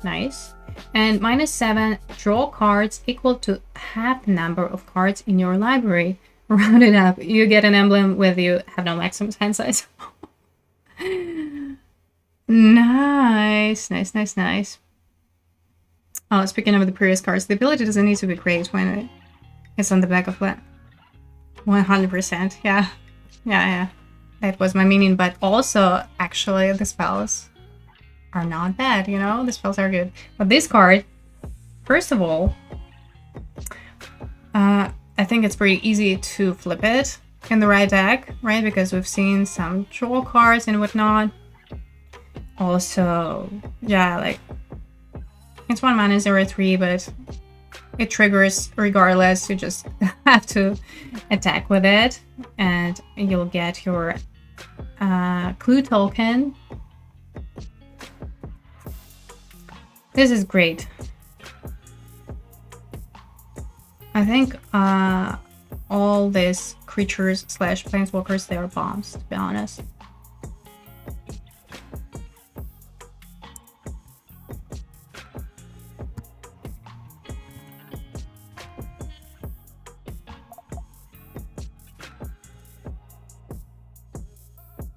Nice. And -7, draw cards equal to half the number of cards in your library. Round it up, you get an emblem with you have no maximum hand size. Nice, nice, nice, nice. Oh, speaking of the previous cards, the ability doesn't need to be great when it's on the back of that. 100%, yeah. Yeah. That was my meaning, but also, actually, the spells are not bad, you know? The spells are good. But this card, first of all, I think it's pretty easy to flip it in the right deck, right? Because we've seen some draw cards and whatnot. Also, yeah, like, it's 1 mana 0/3, but it triggers regardless. You just have to attack with it, and you'll get your clue token. This is great. I think all these creatures / planeswalkers, they are bombs, to be honest.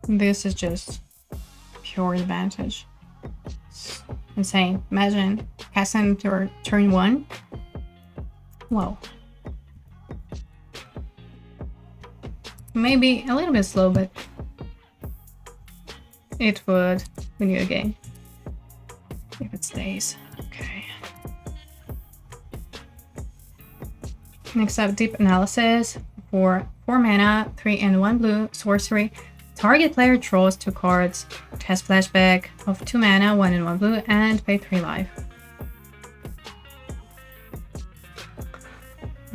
This is just pure advantage. It's insane. Imagine casting your turn 1. Whoa. Maybe a little bit slow, but it would win you a game if it stays. Okay. Next up, Deep Analysis. For 4 mana, 3 and 1 blue, sorcery. Target player draws 2 cards, cast flashback of 2 mana, 1 and 1 blue, and pay 3 life.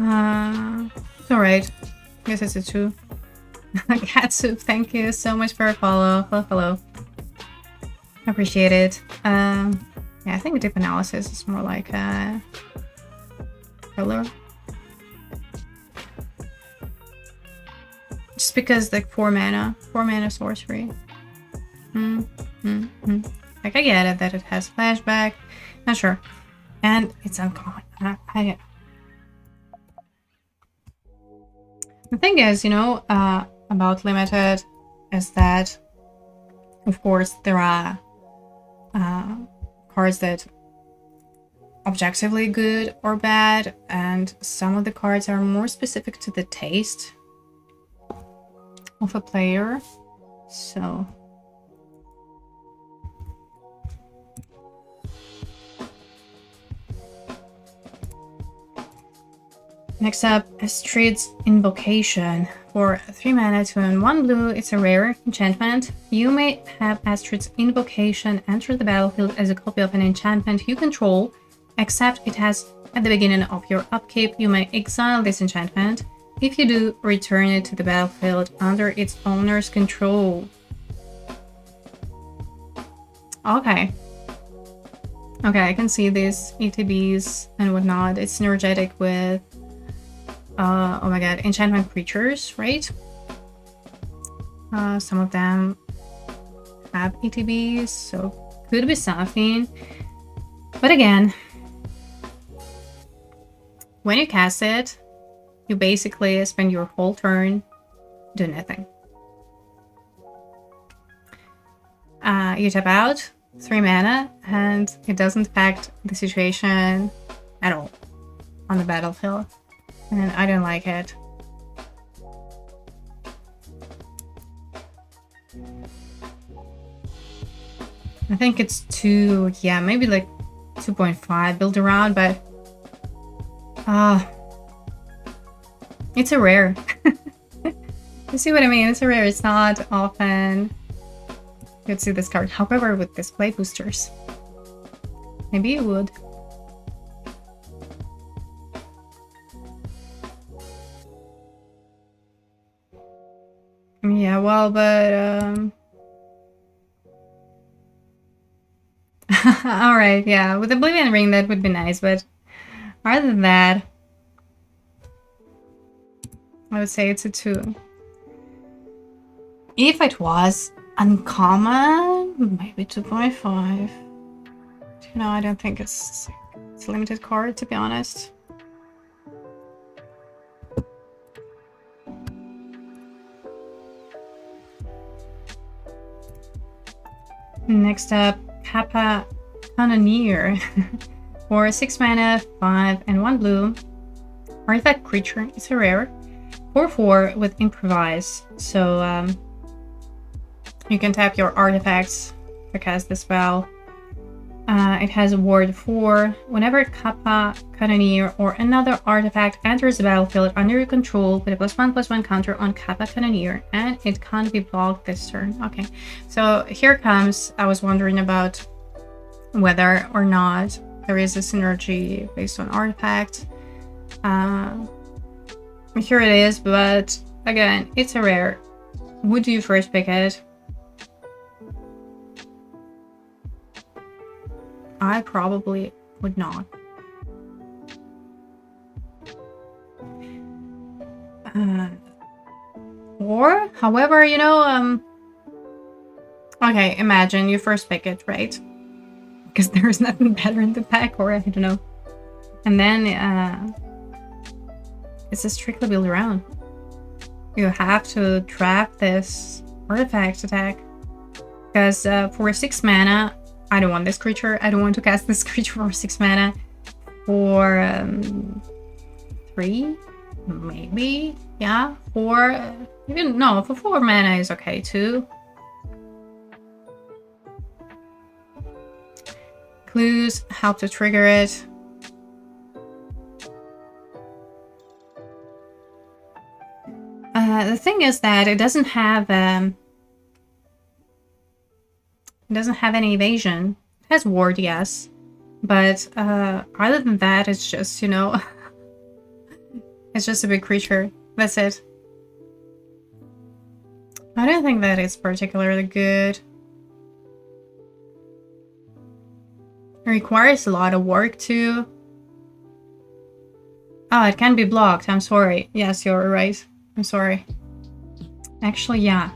It's alright. Guess it's a 2. Catsup, thank you so much for a follow. Hello. Appreciate it. Yeah, I think Deep Analysis is more like a filler. Just because like 4 mana sorcery. Like I get it that it has flashback. Not sure. And it's uncommon. The thing is, you know, about limited is that, of course, there are cards that objectively good or bad, and some of the cards are more specific to the taste of a player. So next up, Astrid's Invocation. For 3 mana, 2 and 1 blue, it's a rare enchantment. You may have Astrid's Invocation enter the battlefield as a copy of an enchantment you control, except it has at the beginning of your upkeep. You may exile this enchantment. If you do, return it to the battlefield under its owner's control. Okay, I can see these ETBs and whatnot. It's synergetic with oh my god, enchantment creatures, right? Some of them have ETBs, so could be something. But again, When you cast it, you basically spend your whole turn doing nothing. You tap out 3 mana, and it doesn't affect the situation at all on the battlefield. And I don't like it. I think it's 2, yeah, maybe like 2.5 build around, but it's a rare. You see what I mean? It's a rare. It's not often you'd see this card. However, with display boosters, maybe you would. Yeah, well, but all right, yeah, with Oblivion Ring that would be nice, but other than that, I would say it's a 2. If it was uncommon, maybe 2.5. You know, I don't think it's a limited card, to be honest. Next up, Kappa Cannoneer. For 6 mana, 5 and 1 blue. Artifact creature, it's a rare. 4/4 with improvise. So you can tap your artifacts to cast the spell. It has a ward 4. Whenever Kappa Cannoneer or another artifact enters the battlefield under your control, put a +1/+1 counter on Kappa Cannoneer, and it can't be blocked this turn. Okay, so here comes. I was wondering about whether or not there is a synergy based on artifact. Here it is, but again, it's a rare. Would you first pick it? I probably would not. Or, however, you know, okay, imagine you first pick it, right? Because there's nothing better in the pack, or I don't know. And then, it's a strictly build around. You have to trap this artifact attack. Because for 6 mana, I don't want this creature. I don't want to cast this creature for 6 mana. For 3, maybe. Yeah, 4. Even no, for 4 mana is okay too. Clues help to trigger it. The thing is that it doesn't have any evasion. It has ward, yes, but other than that, it's just, you know, it's just a big creature. That's it. I don't think that it's particularly good. It requires a lot of work too. Oh, it can be blocked. I'm sorry. Yes, you're right. I'm sorry. Actually, yeah.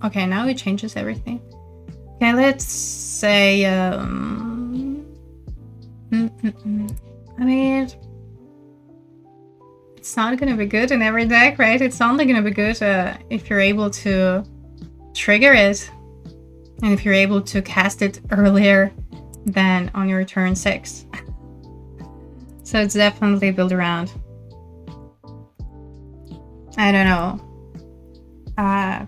Okay, now it changes everything. Okay, let's say, I mean, it's not gonna be good in every deck, right? It's only gonna be good if you're able to trigger it, and if you're able to cast it earlier than on your turn 6. So it's definitely build around. I don't know. I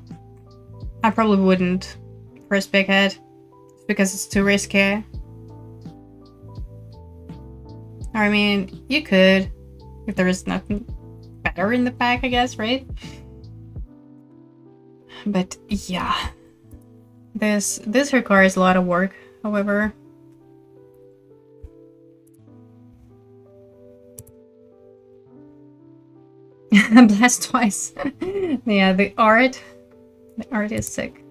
probably wouldn't first pick it because it's too risky. I mean, you could if there is nothing better in the pack, I guess, right? But yeah, this requires a lot of work, however. Blast twice. Yeah, the art is sick.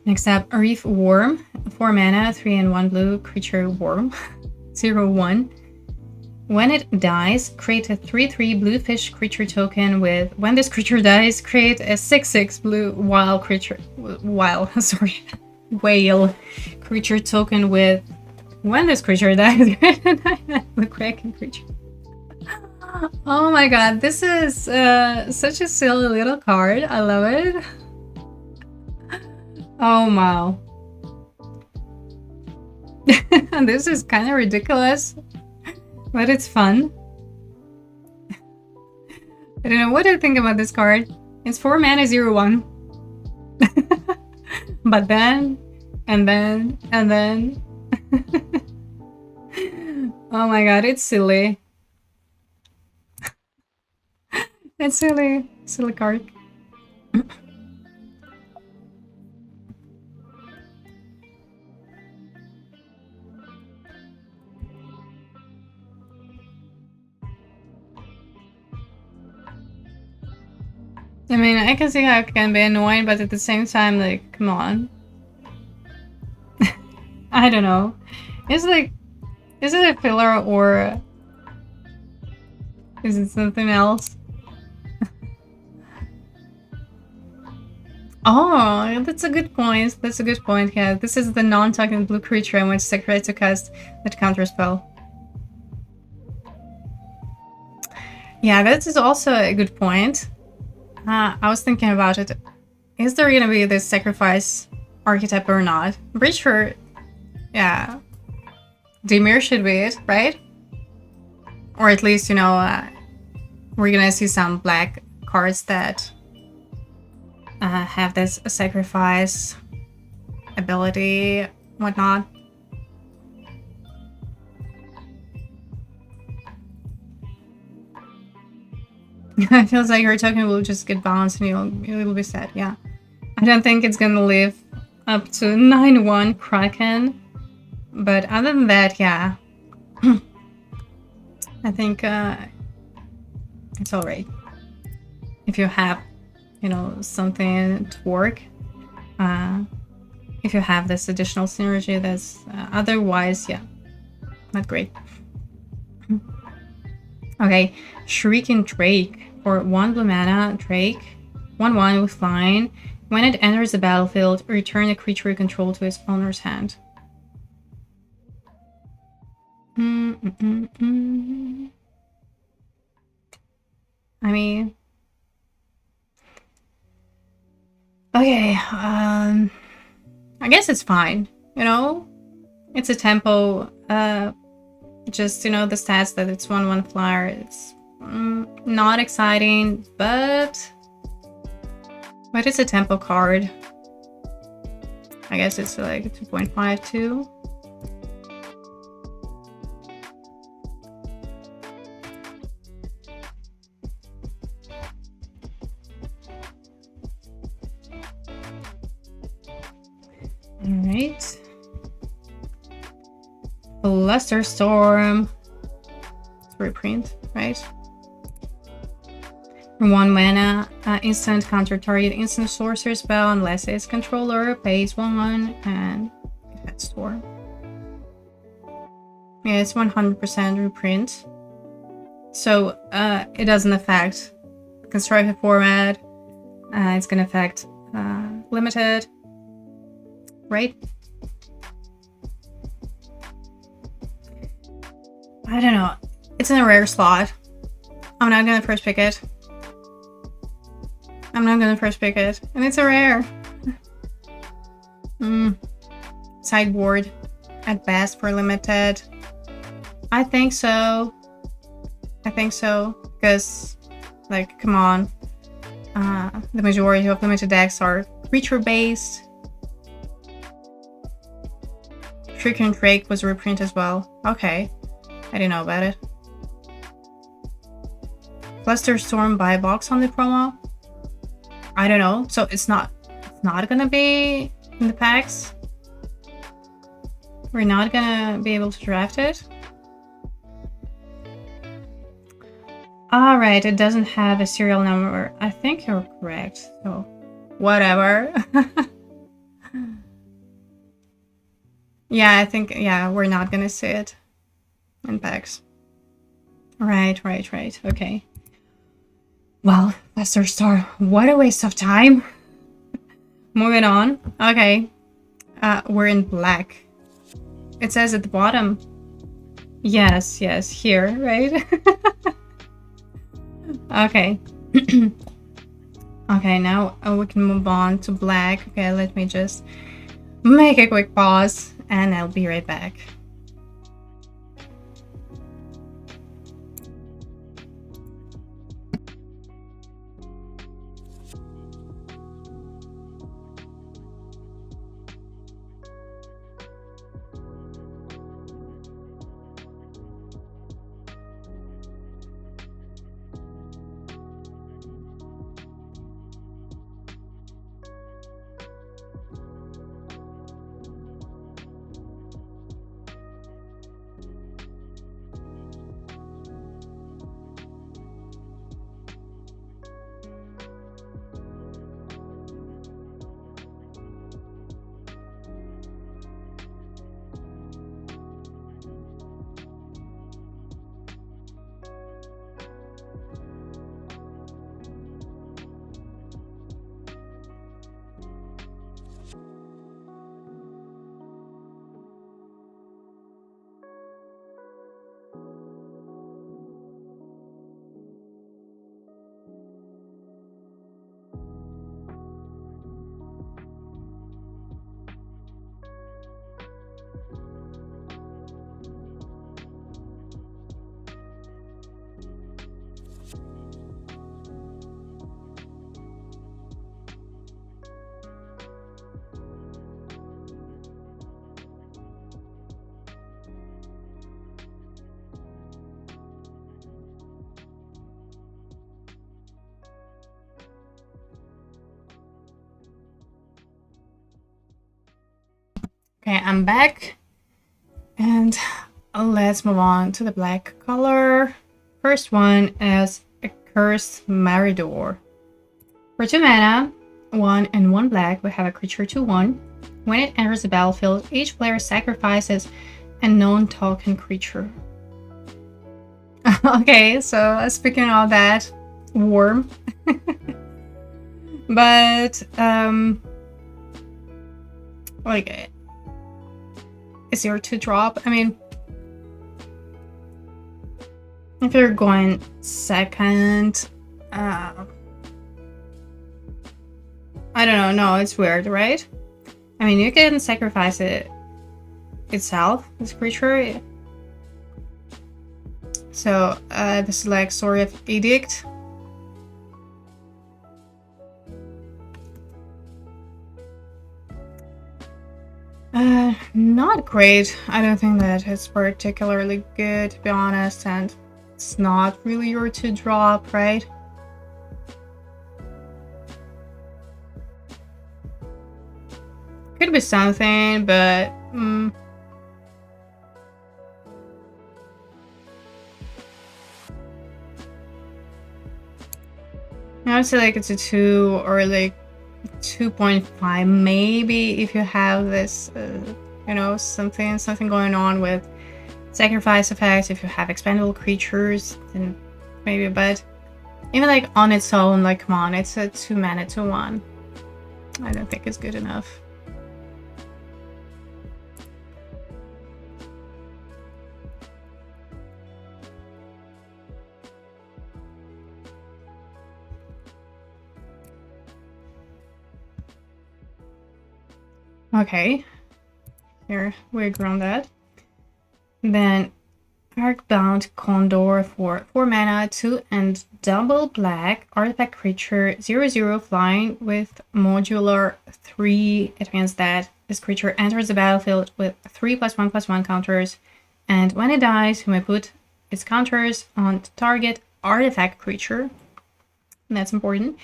Next up, Reef Worm. 4 mana, 3 and 1 blue creature worm. 0/1. When it dies, create a 3/3 blue fish creature token with, when this creature dies, create a 6/6 blue whale creature token with When this creature dies, the Kraken creature. Oh my god, this is such a silly little card. I love it. Oh wow. This is kind of ridiculous, but it's fun. I don't know what I think about this card. It's 4 mana 0/1. But then, and then, and then. Oh my god, it's silly. It's silly. Silly card. I mean, I can see how it can be annoying, but at the same time, like, come on. I don't know. It's like, is it a filler or is it something else? Oh, that's a good point. That's a good point. Yeah, this is the non-token blue creature I went to sacrifice to cast that counter spell. Yeah, that is also a good point. I was thinking about it. Is there gonna be this sacrifice archetype or not? I'm pretty sure, yeah, Dimir should be it, right? Or at least, you know, we're gonna see some black cards that have this sacrifice ability, whatnot. It feels like your token will just get bounced and you'll be sad, yeah. I don't think it's gonna live up to 9/1 Kraken. But other than that, yeah. I think it's alright. If you have, you know, something to work. If you have this additional synergy, that's otherwise, yeah, not great. Okay, Shrieking Drake for 1 blue mana, Drake, 1/1 with flying. When it enters the battlefield, return a creature you control to its owner's hand. I mean, okay, I guess it's fine, you know? It's a tempo, just, you know, the stats that it's 1/1 flyer, it's not exciting, but it's a tempo card. I guess it's like 2.5 too. Alright. Flusterstorm. It's reprint, right? For 1 mana, instant counter target instant sorcerer spell unless its controller pays 1/1 and it has Storm. Yeah, it's 100% reprint. So it doesn't affect constructed format. It's gonna affect limited, right? I don't know. It's in a rare slot. I'm not gonna first pick it. And it's a rare. Sideboard at best for limited. I think so. Because, like, come on. The majority of limited decks are creature-based. Shrieking Drake was a reprint as well. Okay. I didn't know about it. Flusterstorm buy box on the promo? I don't know. So it's not gonna be in the packs? We're not gonna be able to draft it? Alright, it doesn't have a serial number. I think you're correct. So, whatever. Yeah, I think, yeah, we're not gonna see it in packs. Right. Okay. Well, Flusterstorm, what a waste of time. Moving on. Okay. We're in black. it says at the bottom. Yes, here, right? Okay. Okay, now we can move on to black. Okay, let me just make a quick pause and I'll be right back. Okay, I'm back. And let's move on to the black color. First one is a Cursed Maridor. For 2 mana, 1 and 1 black, we have a creature 2/1. When it enters the battlefield, each player sacrifices a non-token creature. Okay, so speaking of that, worm. But, like, is there to drop? I mean, if you're going second, I don't know. No, it's weird, right? I mean, you can sacrifice it itself, this creature. So, this is like sort of edict. Not great. I don't think that it's particularly good, to be honest, and it's not really your to drop, right? Could be something, but I would say like it's a 2 or like 2.5 maybe if you have this you know, something going on with sacrifice effects. If you have expendable creatures, then maybe, but even like on its own, like, come on, it's a 2 mana 2/1. I don't think it's good enough. Okay, here we agree on that. Then Arcbound Condor for 4 mana, 2 and double black, artifact creature, 0/0 flying with modular 3. It means that this creature enters the battlefield with 3+1/+1 counters, and when it dies, you may put its counters on target artifact creature. And that's important.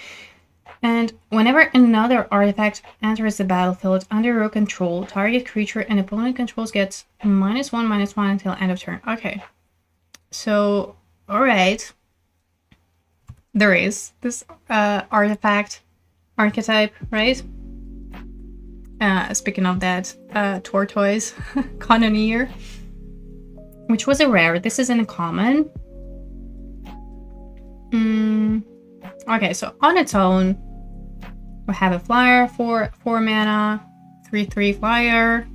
And whenever another artifact enters the battlefield under your control, target creature and opponent controls gets -1/-1 until end of turn. Okay. So, alright. There is this artifact archetype, right? Speaking of that, tortoise cannoneer, which was a rare. This is in a common. Okay, so on its own, we have a flyer for 4 mana, 3/3 flyer.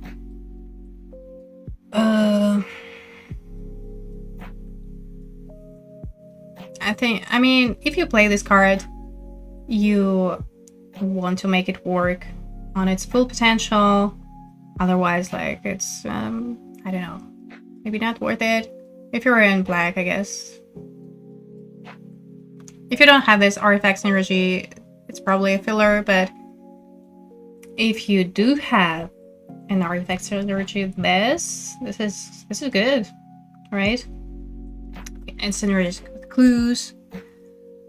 I mean, if you play this card, you want to make it work on its full potential. Otherwise, like, it's, I don't know, maybe not worth it. If you're in black, I guess. If you don't have this artifact synergy, it's probably a filler, but if you do have an artifact synergy, this is good, right? And synergies with clues.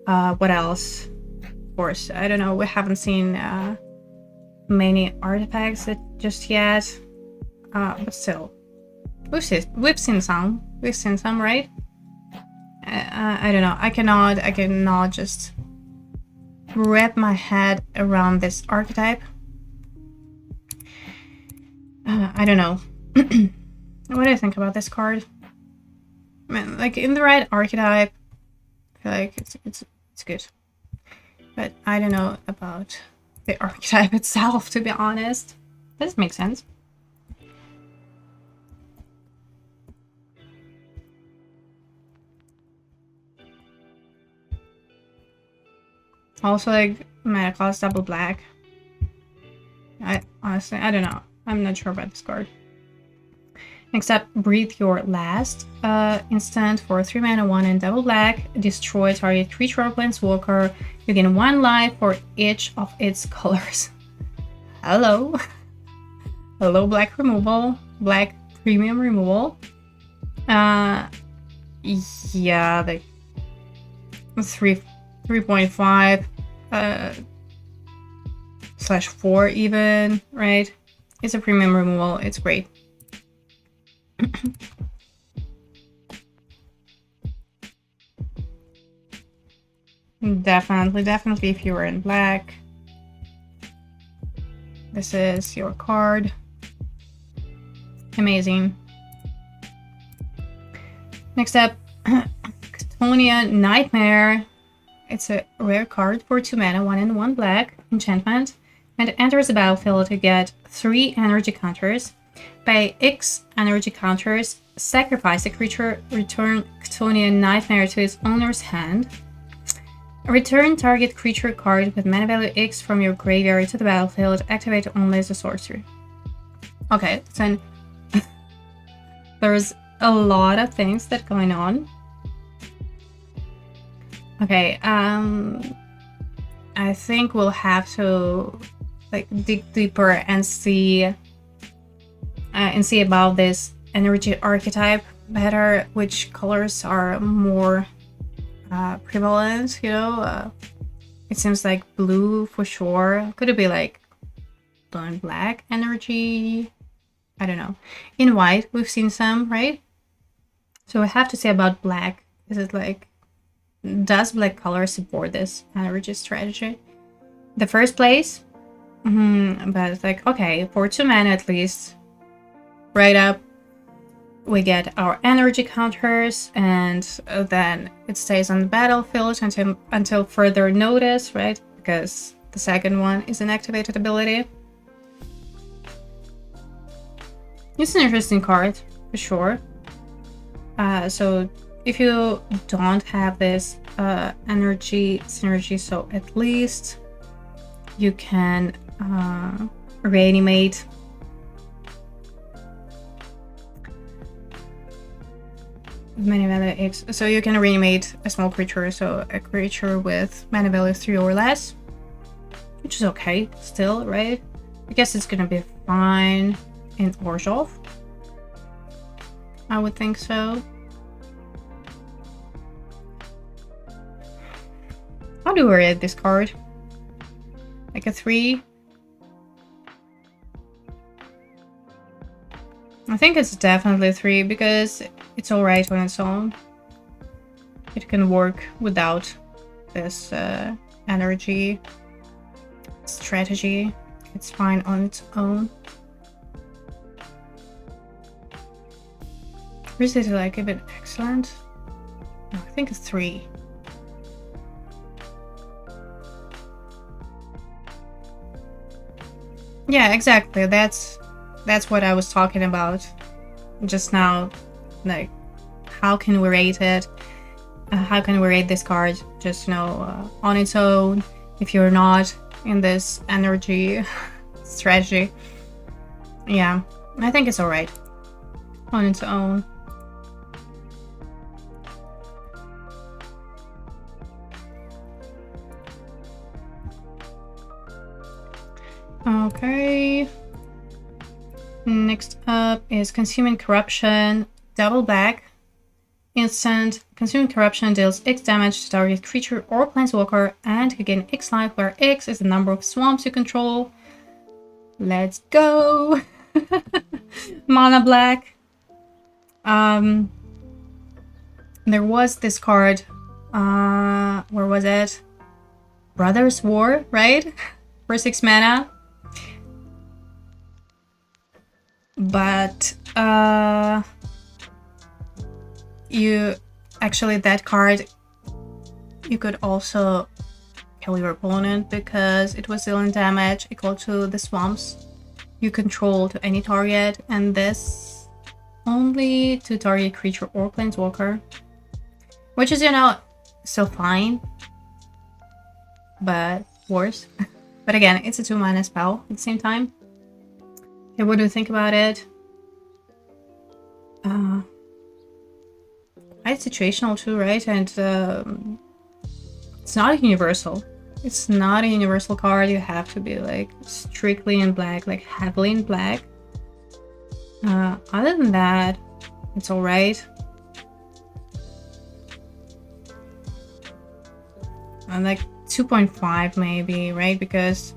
What else? Of course, I don't know. We haven't seen many artifacts just yet, but still, we've seen some. We've seen some, right? I don't know. I cannot just wrap my head around this archetype. I don't know. What do I think about this card? I mean, like, in the right archetype, I feel like it's good. But I don't know about the archetype itself, to be honest. Does it make sense? Also, like, mana cost double black. I honestly, I don't know. I'm not sure about this card. Next up, breathe your last instant for 3 mana, 1 and double black. Destroy target creature or planeswalker. You gain 1 life for each of its colors. Hello. Hello, black removal. Black premium removal. Yeah, like 3.5 /4 even, right? It's a premium removal. It's great. Definitely if you were in black, this is your card. Amazing. Next up, Ctonia Nightmare. It's a rare card for 2 mana, 1 and 1 black enchantment, and it enters the battlefield to get 3 energy counters. By X energy counters, sacrifice a creature, return Ctonia Nightmare to its owner's hand. Return target creature card with mana value X from your graveyard to the battlefield. Activate only as a sorcery. Okay, so there's a lot of things that going on. Okay, I think we'll have to like dig deeper and see about this energy archetype better, which colors are more prevalent, you know. It seems like blue for sure. Could it be like blue and black energy? I don't know. In white, we've seen some, right? So I have to say about black. Is it like, does black color support this energy strategy? The first place, but it's like, okay, for 2 mana at least, right up, we get our energy counters, and then it stays on the battlefield until further notice, right? Because the second one is an activated ability. It's an interesting card, for sure. So if you don't have this energy synergy, so at least you can reanimate mana value X. So you can reanimate a small creature, so a creature with mana value 3 or less, which is okay still, right? I guess it's gonna be fine in Orzhov. I would think so. How do we rate this card? Like a 3? I think it's definitely a 3 because it's alright on its own. It can work without this energy strategy. It's fine on its own. Or is it like a bit excellent? No, I think it's 3. Yeah, exactly. That's what I was talking about. just now, like, how can we rate it? How can we rate this card just, on its own, if you're not in this energy strategy? Yeah, I think it's alright on its own. Okay. Next up is Consuming Corruption, double back. Instant. Consuming Corruption deals X damage to target creature or planeswalker and you gain X life, where X is the number of swamps you control. Let's go! Mana black. There was this card. Where was it? Brothers War, right? For 6 mana. But you actually, that card, you could also kill your opponent because it was dealing damage equal to the swamps you control to any target, and this only to target creature or planeswalker, which is, still fine, but worse. But again, it's a 2 mana spell at the same time. Okay, what do you think about it? Quite situational too, right? And it's not a universal. It's not a universal card. You have to be like strictly in black, like heavily in black. Other than that, it's alright. I'm like 2.5 maybe, right? Because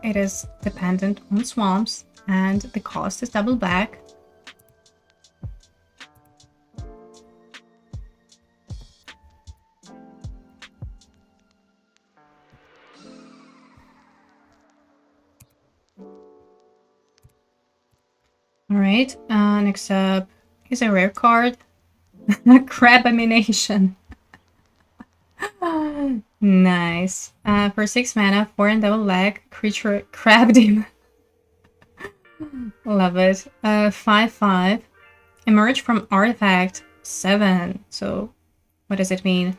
it is dependent on swamps and the cost is double back. Alright, next up is a rare card. Crabamination. Nice. For 6 mana, 4 and double leg, creature Crab Demon. Love it. 5/5. Emerge from artifact 7. So, what does it mean?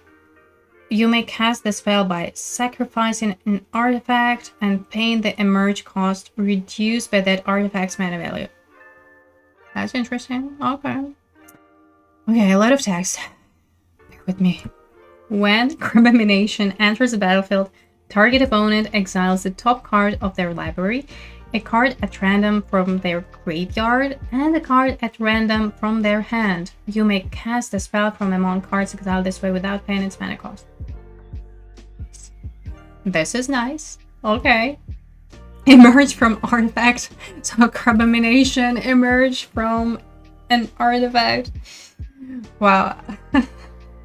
You may cast the spell by sacrificing an artifact and paying the emerge cost reduced by that artifact's mana value. That's interesting. Okay. Okay, a lot of text. Bear with me. When Crabamination enters the battlefield, target opponent exiles the top card of their library, a card at random from their graveyard, and a card at random from their hand. You may cast the spell from among cards exiled this way without paying its mana cost. This is nice. Okay. Emerge from artifact. So Crabamination emerge from an artifact. Wow.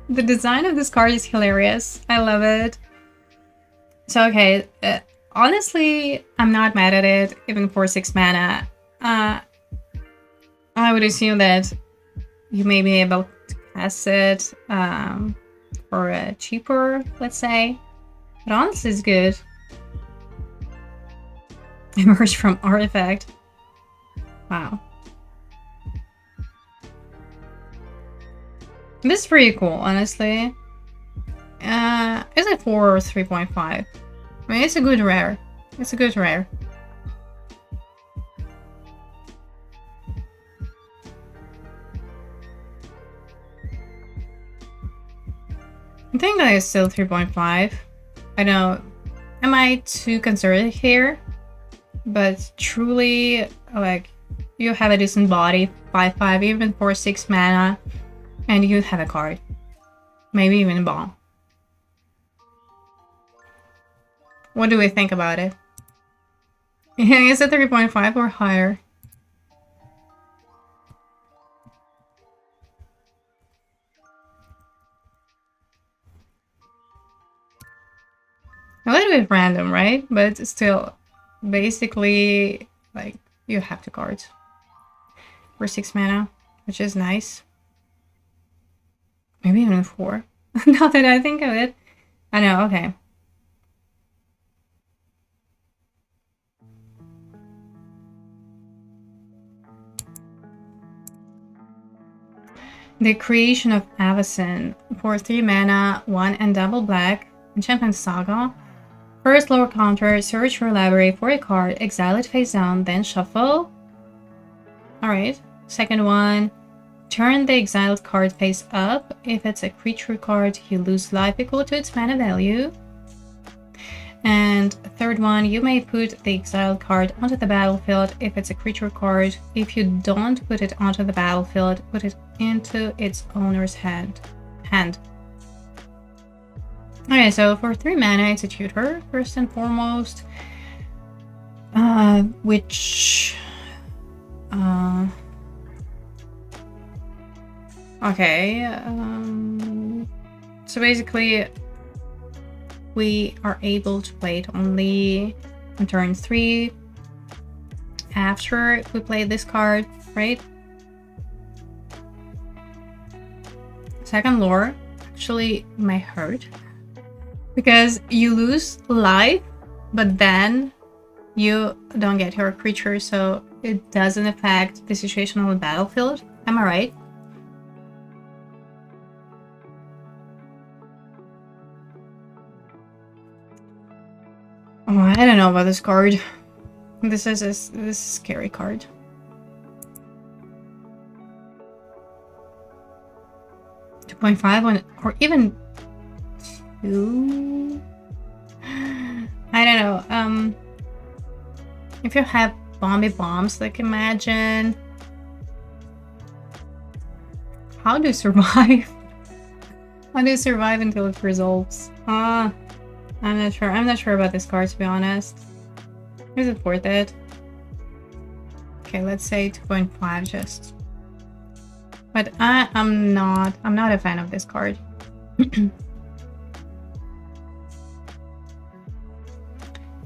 The design of this card is hilarious. I love it. So, okay. Honestly, I'm not mad at it, even for 6 mana. I would assume that you may be able to cast it for cheaper, let's say. But honestly, it's good. Emerge from artifact. Wow. This is pretty cool, honestly. Is it 4 or 3.5? I mean, it's a good rare. It's a good rare. I think that is still 3.5. I know, am I too conservative here? But truly, like, you have a decent body, 5/5, even for 6 mana, and you have a card. Maybe even a bomb. What do we think about it? Is it 3.5 or higher? A little bit random, right? But still, basically, like, you have the cards for 6 mana, which is nice. Maybe even 4. Now that I think of it. I know, okay. The Creation of Avacyn. For 3 mana, 1 and double black. Enchantment Saga. First lower counter, search your library for a card, exile it face down, then shuffle. Alright. Second one, turn the exiled card face up. If it's a creature card, you lose life equal to its mana value. And third one, you may put the exiled card onto the battlefield if it's a creature card. If you don't put it onto the battlefield, put it into its owner's hand. Okay, so for 3 mana, it's a tutor, first and foremost. So basically, we are able to play it only on turn 3 after we play this card, right? Second lore actually might hurt because you lose life, but then you don't get your creature, so it doesn't affect the situation on the battlefield. Am I right? Oh, I don't know about this card. This is a scary card. $2.5 or even 2. I don't know. If you have bombs, like imagine how do you survive? How do you survive until it resolves? I'm not sure. I'm not sure about this card, to be honest. Is it worth it? Okay, let's say 2.5 just. But I'm not a fan of this card.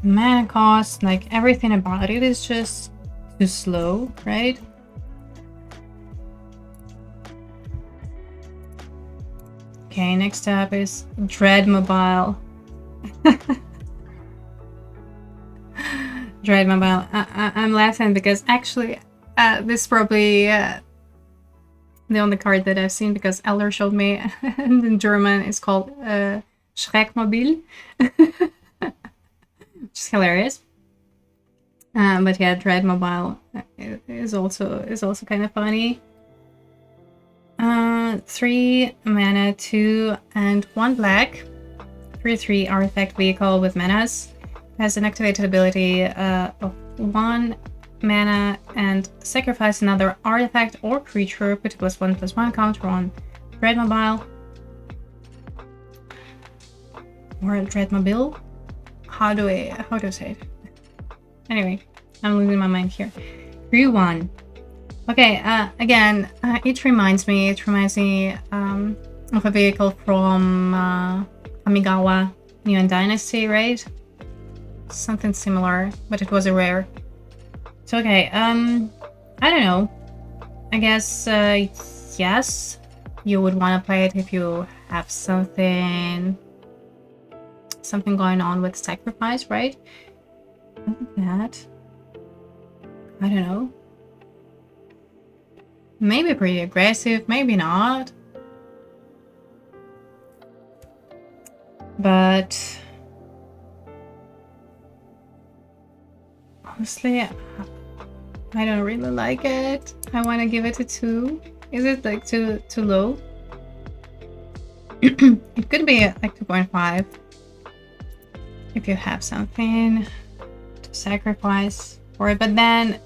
Mana cost, like everything about it is just too slow, right? Okay, next up is Dreadmobile. Dreadmobile. I'm laughing because actually this is probably the only card that I've seen because Elder showed me, and in German it's called Schreckmobil. Which is hilarious. But yeah, Dreadmobile is also kind of funny. 3 mana, 2 and 1 black. 3/3 artifact vehicle with menace. Has an activated ability of 1 mana and sacrifice another artifact or creature. Put a +1/+1 counter on Dreadmobile. Or Dreadmobile. How do I say it? Anyway, I'm losing my mind here. 3/1. Okay, again, it reminds me of a vehicle from Kamigawa Neon Dynasty, right? Something similar, but it was a rare. So okay, I don't know. I guess yes, you would want to play it if you have something going on with sacrifice, right? That, I don't know. Maybe pretty aggressive, maybe not. But honestly, I don't really like it. I want to give it a 2. Is it like too low? It could be like 2.5 if you have something to sacrifice for it, but then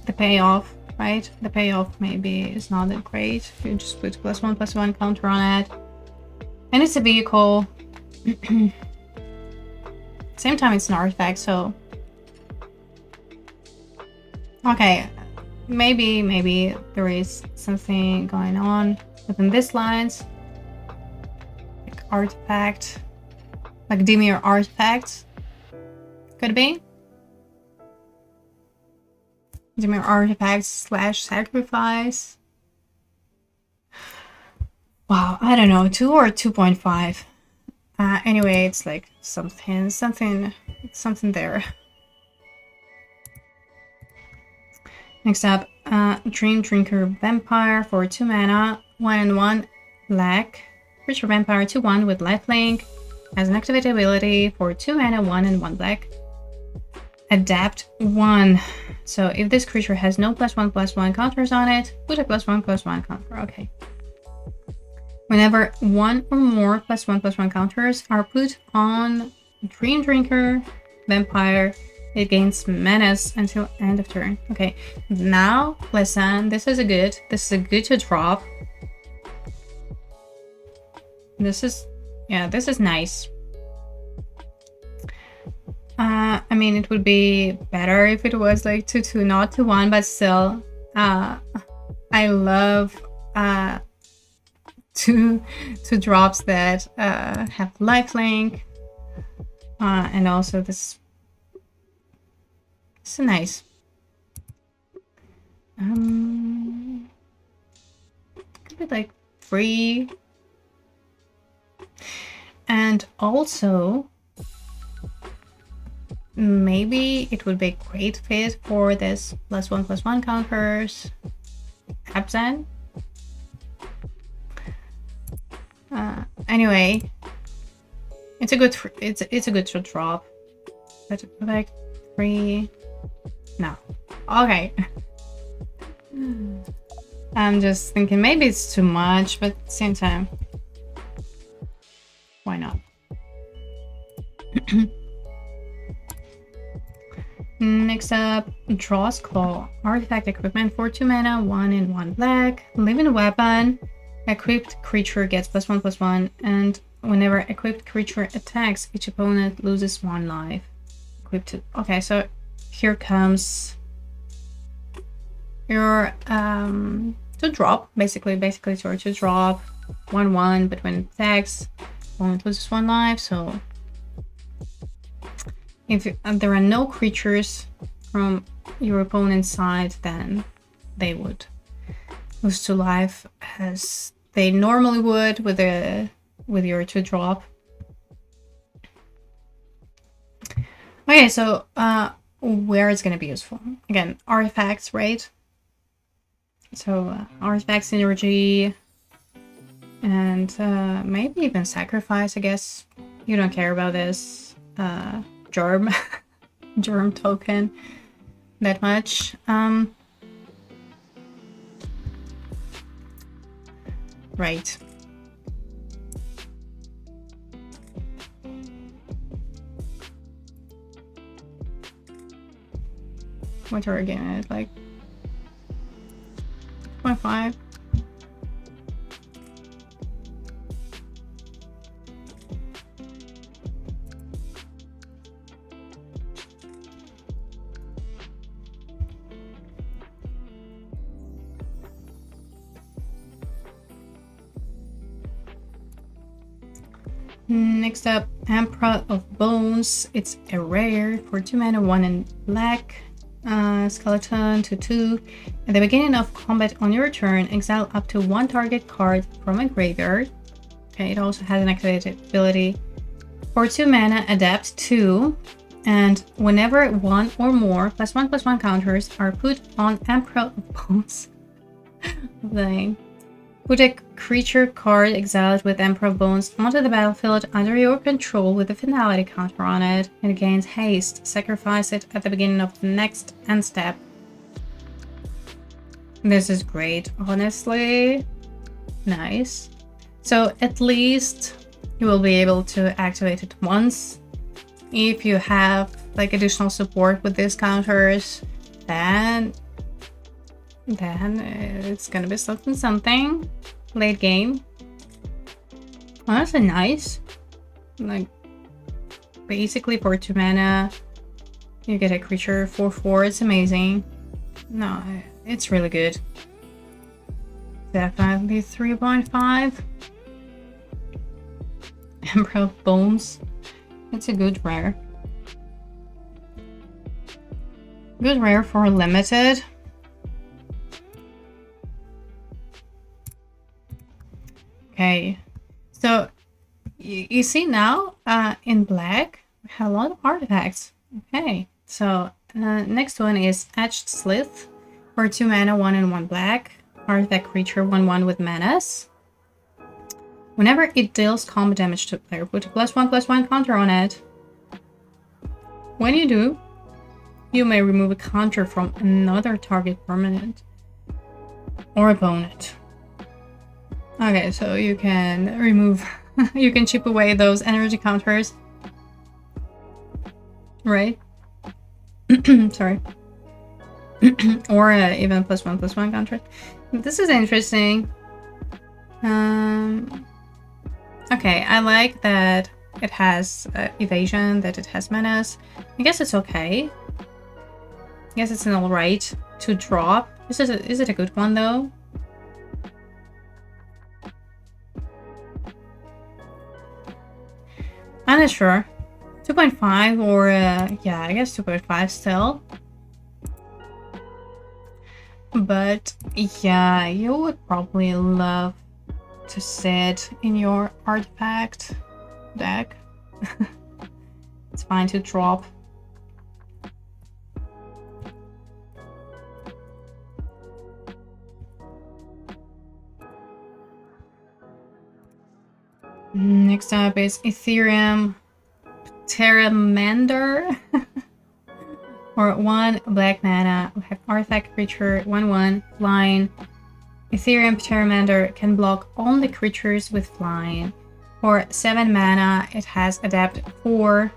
the payoff, right? The payoff maybe is not that great. You just put +1/+1 counter on it, and it's a vehicle. Same time, it's an artifact, so okay. Maybe there is something going on within these lines, like artifact, like Dimir artifact. Could be. Dimir artifact / sacrifice. Wow, I don't know, 2 or 2.5. Anyway, it's like something there. Next up, Dream Drinker Vampire for 2 mana, 1 and 1 black. Creature Vampire 2/1 with lifelink. Has an activated ability for 2 mana, 1 and 1 black. Adapt 1. So if this creature has no +1/+1 counters on it, put a +1/+1 counter. Okay. Whenever one or more +1/+1 counters are put on Dream Drinker Vampire, it gains menace until end of turn. Okay. Now, listen, this is a good to drop. This is nice. I mean, it would be better if it was like 2/2, not 2/1, but still, I love two drops that have lifelink, and also this. It's nice. Could be like 3, and also. Maybe it would be a great fit for this +1/+1 counters. Absent. Anyway, it's a good to drop. But like 3. No. Okay. I'm just thinking maybe it's too much, but at the same time, why not? Next up, Draw's Claw. Artifact equipment for 2 mana, 1 and 1 black. Living weapon. Equipped creature gets +1/+1, and whenever equipped creature attacks, each opponent loses 1 life. Equipped to. Okay, so here comes your to drop, basically to drop 1/1, but when it attacks, opponent loses 1 life. So if there are no creatures from your opponent's side, then they would lose 2 life as they normally would with your 2-drop. Okay, so where it's gonna be useful? Again, artifacts, right? So artifact synergy, and maybe even sacrifice. I guess you don't care about this. Germ token that much. Right. What are we getting at? Like 0.5. Next up, Emperor of Bones. It's a rare for 2 mana, 1 and black. Skeleton 2/2. At the beginning of combat on your turn, exile up to 1 target card from a graveyard. Okay, it also has an activated ability. For 2 mana, adapt 2. And whenever 1 or more +1/+1 counters are put on Emperor of Bones, then put a creature card exiled with Emperor of Bones onto the battlefield under your control with a finality counter on it. It gains haste. Sacrifice it at the beginning of the next end step. This is great, honestly. Nice. So at least you will be able to activate it once. If you have like additional support with these counters, then it's gonna be something late game. Honestly, nice. Like basically for 2 mana, you get a creature 4/4. It's amazing. No, it's really good. Definitely 3.5. Emperor of Bones. It's a good rare. Good rare for limited. Okay, so you see now in black we have a lot of artifacts. Okay, so next one is Etched Slith. For 2 mana, 1 and 1 black. Artifact creature 1/1 with menace. Whenever it deals combat damage to a player, put a +1/+1 counter on it. When you do, you may remove a counter from another target permanent or opponent. Okay, so you can remove, you can chip away those energy counters, right? Sorry. Or even +1/+1 counter. This is interesting. Okay, I like that it has evasion, that it has menace. I guess it's okay. I guess it's an alright to drop. Is it a good one though? I'm not sure. 2.5 or yeah, I guess 2.5 still. But yeah, you would probably love to sit in your artifact deck. It's fine to drop. Next up is Ethereum Pteramander. For 1 black mana, we have artifact creature 1/1 flying. Ethereum Pteramander can block only creatures with flying. For 7 mana, it has adapt 4,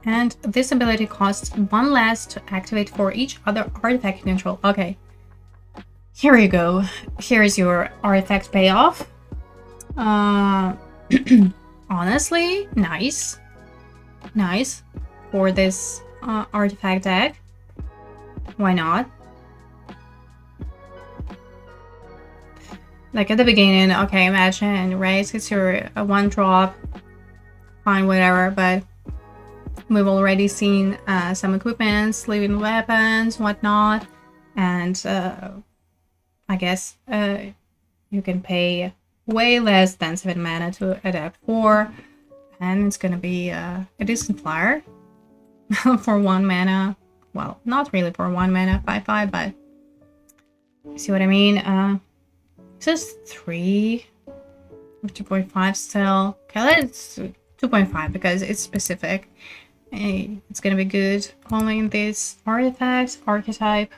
and this ability costs 1 less to activate for each other artifact you control. Okay, here you go. Here is your artifact payoff. Honestly, nice for this artifact deck. Why not? Like at the beginning, okay, imagine, right? It's your 1-drop, fine, whatever, but we've already seen some equipments, living weapons, whatnot, and I guess you can pay way less than 7 mana to adapt 4, and it's gonna be a decent flyer for 1 mana. Well, not really for 1 mana, 5/5, but you see what I mean? This is 3 or 2.5 still. Okay, let's 2.5 because it's specific. It's gonna be good only in this artifact archetype.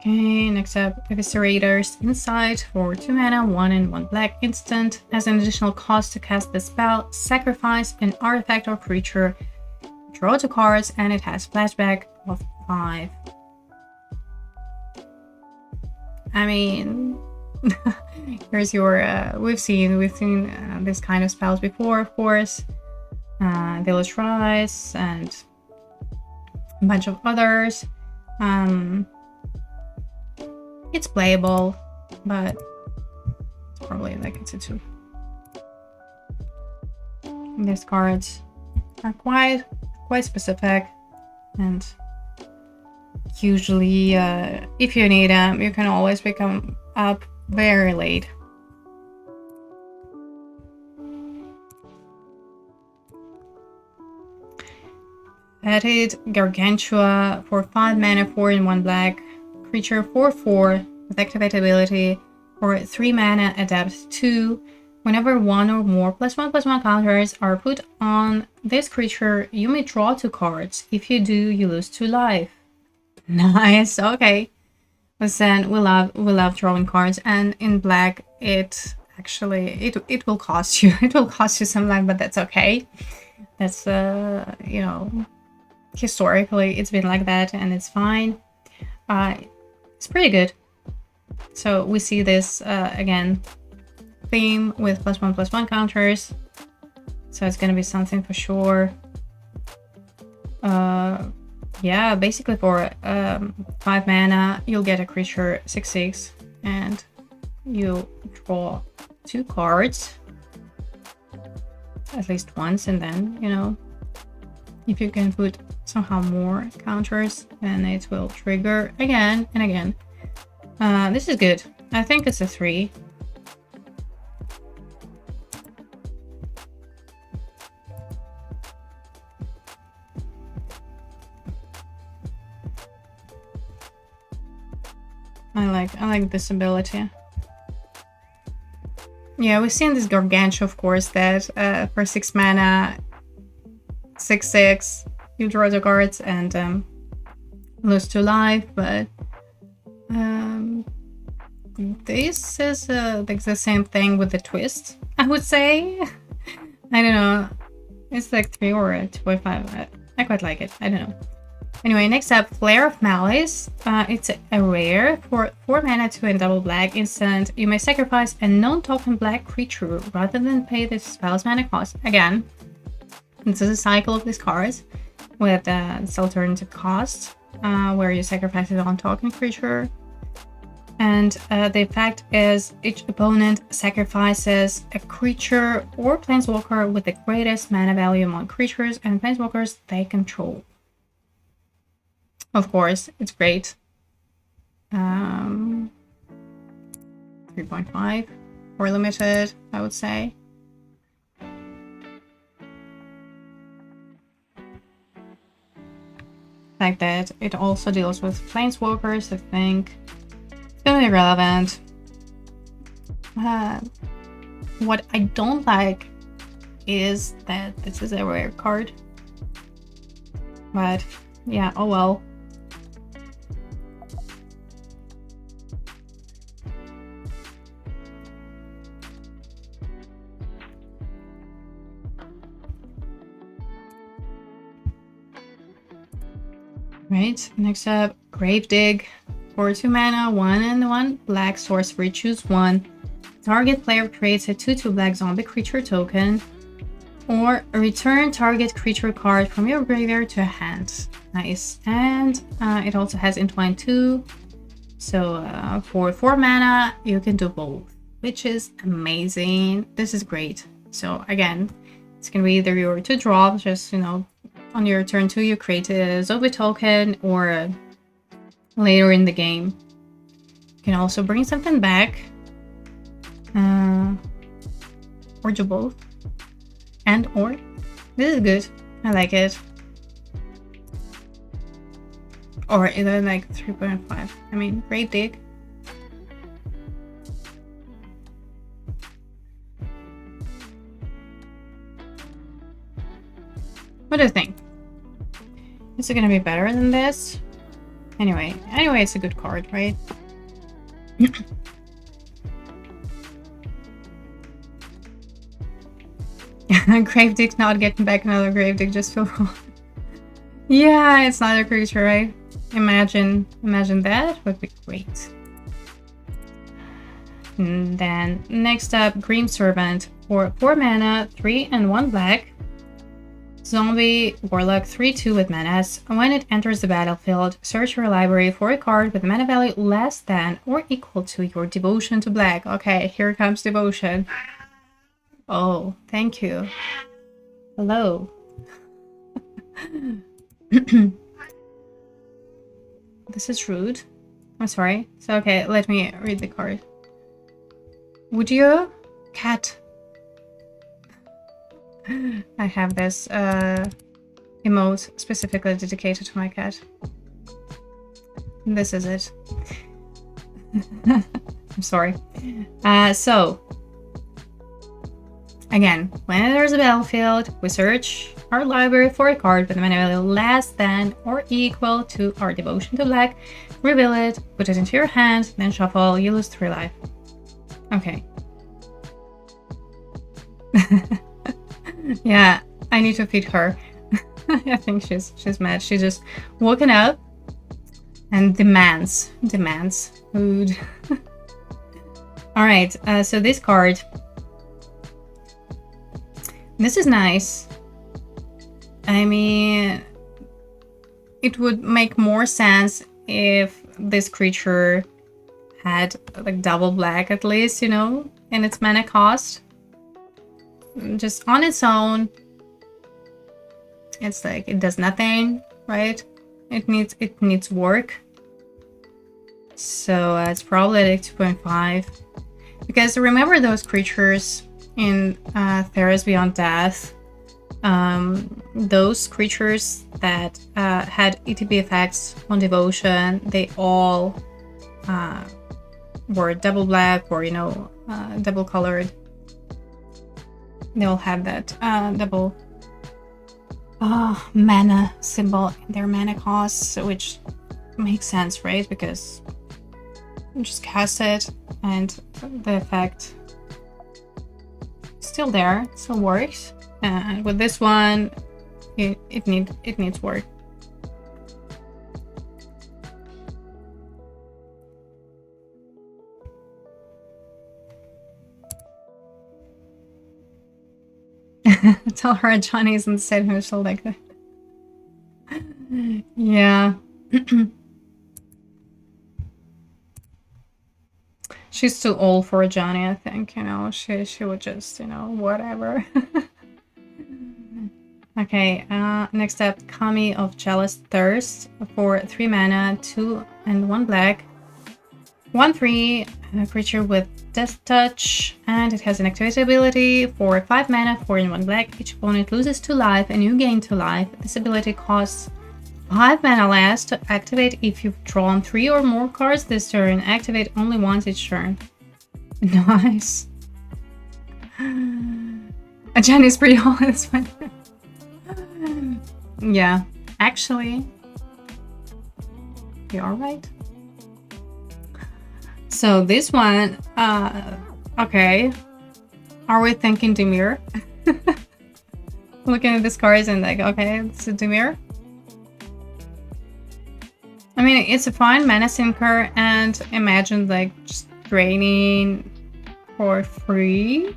Okay, next up, Eviscerator's Insight for 2 mana, 1 and 1 black instant. As an additional cost to cast the spell, sacrifice an artifact or creature, draw 2 cards, and it has flashback of 5. I mean, here's your, we've seen this kind of spells before, of course. Village Rise and a bunch of others. It's playable, but it's probably like it's a 2. These cards are quite specific, and usually if you need them, you can always pick them up very late. Added Gargantua for 5 mana, 4 and 1 black. Creature 4/4 with activate ability. For 3 mana, adapt 2. Whenever 1 or more +1/+1 counters are put on this creature, you may draw 2 cards. If you do, you lose 2 life. Nice. Okay. Listen, we love drawing cards, and in black, it will cost you. It will cost you some life, but that's okay. That's you know, historically it's been like that, and it's fine. It's pretty good. So we see this again theme with +1/+1 counters. So it's gonna be something for sure. Yeah, basically for 5 mana, you'll get a creature 6/6, and you draw 2 cards at least once, and then, you know, if you can put somehow more counters, then it will trigger again and again. This is good. I think it's a 3. I like this ability. Yeah, we've seen this Gargantua, of course, that for 6 mana, 6/6, you draw the cards and lose 2 life, but this is like the same thing with the twist, I would say. I don't know. It's like 3 or 2.5. I quite like it. I don't know. Anyway, next up, Flare of Malice. It's a rare for 4 mana, 2 and double black instant. You may sacrifice a non-token black creature rather than pay the spell's mana cost. Again, this is a cycle of these cards with this alternative cost, where you sacrifice a non-token creature. And the effect is each opponent sacrifices a creature or planeswalker with the greatest mana value among creatures and planeswalkers they control. Of course, it's great. 3.5 or limited, I would say. Like that, it also deals with planeswalkers, I think. It's gonna be relevant. What I don't like is that this is a rare card. But yeah, oh well. Right, next up, Gravedigg. For 2 mana, 1 and 1 black sorcery, choose 1. Target player creates a 2/2 black zombie creature token, or return target creature card from your graveyard to a hand. Nice. And it also has Entwine 2. So for 4 mana, you can do both, which is amazing. This is great. So again, it's gonna be either your 2 drops, just, you know, on your turn 2, you create a zombie token, or later in the game, you can also bring something back, or do both, and or. This is good. I like it. Or either like 3.5. I mean, Gravedigg. What do you think? Is it gonna be better than this? Anyway, it's a good card, right? Gravedigg's not getting back another Gravedigg, just feel wrong. Yeah, it's not a creature, right? Imagine that would be great. And then next up, Green Servant for 4 mana, 3 and 1 black. Zombie Warlock 3/2 with menace. When it enters the battlefield, search your library for a card with a mana value less than or equal to your devotion to black. Okay, here comes devotion. Oh, thank you. Hello. This is rude. I'm sorry. So, okay, let me read the card. Would you? Cat. I have this emote specifically dedicated to my cat. This is it. I'm sorry. So, again, when there's a battlefield, we search our library for a card with a mana value less than or equal to our devotion to black. Reveal it, put it into your hand, then shuffle. You lose 3 life. Okay. Yeah, I need to feed her. I think she's mad. She's just woken up and demands food. All right, so this card. This is nice. I mean, it would make more sense if this creature had like double black at least, you know, in its mana cost. Just on its own, it's like it does nothing, right? It needs work. So it's probably like 2.5. Because remember those creatures in Theros Beyond Death? Those creatures that had ETB effects on devotion, they all were double black or, you know, double colored, they'll have that double mana symbol in their mana costs, which makes sense, right? Because you just cast it and the effect is still there, still works. And with this one, it needs work. Tell her Johnny isn't said who she'll like that. Yeah. She's too old for Johnny, I think, you know. She would just, you know, whatever. Okay, next up, Kami of Jealous Thirst for 3 mana, 2 and 1 black. 1/3, a creature with Death Touch, and it has an activate ability for 5 mana, 4 and 1 black. Each opponent loses 2 life and you gain 2 life. This ability costs 5 mana less to activate if you've drawn 3 or more cards this turn. Activate only once each turn. Nice. Jenny's pretty old at this point. Yeah, actually, you are right. So this one, okay. Are we thinking Dimir? Looking at these cards and like, okay, it's a Dimir. I mean, it's a fine mana sinker, and imagine like just draining for free.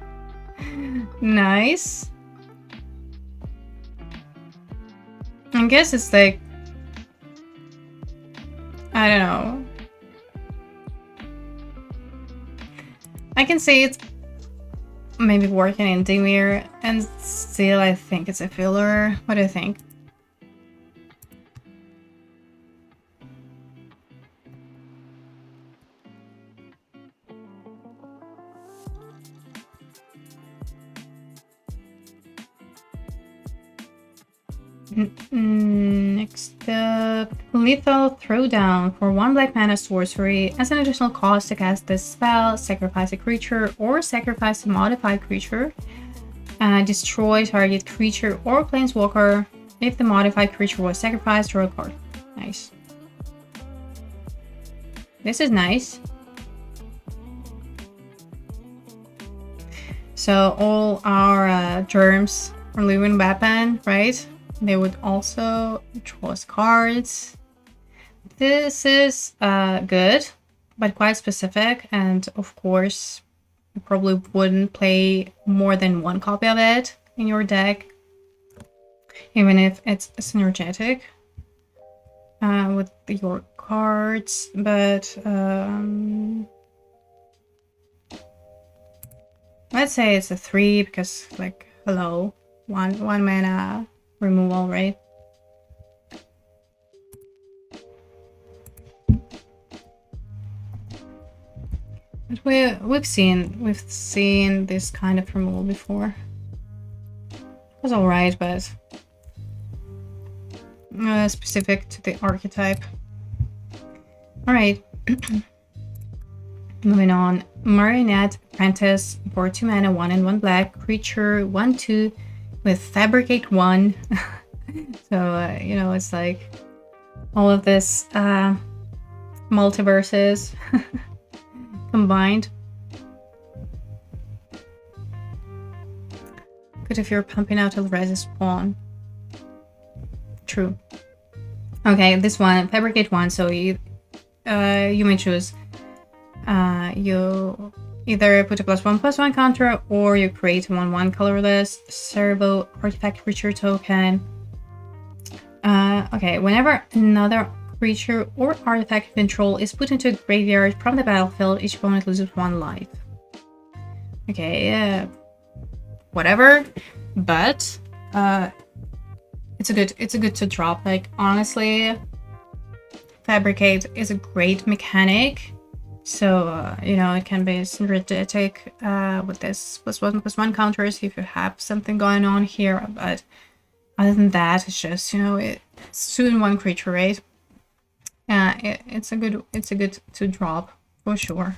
Nice. I guess it's like, I don't know. I can say it's maybe working in Dimir, and still I think it's a filler. What do you think? Next up, Lethal Throwdown for 1 black mana sorcery. As an additional cost to cast this spell, sacrifice a creature or sacrifice a modified creature. Destroy target creature or planeswalker. If the modified creature was sacrificed, draw a card. Nice. This is nice. So all our germs are living weapon, right? They would also draw us cards. This is good, but quite specific, and of course, you probably wouldn't play more than 1 copy of it in your deck, even if it's synergetic with your cards. But let's say it's a 3 because, like, hello, one mana removal, right? But we've seen this kind of removal before. It was alright, but specific to the archetype. Alright. Moving on. Marionette Apprentice for 2 mana, 1 and 1 black. Creature 1/2 with Fabricate 1. So, you know, it's like all of this multiverses combined. Good if you're pumping out a Res spawn. True. Okay, this one, Fabricate 1, so you may choose. You either put a +1/+1 counter, or you create a 1/1 colorless Cerebro artifact creature token. Okay, whenever another creature or artifact control is put into a graveyard from the battlefield, each opponent loses 1 life. Okay, whatever, but it's a good to drop. Like, honestly, Fabricate is a great mechanic. So, you know, it can be synergetic with this +1/+1 counters if you have something going on here. But other than that, it's just, you know, it's 2 in 1 creature, right? It's a good to drop for sure.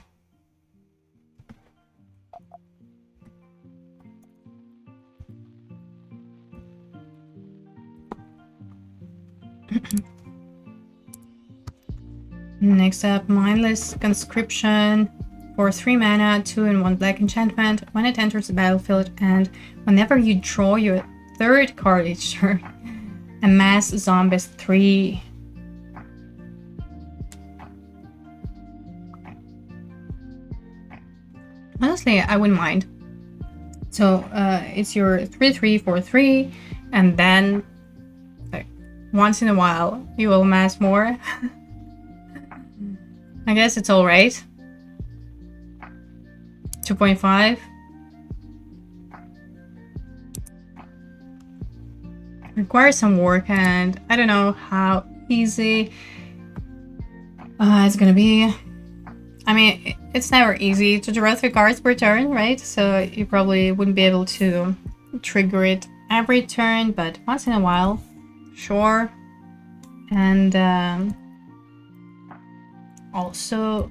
Next up, Mindless Conscription for 3 mana, 2 and 1 black enchantment. When it enters the battlefield and whenever you draw your third card each turn, amass zombies 3. Honestly, I wouldn't mind. So it's your 3/3 for 3, and then like once in a while you will amass more. I guess it's all right. 2.5. Requires some work, and I don't know how easy it's gonna be. I mean, it's never easy to draw 3 cards per turn, right? So you probably wouldn't be able to trigger it every turn, but once in a while, sure. And also,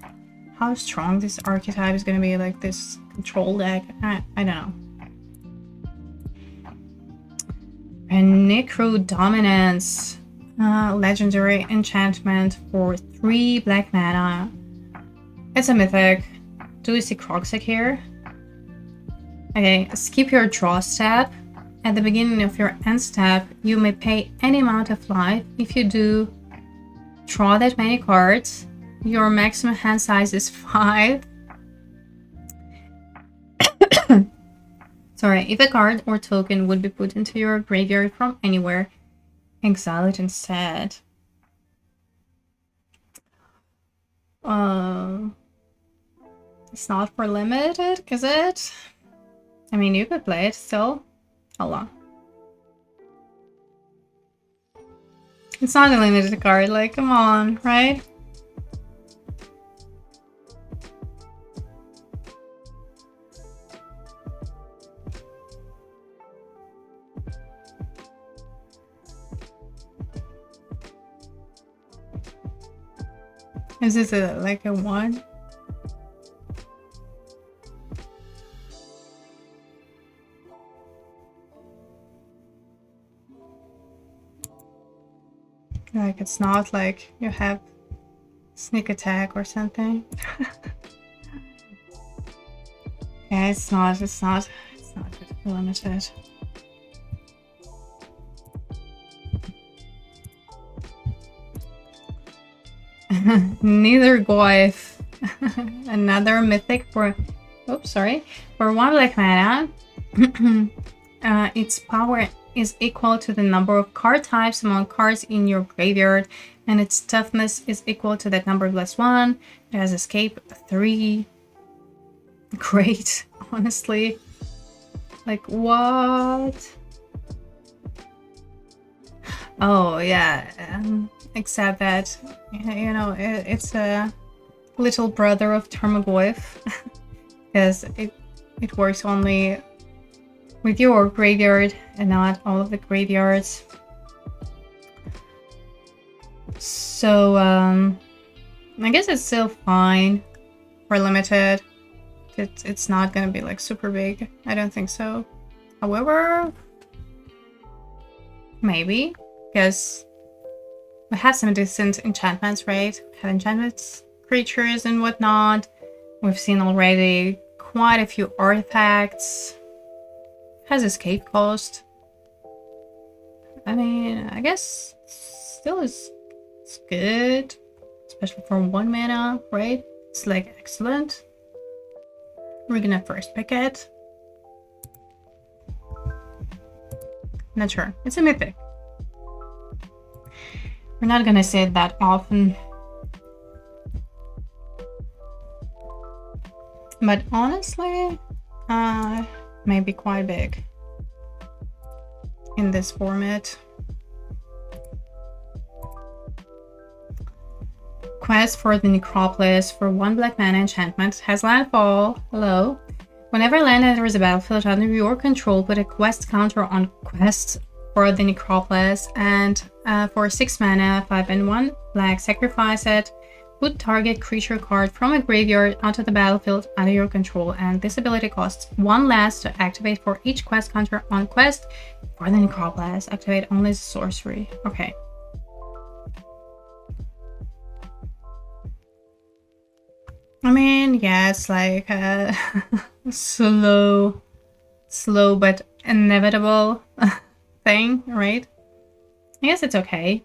how strong this archetype is gonna be, like this control deck, I don't know. And Necro Dominance, legendary enchantment for 3 black mana. It's a mythic. Do we see Kroxik here? Okay, skip your draw step. At the beginning of your end step, you may pay any amount of life. If you do, draw that many cards. Your maximum hand size is 5. Sorry, if a card or token would be put into your graveyard from anywhere, exile it instead. It's not for limited, is it? I mean, you could play it still. Hold on. It's not a limited card, like, come on, right? Is this like a 1? Like, it's not like you have sneak attack or something. Yeah, it's not good to be limited. Neither Goif. Another mythic for for 1 black mana. Its power is equal to the number of card types among cards in your graveyard, and its toughness is equal to that number plus 1. It has escape 3. Great, honestly. Like, what? Oh yeah, except that, you know, it's a little brother of Tarmogoyf, because it works only with your graveyard and not all of the graveyards. So I guess it's still fine for limited. It's not gonna be like super big. I don't think so. However, maybe, because we have some decent enchantments, right? We have enchantments, creatures and whatnot. We've seen already quite a few artifacts. Has escape cost. I mean, I guess still it's good, especially for 1 mana, right? It's like excellent. We're gonna first pick it. Not sure. It's a mythic. We're not gonna say it that often. But honestly, may be quite big in this format. Quest for the Necropolis for 1 black mana enchantment. Has landfall. Hello. Whenever land enters a battlefield under your control, put a quest counter on quest for the Necropolis, and for 6 mana, 5 and 1 black, sacrifice it. Put target creature card from a graveyard onto the battlefield under your control, and this ability costs 1 less to activate for each quest counter on quest. For the Necroblast, activate only as a sorcery. Okay. I mean, yeah, it's like a slow but inevitable thing, right? I guess it's okay.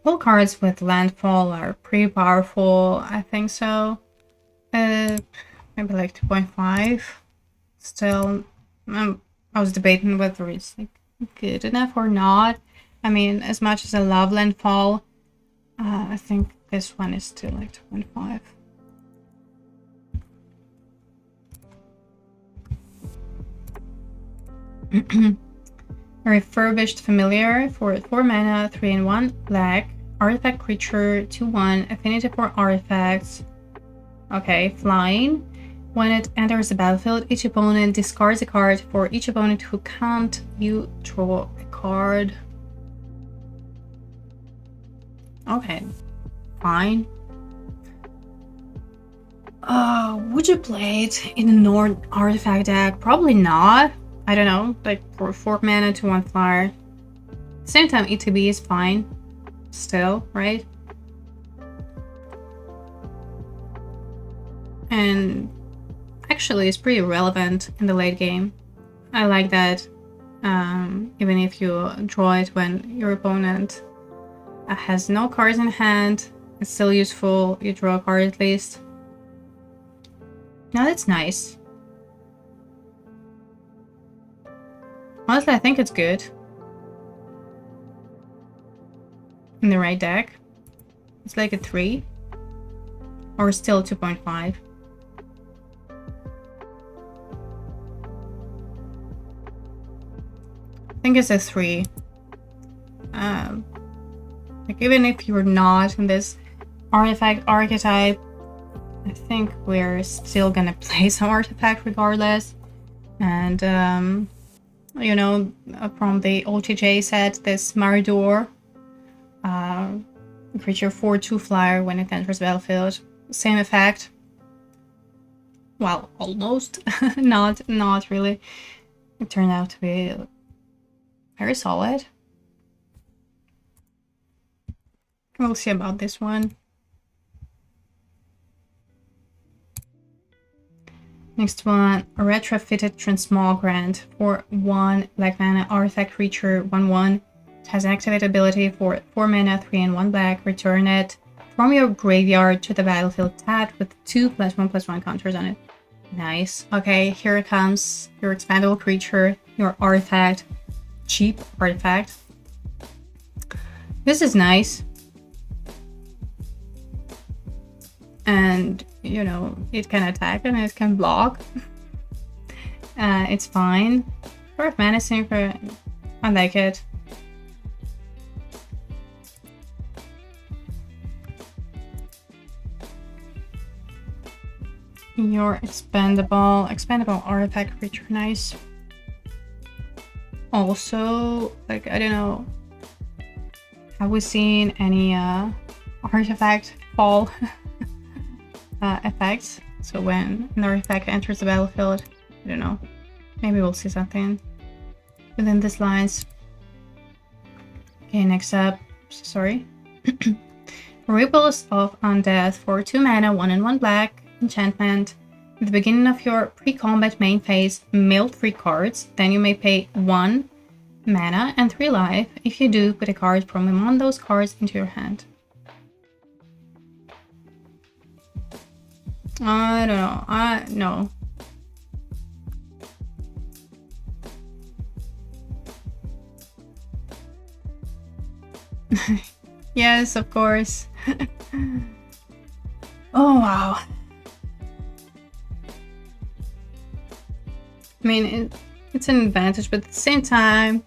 All cards with landfall are pretty powerful, I think so. Maybe like 2.5. Still, I was debating whether it's like good enough or not. I mean, as much as I love landfall, I think this one is still like 2.5. Refurbished Familiar for 4 mana, 3 and 1 black. Artifact creature, 2/1, affinity for artifacts. Okay, flying. When it enters the battlefield, each opponent discards a card. For each opponent who can't, you draw a card. Okay, fine. Would you play it in a Nord artifact deck? Probably not. I don't know, like for 4 mana to 1 flyer. Same time, ETB is fine. Still, right? And actually, it's pretty relevant in the late game. I like that. Even if you draw it when your opponent has no cards in hand, it's still useful. You draw a card at least. Now that's nice. Honestly, I think it's good. In the right deck. It's like a 3. Or still 2.5. I think it's a 3. Like even if you're not in this artifact archetype, I think we're still gonna play some artifact regardless. And you know, from the OTJ set, this Maridor, creature 4/2 flyer when it enters the battlefield, same effect. Well, almost. not really. It turned out to be very solid. We'll see about this one. Next one, a retrofitted Transmogrant for 1 black mana artifact creature 1/1. It has an activated ability for 4 mana, 3 and 1 black. Return it from your graveyard to the battlefield tapped with 2+1/+1 counters on it. Nice. Okay, here it comes. Your expandable creature, your artifact, cheap artifact. This is nice. And, you know, it can attack and it can block. It's fine. For mana sinker, I like it. Your expandable artifact creature, nice. Also, like, I don't know, have we seen any artifact fall effects? So when an artifact enters the battlefield, I don't know, maybe we'll see something within these lines. Okay, next up, sorry. Ripples of Undeath for 2 mana, 1 and 1 black. Enchantment. At the beginning of your pre-combat main phase, mill 3 cards. Then you may pay 1 mana and 3 life. If you do, put a card from among those cards into your hand. I don't know. No. Yes, of course. Oh, wow. I mean, it's an advantage, but at the same time,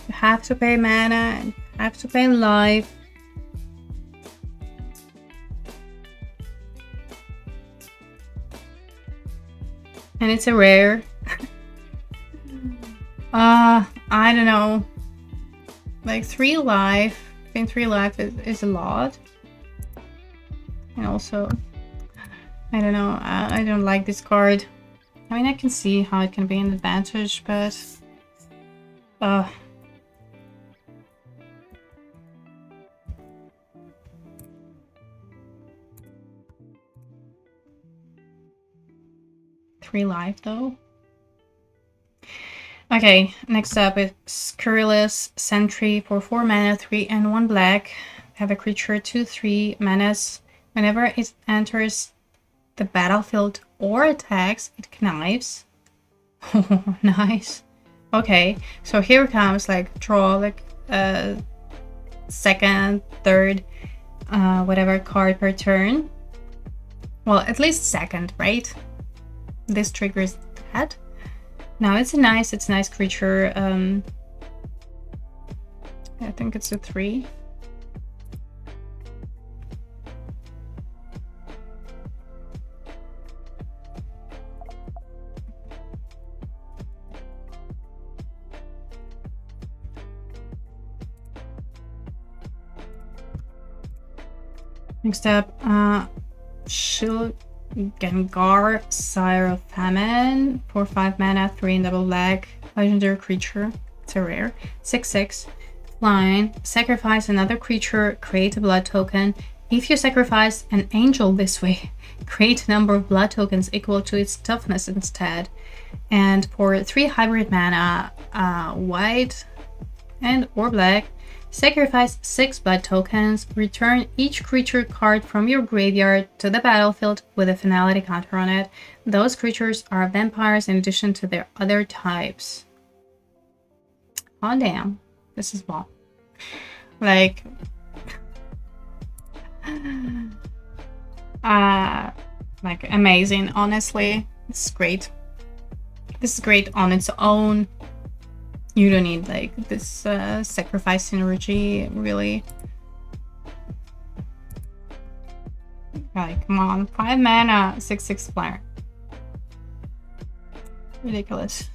you have to pay mana and you have to pay life. And it's a rare. I don't know. Like 3 life. I think 3 life is a lot. And also, I don't know. I don't like this card. I mean, I can see how it can be an advantage, but... 3 life, though. Okay, next up is Scurrilous Sentry for 4 mana, 3 and 1 black. Have a creature 2/3 menace. Whenever it enters the battlefield or attacks, it connives. Oh, nice. Okay, so here comes like draw like second, third, whatever card per turn. Well, at least second, right? This triggers that. Now it's a nice creature. I think it's a 3. Next up, Gengar, Sire of Famine for 5 mana, 3 and double black, legendary creature. It's a rare. 6/6. Flying. Sacrifice another creature, create a blood token. If you sacrifice an angel this way, create a number of blood tokens equal to its toughness instead. And for 3 hybrid mana, white and or black, sacrifice 6 blood tokens, return each creature card from your graveyard to the battlefield with a finality counter on it. Those creatures are vampires in addition to their other types. Oh damn, this is well. Like... like amazing, honestly. This is great. This is great on its own. You don't need like this sacrifice synergy, really. Like, come on, 5 mana, 6/6 flyer. Ridiculous.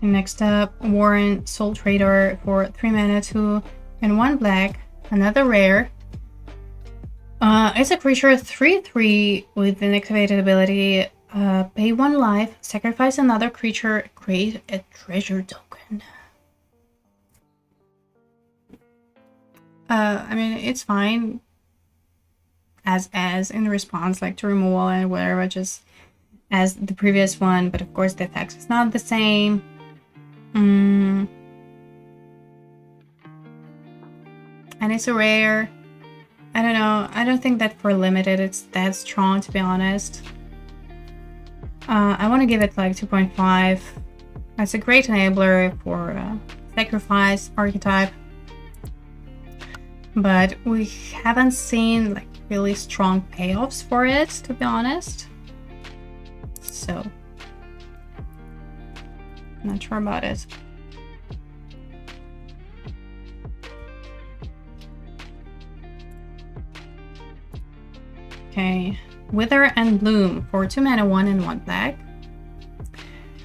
And next up, Warren, Soul Trader for 3 mana, 2 and 1 black, another rare. It's a creature 3/3 with an activated ability. Pay 1 life, sacrifice another creature, create a treasure token. I mean, it's fine as in response, like to removal and whatever, just as the previous one, but of course the effect is not the same. And it's a rare. I don't know. I don't think that for limited it's that strong, to be honest. I want to give it like 2.5. It's a great enabler for sacrifice archetype. But we haven't seen like really strong payoffs for it, to be honest. So, not sure about it. Okay, Wither and Bloom for 2 mana, 1 and 1 black.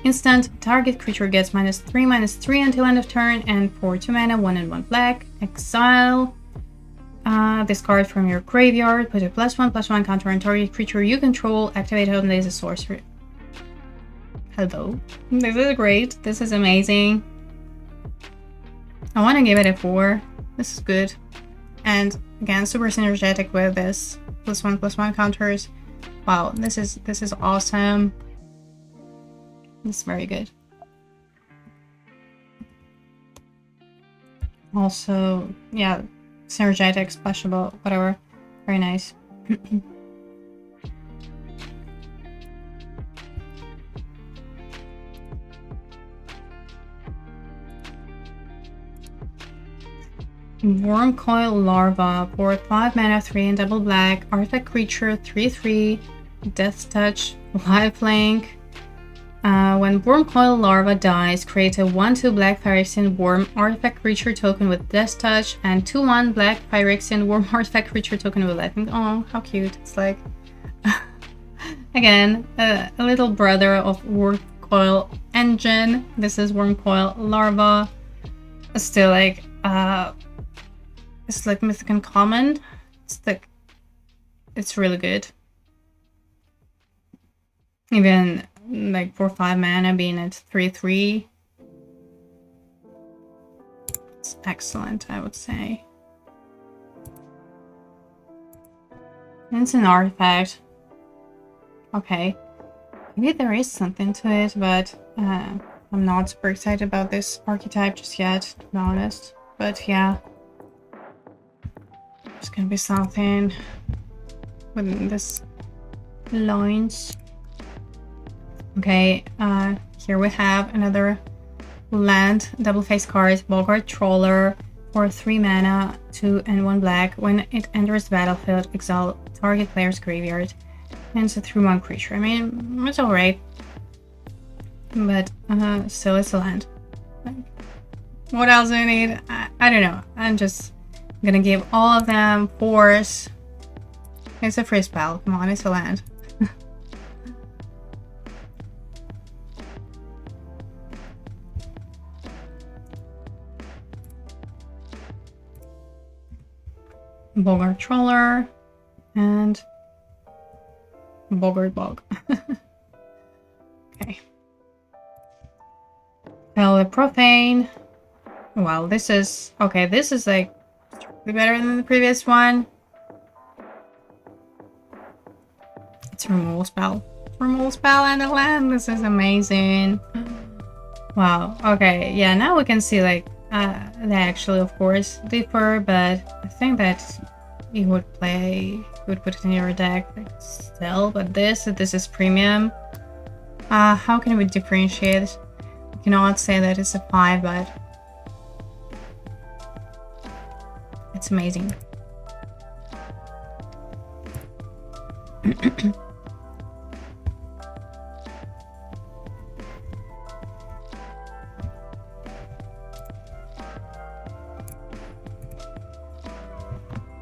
Instant, target creature gets -3/-3 until end of turn, and for 2 mana, 1 and 1 black. Exile this card from your graveyard, put a +1/+1 counter on target creature you control, activate it when there's a sorcery. Hello. This is great. This is amazing. I want to give it a 4. This is good. And again, super synergetic with this +1/+1 counters. Wow, this is awesome. This is very good. Also, yeah, synergetic, splashable, whatever. Very nice. Wormcoil Larva for 5 mana, 3 and double black. Artifact creature 3/3. Death Touch. Lifelink. When Wormcoil Larva dies, create a 1/2 Black Phyrexian Worm artifact creature token with Death Touch and 2/1 Black Phyrexian Worm artifact creature token with Lightning. Oh, how cute. It's like, again, a little brother of Wormcoil Engine. This is Wormcoil Larva. Still like, it's like Mythic Uncommon. It's like, it's really good. Even like for 5 mana being at 3/3. It's excellent, I would say. And it's an artifact. Okay. Maybe there is something to it, but I'm not super excited about this archetype just yet, to be honest. But yeah. There's gonna be something within this lines. Okay, here we have another land double face card, Bogart Troller, for 3 mana, 2 and 1 black. When it enters the battlefield, exile target player's graveyard. And it's a 3/1 creature. I mean, it's alright. But still, it's a land. What else do I need? I don't know. I'm just gonna give all of them force. It's a free spell. Come on, it's a land. Bogart Troller and Bogart Bog. Okay. Well, the Profane. Well, this is okay. This is like better than the previous one. It's a removal spell. Removal spell and a land. This is amazing. Wow. Okay. Yeah. Now we can see like they actually, of course, differ, but I think that you would put it in your deck like, still. But this is premium. How can we differentiate? We cannot say that it's a 5, but it's amazing.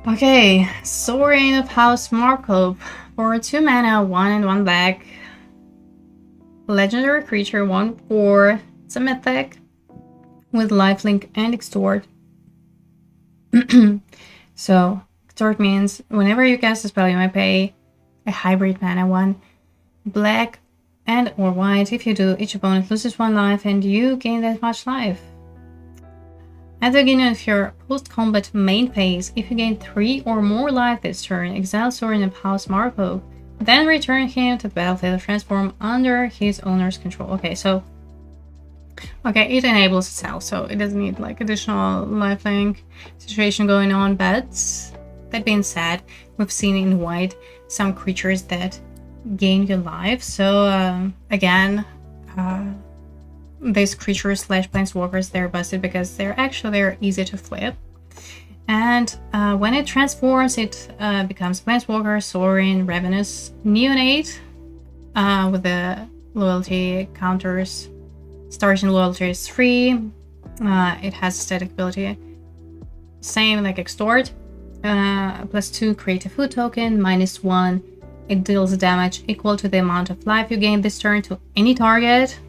Okay, Sovereign of House Markov for 2 mana, 1 and 1 black. Legendary creature, 1/4. It's a mythic with lifelink and extort. So, extort means whenever you cast a spell, you may pay a hybrid mana 1 black and or white. If you do, each opponent loses 1 life and you gain that much life. At the beginning of your post-combat main phase, if you gain 3 or more life this turn, exile Sovereign of House Markov, then return him to the battlefield transform under his owner's control. Okay, so okay, it enables itself, so it doesn't need like additional lifelink situation going on. But that being said, we've seen in white some creatures that gain your life. So again, these creatures / planeswalkers, they're busted because they're easy to flip. And when it transforms, it becomes Planeswalker, Sovereign, Ravenous, Neonate, with the loyalty counters. Starting loyalty is 3. It has static ability. Same like Extort. +2 create a food token, -1. It deals damage equal to the amount of life you gain this turn to any target.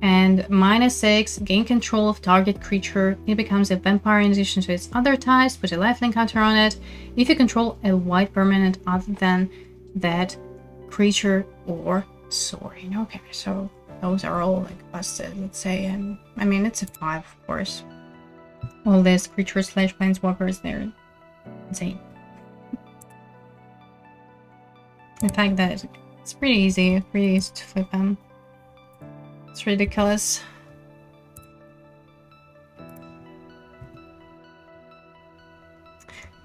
And -6, gain control of target creature. It becomes a vampire in addition to its other types. Put a lifelink counter on it. If you control a white permanent other than that creature or Sovereign. Okay, so those are all like busted, let's say. And I mean, it's a 5, of course. All these creatures / planeswalkers, they're insane. The fact that it's pretty easy to flip them. It's ridiculous.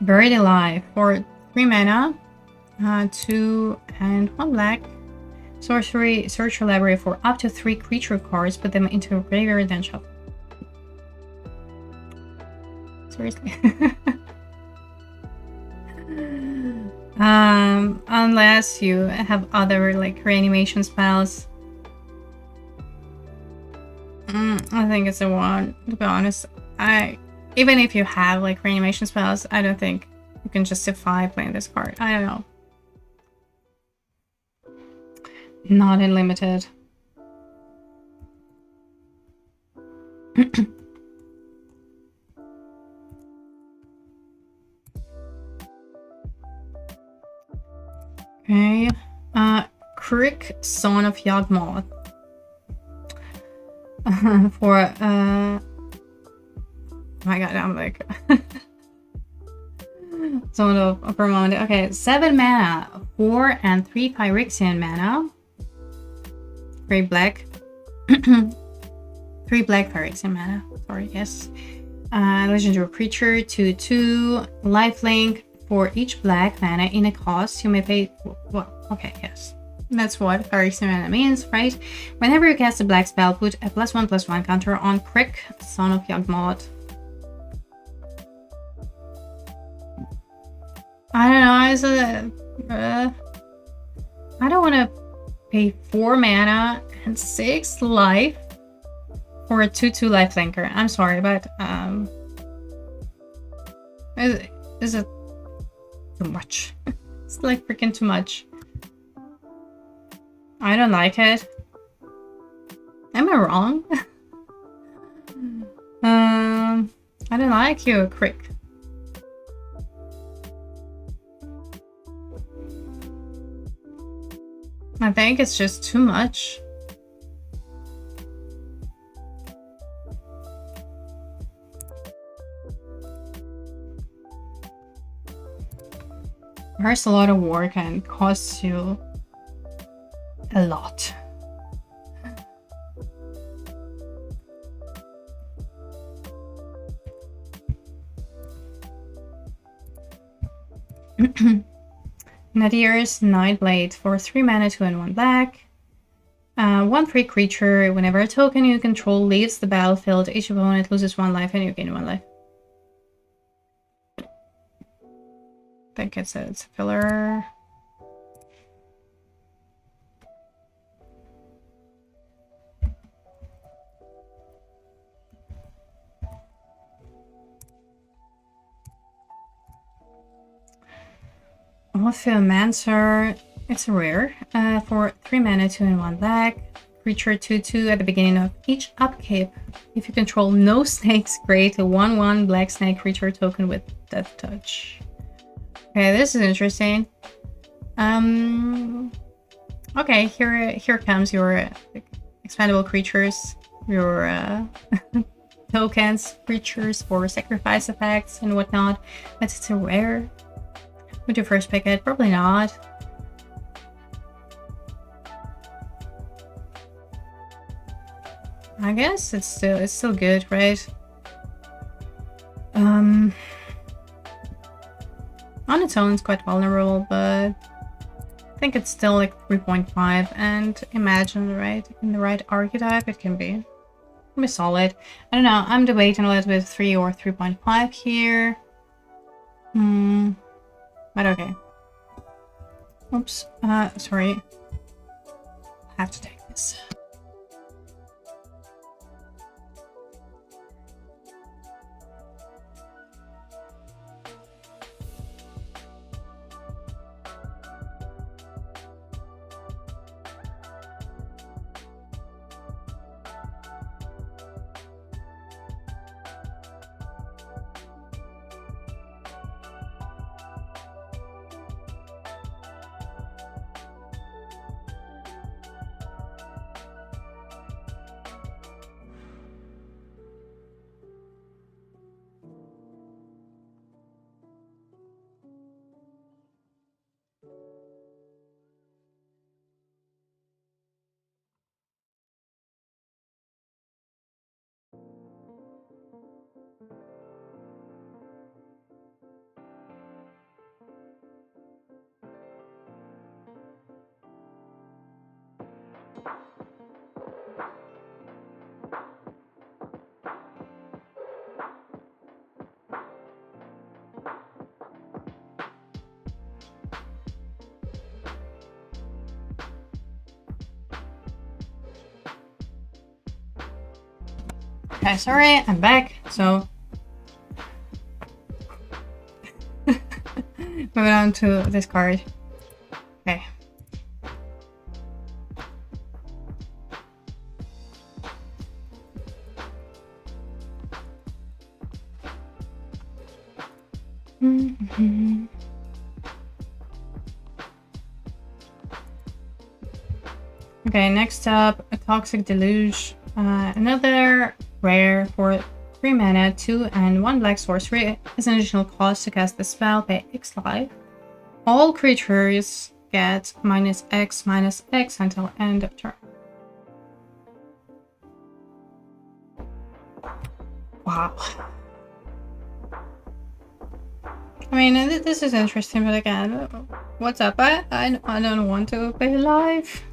Buried Alive for 3 mana, 2 and 1 black. Sorcery, search your library for up to 3 creature cards, put them into a graveyard, then shuffle. Seriously. Unless you have other like reanimation spells. I think it's a 1, to be honest. Even if you have like reanimation spells, I don't think you can justify playing this card. I don't know. Not unlimited. Okay. Crick, Son of Yawgmoth. For oh my god, I'm like Zone of Upper Moment. Okay, 7 mana, 4 and 3 Phyrexian mana. 3 black. 3 black Phyrexian mana. Sorry, yes. Legendary creature, 2/2, lifelink. For each black mana in a cost, you may pay. Well, okay, yes. That's what Phyrexian mana means, right? Whenever you cast a black spell, put a +1/+1 counter on Crick, Son of Yawgmoth. I don't know. I don't want to pay 4 mana and 6 life for a 2/2 lifelinker. I'm sorry, but is it too much? It's like freaking too much. I don't like it. Am I wrong? I don't like you, Crick. I think it's just too much. There's a lot of work and costs you a lot. Nadir's Nightblade for 3 mana, 2 and 1 black. 1 free creature. Whenever a token you control leaves the battlefield, each opponent loses 1 life and you gain 1 life. I think it's a filler. Orpheomancer. It's a rare. For 3 mana, 2 and 1 black. Creature 2/2 at the beginning of each upkeep. If you control no snakes, create a 1/1 black snake creature token with Death Touch. Okay, this is interesting. Okay, here comes your expandable creatures, your tokens, creatures for sacrifice effects and whatnot. But it's a rare. Would you first pick it? Probably not. I guess it's still good, right? On its own, it's quite vulnerable, but I think it's still like 3.5. And imagine, right, in the right archetype, it can be solid. I don't know. I'm debating a little bit 3 or 3.5 here. But okay. Oops. Sorry. I have to take this. Okay, sorry, I'm back. So moving on to this card. Okay. Okay, next up, a Toxic Deluge. Another rare for 3 mana, 2 and 1 black sorcery is an additional cost to cast the spell, pay X life. All creatures get -X until end of turn. Wow. I mean, this is interesting, but again, what's up? I don't want to pay life.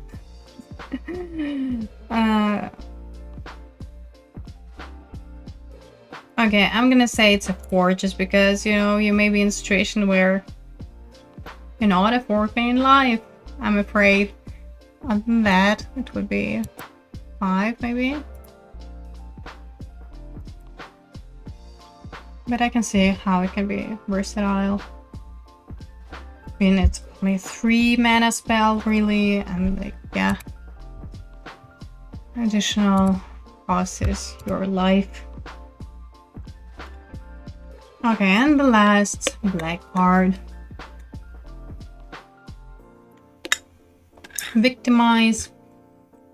Okay, I'm gonna say it's a 4 just because, you know, you may be in a situation where you're not afford paying life, I'm afraid. Other than that, it would be 5 maybe. But I can see how it can be versatile. I mean, it's only 3 mana spell really, and like, yeah. Additional cost is your life. Okay, and the last black card. Victimize.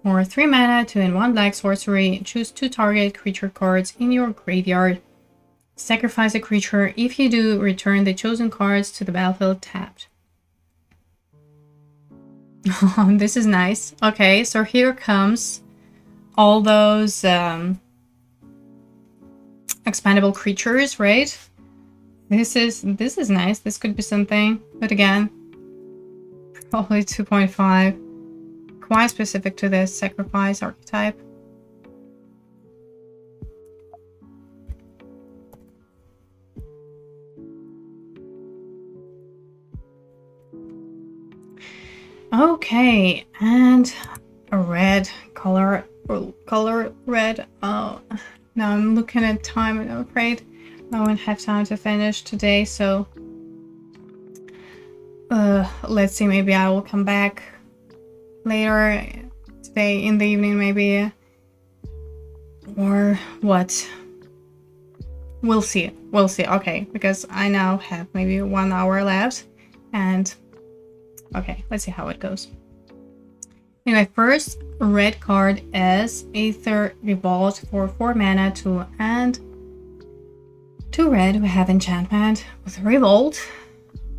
For 3 mana, 2 and 1 black sorcery, choose 2 target creature cards in your graveyard. Sacrifice a creature. If you do, return the chosen cards to the battlefield tapped. This is nice. Okay, so here comes all those expandable creatures, right? This is nice. This could be something, but again, probably 2.5. Quite specific to this sacrifice archetype. Okay, and a red color red. Oh, now I'm looking at time and I'm afraid I won't have time to finish today, so let's see, maybe I will come back later today in the evening maybe, or what. We'll see. Okay, because I now have maybe 1 hour left, and okay, let's see how it goes. Anyway, first red card is Aether Revolt for 4 mana, 2 and 2 red. We have enchantment with Revolt.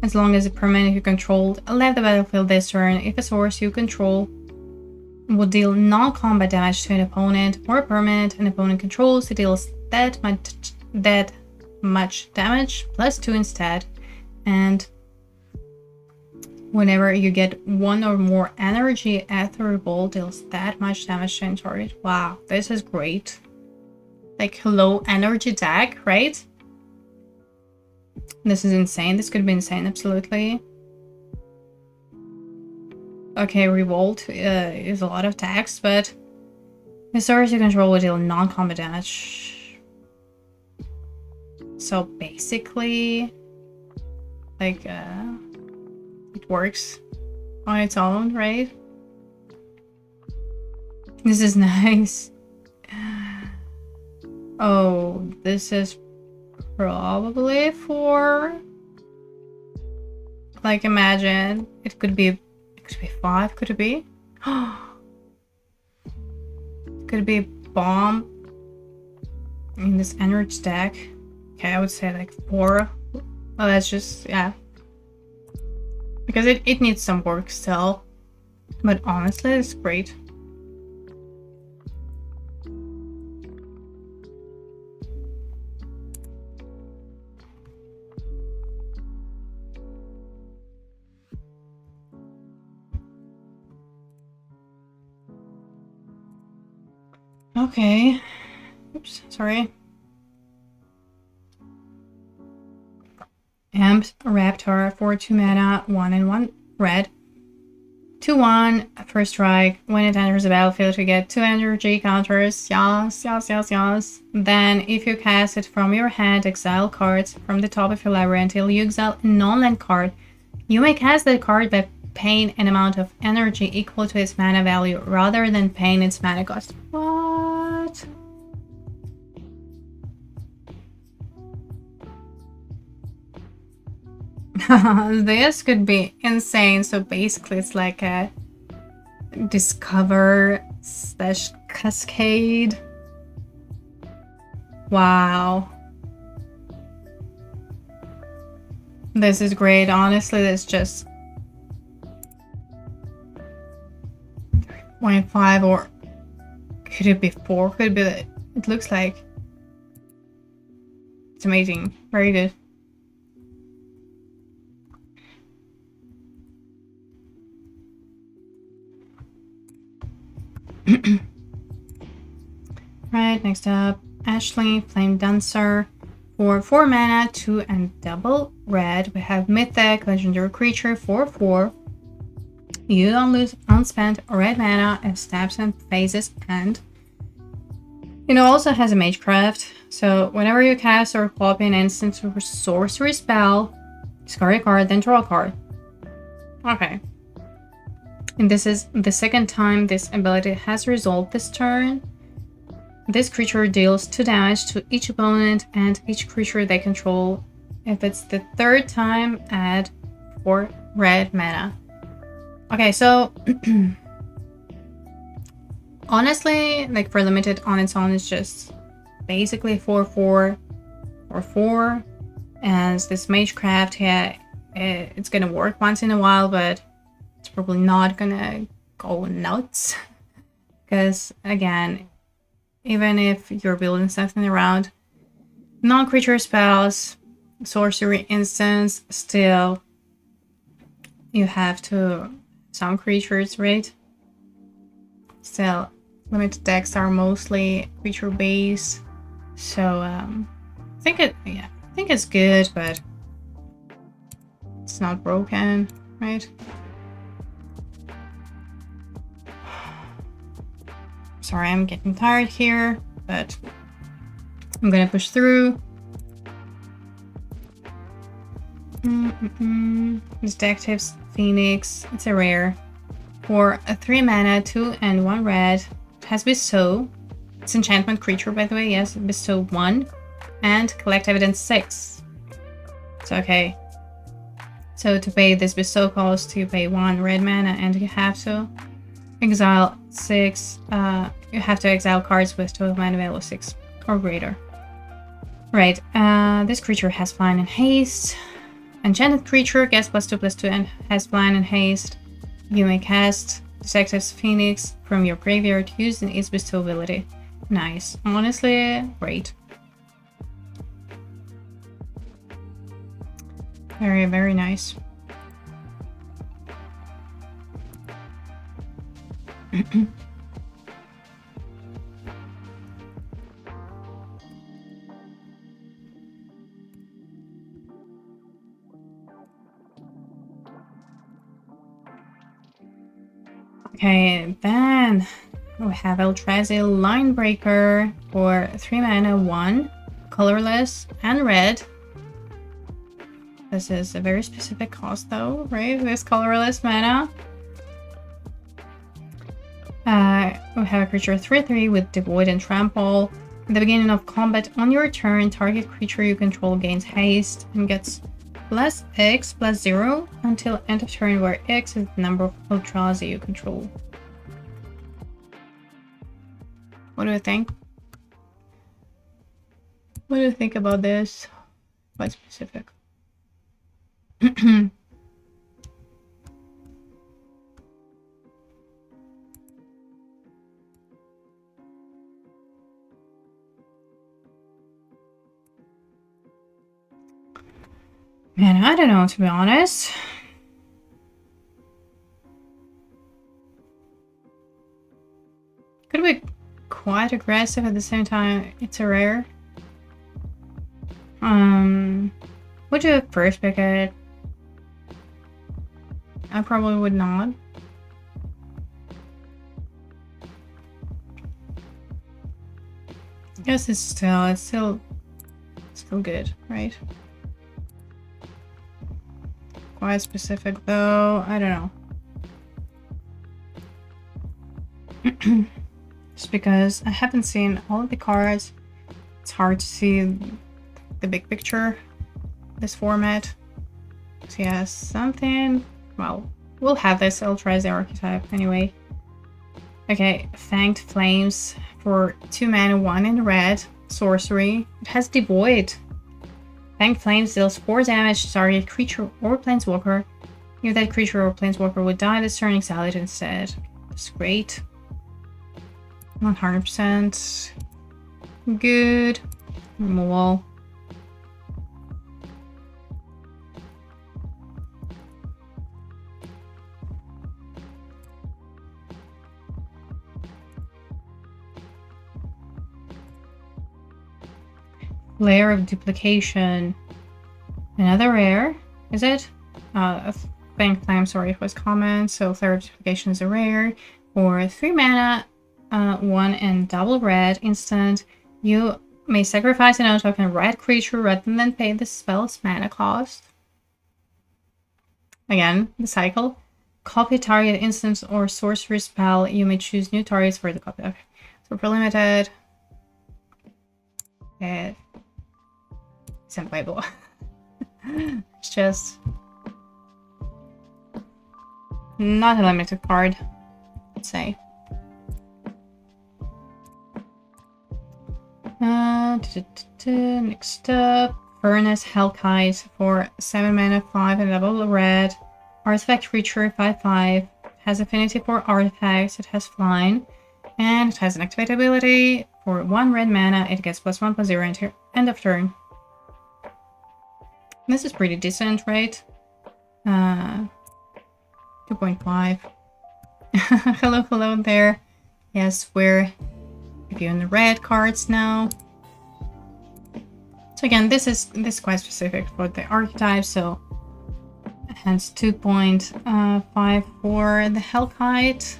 As long as a permanent you controlled left the battlefield this turn, if a source you control would deal non-combat damage to an opponent or a permanent an opponent controls, it deals that much damage plus 2 instead. And whenever you get 1 or more energy, Aether Revolt deals that much damage to an target. Wow, this is great. Like low energy deck, right? This is insane. This could be insane, absolutely. Okay, Revolt is a lot of tax, but the source you control will deal non-combat damage. So basically, like, it works on its own, right? This is nice. Oh, this is probably for, like, imagine it could be 5, could it be? Could it be bomb in this energy deck? Okay, I would say like 4. Well, that's just, yeah, because it needs some work still, but honestly it's great. Okay. Oops, sorry. Amped Raptor for 2 mana, 1 and 1 red. 2/1, first strike. When it enters the battlefield, you get 2 energy counters. Yes, yes, yes, yes. Then, if you cast it from your hand, exile cards from the top of your library until you exile a non-land card. You may cast that card by paying an amount of energy equal to its mana value rather than paying its mana cost. What? This could be insane. So basically it's like a discover / cascade. Wow. This is great. Honestly, this just 3.5, or could it be 4? Could it be that? It looks like it's amazing. Very good. Right, next up, Ashley, Flame Dancer. For 4 mana, 2 and double red, we have Mythic, Legendary Creature, 4/4. You don't lose unspent red mana as taps and phases end. It also has a Magecraft, so whenever you cast or copy an instant or sorcery spell, discard a card, then draw a card. Okay. And this is the second time this ability has resolved this turn. This creature deals 2 damage to each opponent and each creature they control. If it's the third time, add 4 red mana. Okay, so honestly, like for limited on its own, it's just basically 4/4 or 4. And this Magecraft, yeah, it's gonna work once in a while, but it's probably not gonna go nuts. Because again, even if you're building something around non-creature spells, sorcery instants, still you have to some creatures, right? Still, limited decks are mostly creature based, so I think it's good, but it's not broken, right? Sorry, I'm getting tired here, but I'm gonna push through. This deck tips Phoenix. It's a rare. For a 3 mana, 2 and 1 red. It has Bestow. It's enchantment creature, by the way. Yes, Bestow 1. And collect evidence 6. So, okay. So to pay this Bestow cost, you pay 1 red mana, and you have to exile 6. You have to exile cards with total mana value 6 or greater. Right. This creature has flying and haste. Enchanted creature gets +2/+2 and has flying and haste. You may cast Detective's Phoenix from your graveyard using its Bestow ability. Nice. Honestly, great. Very, very nice. Okay, then we have Eldrazi Linebreaker for 3 mana, 1, colorless, and red. This is a very specific cost though, right? This colorless mana. We have a creature 3/3 with Devoid and Trample. At the beginning of combat on your turn, target creature you control gains haste and gets +X +0 until end of turn, where X is the number of Eldrazi you control. What do you think? What do you think about this? Quite specific. Man, I don't know, to be honest. Could be quite aggressive at the same time. It's a rare. Would you first pick it? I probably would not. guess it's still good, right? Quite specific though. I don't know. Just because I haven't seen all of the cards, it's hard to see the big picture. This format. So yeah, something. Well, we'll have this. I'll try the archetype anyway. Okay, Fanged Flames for 2 mana, 1 in red. Sorcery. It has Devoid. Fanged Flames deals 4 damage to target creature or planeswalker. If that creature or planeswalker would die this turn, exile it instead. That's great. 100% good. Removal. Layer of Duplication. Another rare, is it? Fanged Flame, sorry, it was common. So Layer of Duplication is a rare. For 3 mana, 1 and double red instant, you may sacrifice an non-token red creature rather than pay the spell's mana cost. Again, the cycle. Copy target instant or sorcery spell. You may choose new targets for the copy. Okay. So for limited, it's unplayable. It's just not a limited card, I'd say. Next up, Furnace Hellkite for 7 mana, 5 and double red. Artifact creature 5/5. Has affinity for artifacts. It has flying. And it has an activate ability. For 1 red mana, it gets +1/+0 until end of turn. This is pretty decent, right? 2.5. Hello there. Yes, we're reviewing the red cards now. So again, this is quite specific for the archetype, so hence 2.5 for the Hellkite.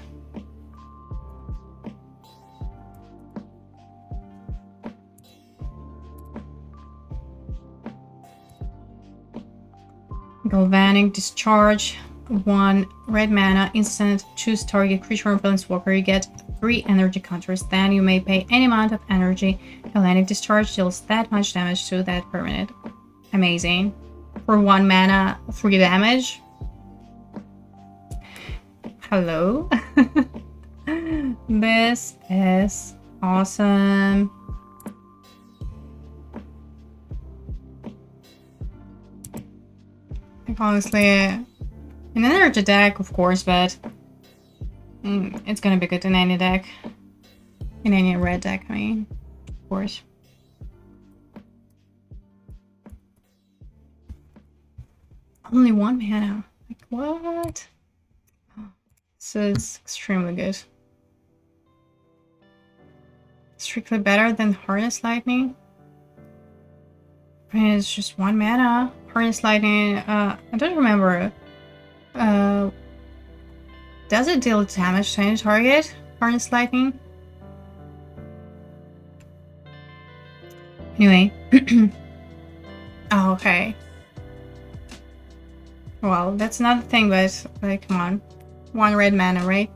Galvanic Discharge, 1 red mana, instant, choose target creature or planeswalker. You get 3 energy counters, then you may pay any amount of energy. Galvanic Discharge deals that much damage to that permanent. Amazing. For 1 mana, 3 damage. Hello. This is awesome. Like honestly, an energy deck, of course, but it's gonna be good in any deck. In any red deck, I mean, of course. Only 1 mana. Like, what? This is extremely good. Strictly better than Harness Lightning. I mean, it's just 1 mana. Harness Lightning, I don't remember. Does it deal damage to any target? Harness Lightning? Anyway. Oh, okay. Well, that's not the thing, but, like, come on. 1 red mana, right?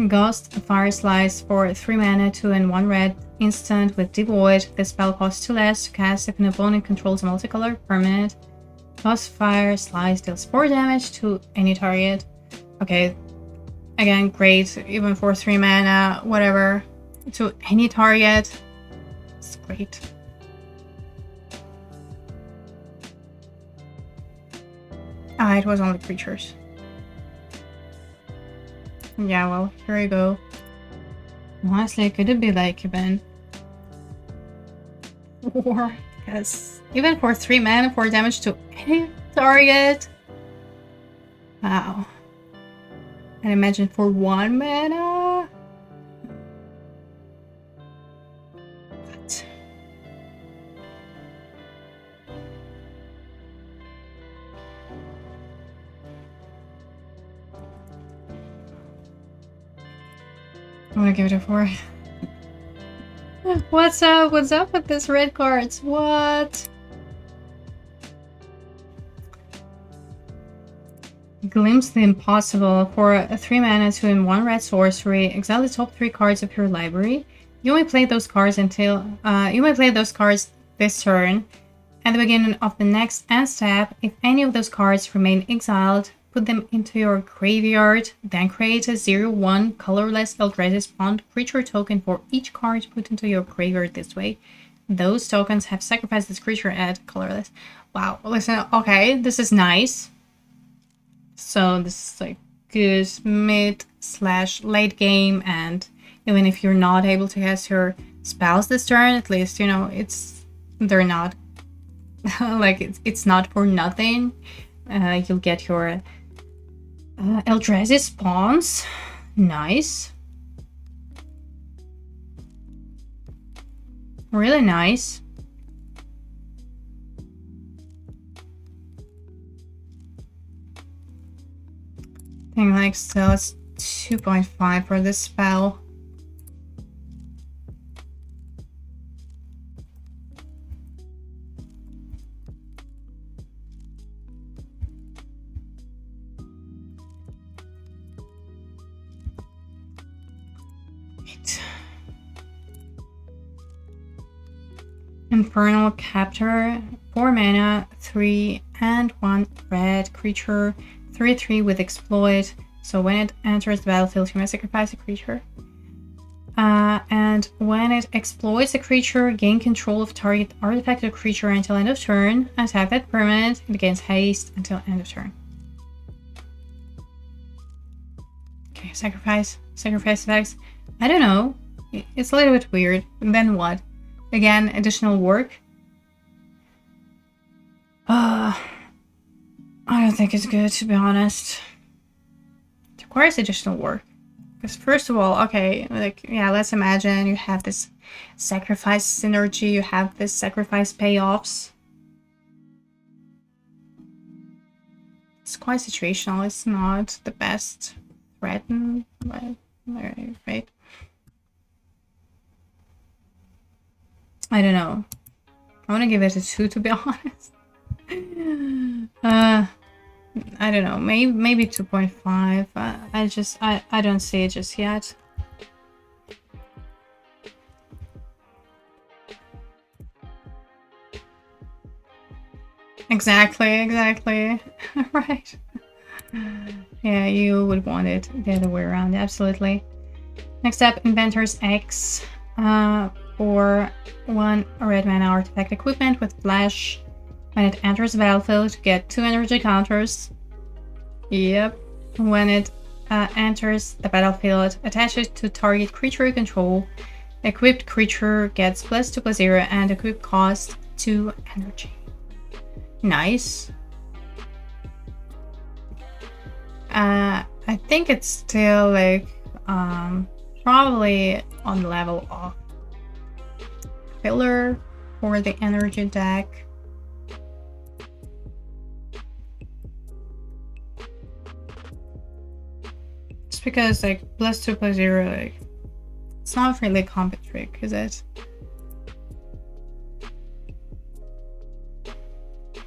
Ghost Fire Slice for 3 mana, 2 and 1 red. Instant with Devoid. The spell costs 2 less to cast if an opponent controls a multicolor permanent. Ghost Fire Slice deals 4 damage to any target. Okay, again, great. Even for 3 mana, whatever. To any target. It's great. Ah, it was only creatures. Yeah, well, here we go. Honestly, could it be like even 4? Yes. Even for 3 mana, 4 damage to any target? Wow. And imagine for 1 mana? What? I'm gonna give it a 4. What's up? What's up with these red cards? What? Glimpse the Impossible. For a 3 mana, 2 and 1 red sorcery, exile the top 3 cards of your library. You may play those cards this turn. At the beginning of the next end step, if any of those cards remain exiled, put them into your graveyard, then create a 0/1 colorless Eldrazi spawned creature token for each card put into your graveyard this way. Those tokens have sacrificed this creature at colorless. Wow, listen, okay, this is nice. So this is like good mid/late game, and even if you're not able to cast your spells this turn, at least you know they're not like it's not for nothing. You'll get your Eldrazi spawns. Nice. Really nice. I think like still it's 2.5 for this spell. Infernal Captor, 4 mana, 3 and 1 red creature, 3/3 with exploit. So when it enters the battlefield, you may sacrifice a creature. And when it exploits a creature, gain control of target artifact or creature until end of turn. Attack that permanent, it gains haste until end of turn. Okay, sacrifice effects. I don't know. It's a little bit weird. And then what? Again, additional work. I don't think it's good, to be honest. It requires additional work. Because first of all, okay, like, yeah, let's imagine you have this sacrifice synergy, you have this sacrifice payoffs. It's quite situational, it's not the best threaten, right? I don't know. I want to give it a 2, to be honest. I don't know, maybe 2.5. I don't see it just yet. Exactly. Right. Yeah, you would want it the other way around, absolutely. Next up, Inventor's X. For 1 red mana artifact equipment with flash. When it enters the battlefield, get 2 energy counters. Yep. When it enters the battlefield, attach it to target creature you control. Equipped creature gets +2/+0 and equip cost 2 energy. Nice. I think it's still like probably on the level of filler for the energy deck. Just because like +2/+0, like it's not really a combat trick, is it?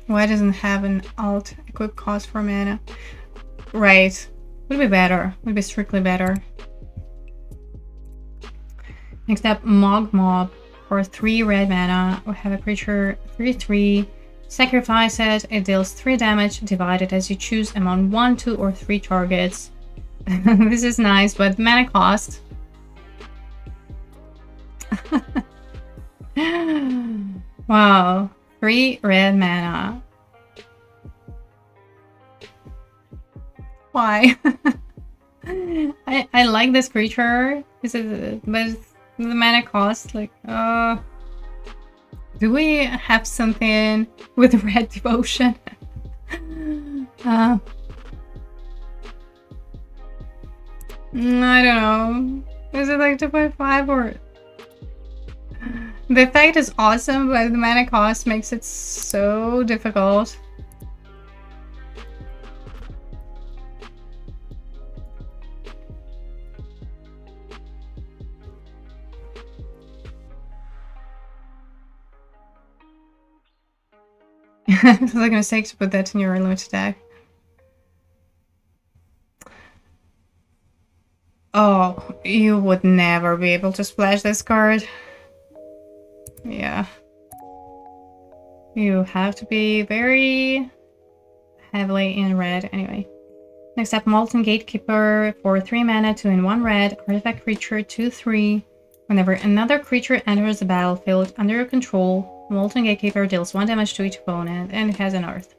Why doesn't it have an alt equip cost for mana? Right. Would be better. Would be strictly better. Next up, Mob. For 3 red mana, we have a creature 3/3. Sacrifice it. It deals 3 damage, divided as you choose among 1, 2, or 3 targets. This is nice, but mana cost. Wow. 3 red mana. Why? I like this creature. But the mana cost, like, do we have something with red devotion? I don't know. Is it like 2.5 or? The effect is awesome, but the mana cost makes it so difficult. It was like a mistake to put that in your limited deck. Oh, you would never be able to splash this card. Yeah. You have to be very heavily in red anyway. Next up, Molten Gatekeeper for 3 mana, 2 and 1 red, artifact creature 2/3. Whenever another creature enters the battlefield under your control, Molten Gatekeeper deals 1 damage to each opponent, and it has an earth.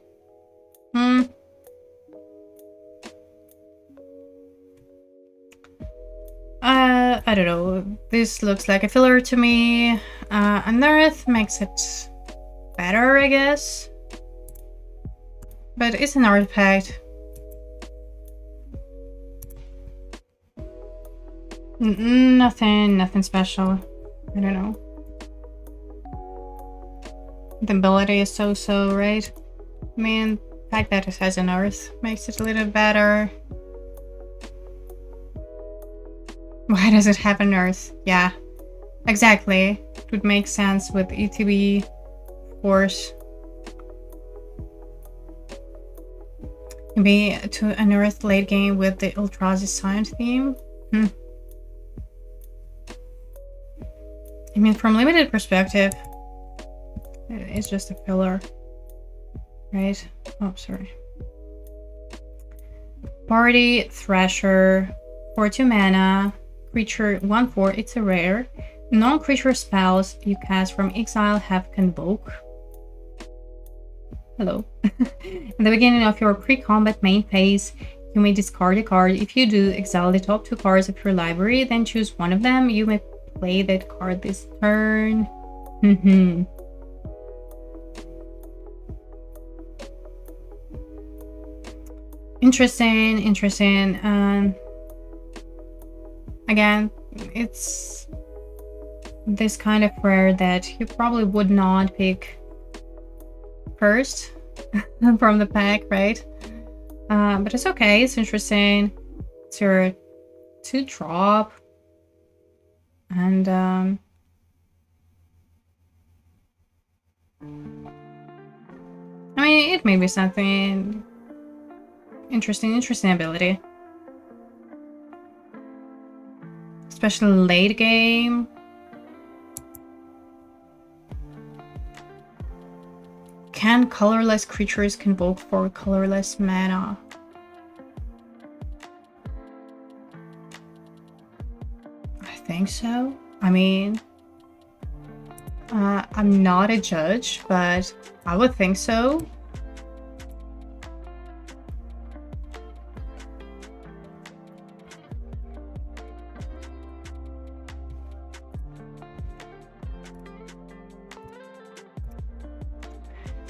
I don't know. This looks like a filler to me. An earth makes it better, I guess. But it's an artifact. Nothing special. I don't know. The ability is so, right? I mean, the fact that it has an earth makes it a little better. Why does it have an earth? Yeah, exactly. It would make sense with ETB, of course. Maybe to an earth late game with the Eldrazi Sign theme? I mean, from limited perspective, it's just a filler, right? Oh, sorry. Party Thrasher for 2 mana, creature 1/4. It's a rare. Non-creature spells you cast from exile have Convoke. Hello. In the beginning of your pre-combat main phase, you may discard a card. If you do, exile the top 2 cards of your library, then choose one of them. You may play that card this turn. Interesting. Again, it's this kind of rare that you probably would not pick first from the pack, right? But it's okay, it's interesting. It's your 2-drop. And I mean, it may be something interesting ability. Especially late game. Can colorless creatures convoke for colorless mana? I think so. I mean, I'm not a judge, but I would think so.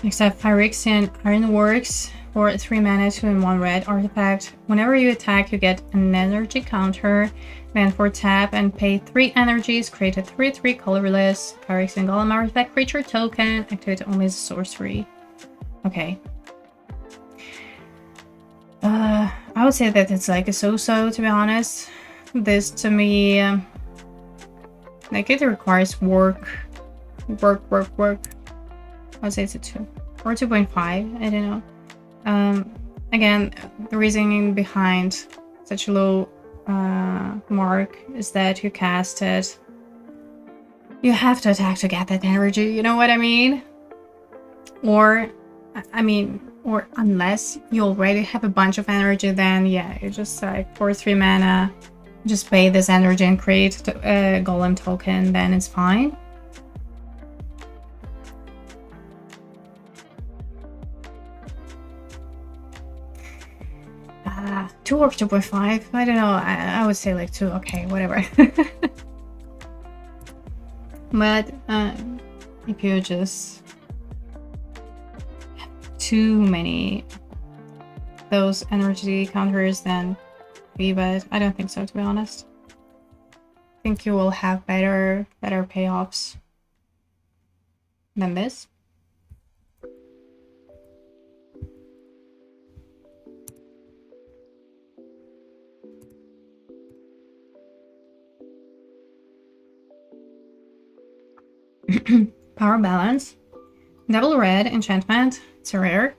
Next up, Phyrexian Ironworks for 3 mana, 2 and 1 red artifact. Whenever you attack, you get an energy counter. Then for tap and pay 3 energies, create a 3/3 colorless Phyrexian Golem artifact creature token. Activate only as a sorcery. Okay. I would say that it's like a so-so, to be honest. This to me, like it requires work. I would say it's a 2 or 2.5. I don't know. Again, the reasoning behind such a low mark is that you cast it. You have to attack to get that energy. You know what I mean? Or unless you already have a bunch of energy, then yeah, you just like for 3 mana, just pay this energy and create a golem token. Then it's fine. 2 or 2.5. I don't know. I would say like 2. Okay, whatever. But if you just have too many those energy counters, then but I don't think so, to be honest. I think you will have better payoffs than this. Power Balance. Double red enchantment. It's a rare.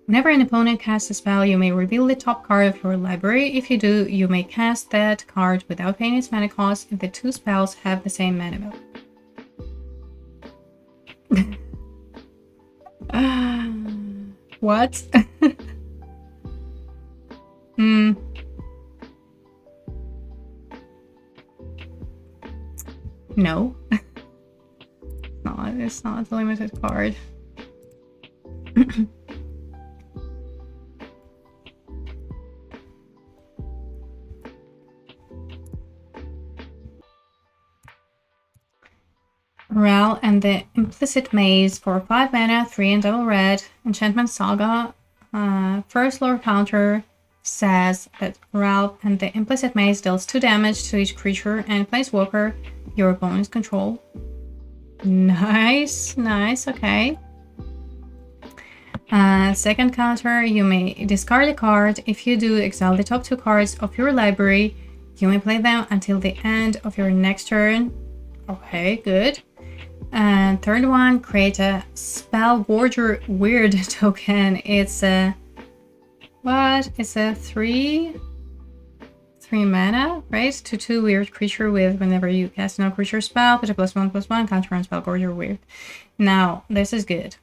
Whenever an opponent casts a spell, you may reveal the top card of your library. If you do, you may cast that card without paying its mana cost if the two spells have the same mana value. What? No. It's not a limited card. Ral and the Implicit Maze for 5 mana, 3 and double red. Enchantment Saga. First lore counter says that Ral and the Implicit Maze deals 2 damage to each creature and planeswalker your opponent's control. Nice, okay. Second counter, you may discard a card. If you do, exile the top 2 cards of your library. You may play them until the end of your next turn. Okay, good. And third one, create a Spell Gorger Weird token. It's a... what? It's a 3 mana, right? 2/2 weird creature with whenever you cast no creature spell, put a +1/+1 counter on Spell Gorger Weird. Now, this is good.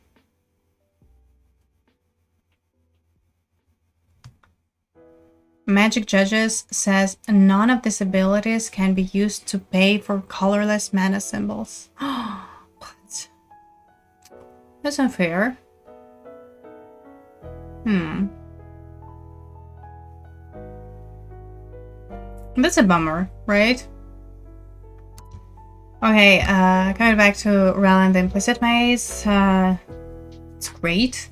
Magic Judges says none of these abilities can be used to pay for colorless mana symbols. What? That's unfair. That's a bummer, right? Okay, coming back to Ral and the Implicit Maze. It's great.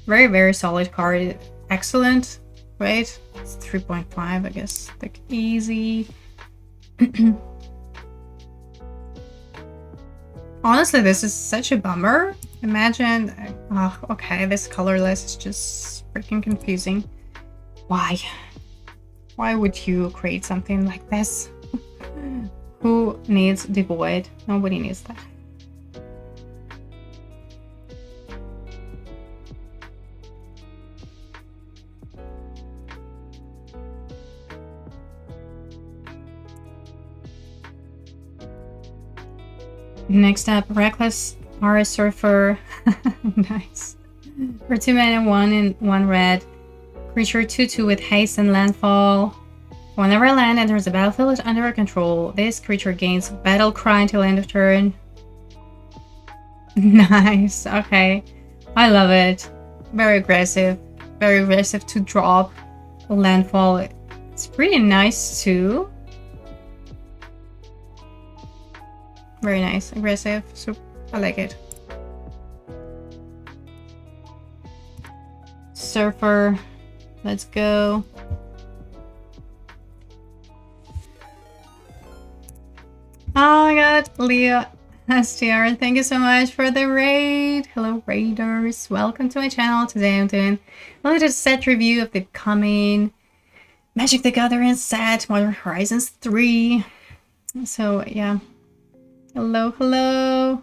Very, very solid card. Excellent, right? It's 3.5, I guess. Like, easy. Honestly, this is such a bummer. Imagine... oh, okay, this colorless is just freaking confusing. Why? Why would you create something like this? Who needs the void? Nobody needs that. Next up, Reckless Mara Surfer. Nice. For 2 mana, 1 and 1 red. Creature 2/2 with haste and landfall. Whenever a land enters the battlefield under your control, this creature gains battle cry until end of turn. Nice, okay. I love it. Very aggressive. Very aggressive to drop landfall. It's pretty nice too. Very nice, aggressive, so I like it. Surfer, let's go. Oh my god, Leo STR, thank you so much for the raid. Hello raiders, welcome to my channel. Today I'm doing a little set review of the upcoming Magic the Gathering set, Modern Horizons 3. So yeah. Hello, hello.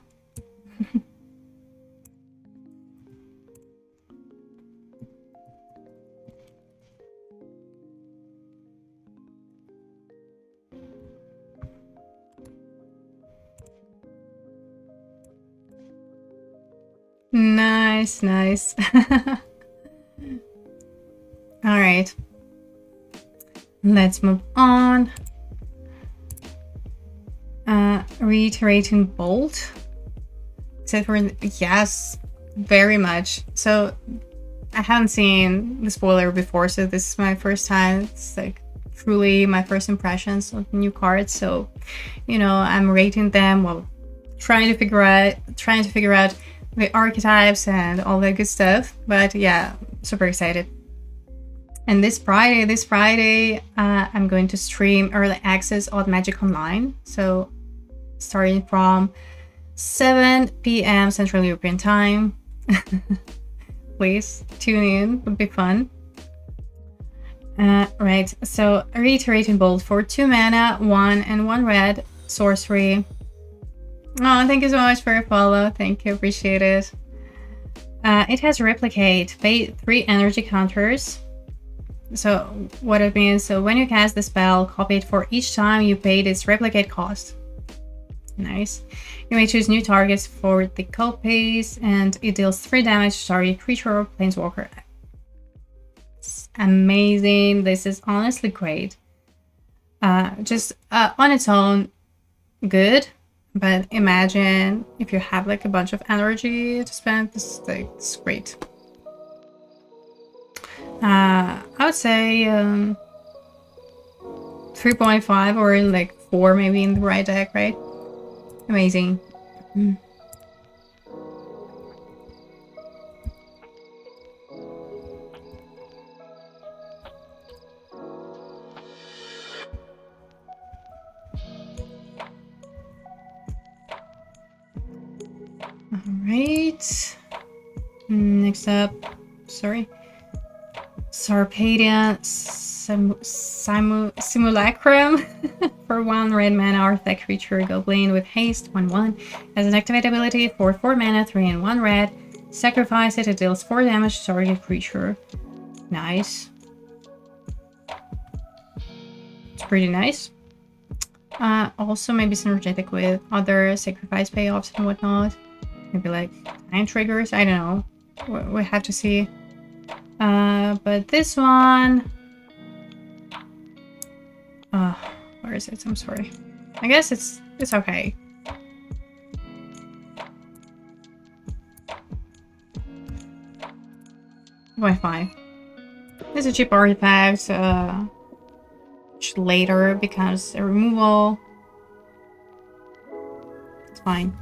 Nice, nice. All right. Let's move on. Reiterating Bolt. Except for, yes, very much. So I haven't seen the spoiler before, so this is my first time. It's like truly my first impressions of new cards. So, you know, I'm rating them while trying to figure out the archetypes and all that good stuff. But yeah, super excited. And this Friday, I'm going to stream early access on Magic Online. So starting from 7 p.m. Central European Time. Please tune in, would be fun. Right, so Reiterating Bolt for 2 mana, 1 and 1 red, sorcery. Oh, thank you so much for your follow. Thank you, appreciate it. It has replicate. Pay 3 energy counters. So what it means, so when you cast the spell, copy it for each time you paid its replicate cost. Nice. You may choose new targets for the copies, and it deals 3 damage to target creature or planeswalker. It's amazing. This is honestly great. Just on its own, good. But imagine if you have like a bunch of energy to spend. This is like, it's great. I would say 3.5 or like 4 maybe in the right deck, right? Amazing. Alright. Next up, sorry. Sarpedia Simulacrum. For 1 red mana artifact creature, Goblin with haste 1/1. Has an activate ability for 4 mana, 3 and 1 red. Sacrifice it, it deals 4 damage to target creature. Nice. It's pretty nice. Also maybe synergetic with other sacrifice payoffs and whatnot. Maybe like time triggers, I don't know. We have to see. But this one... where is it? I'm sorry. I guess it's okay. Wi-Fi. It's a cheap artifact, which later becomes a removal. It's fine.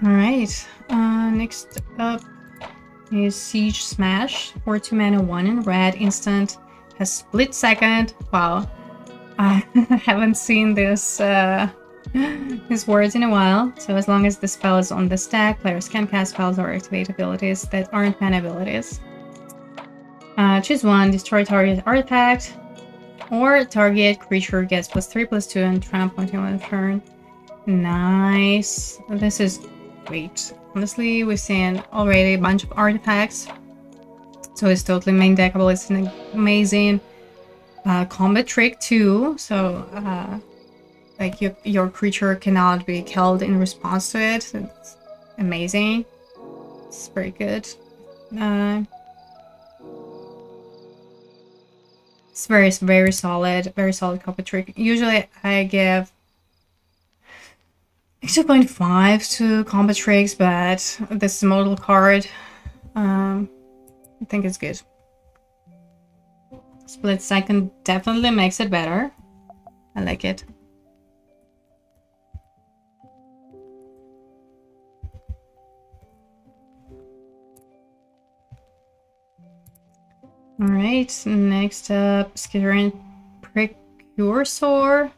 Alright, next up is Siege Smash. For 2 mana, 1 in red, instant, has split second. Wow, I haven't seen this these words in a while. So as long as the spell is on the stack, players can cast spells or activate abilities that aren't mana abilities. Choose 1, destroy target artifact, or target creature gets +3/+2 and trample until end of turn. Nice. This is great. Honestly, we've seen already a bunch of artifacts, so it's totally main deckable. It's an amazing combat trick too, so like your creature cannot be killed in response to it. It's amazing. It's very good. It's very solid combat trick. Usually I give 2.5 to combat tricks, but this model card, I think it's good. Split second definitely makes it better. I like it. Alright, next up, Skittering Precursor.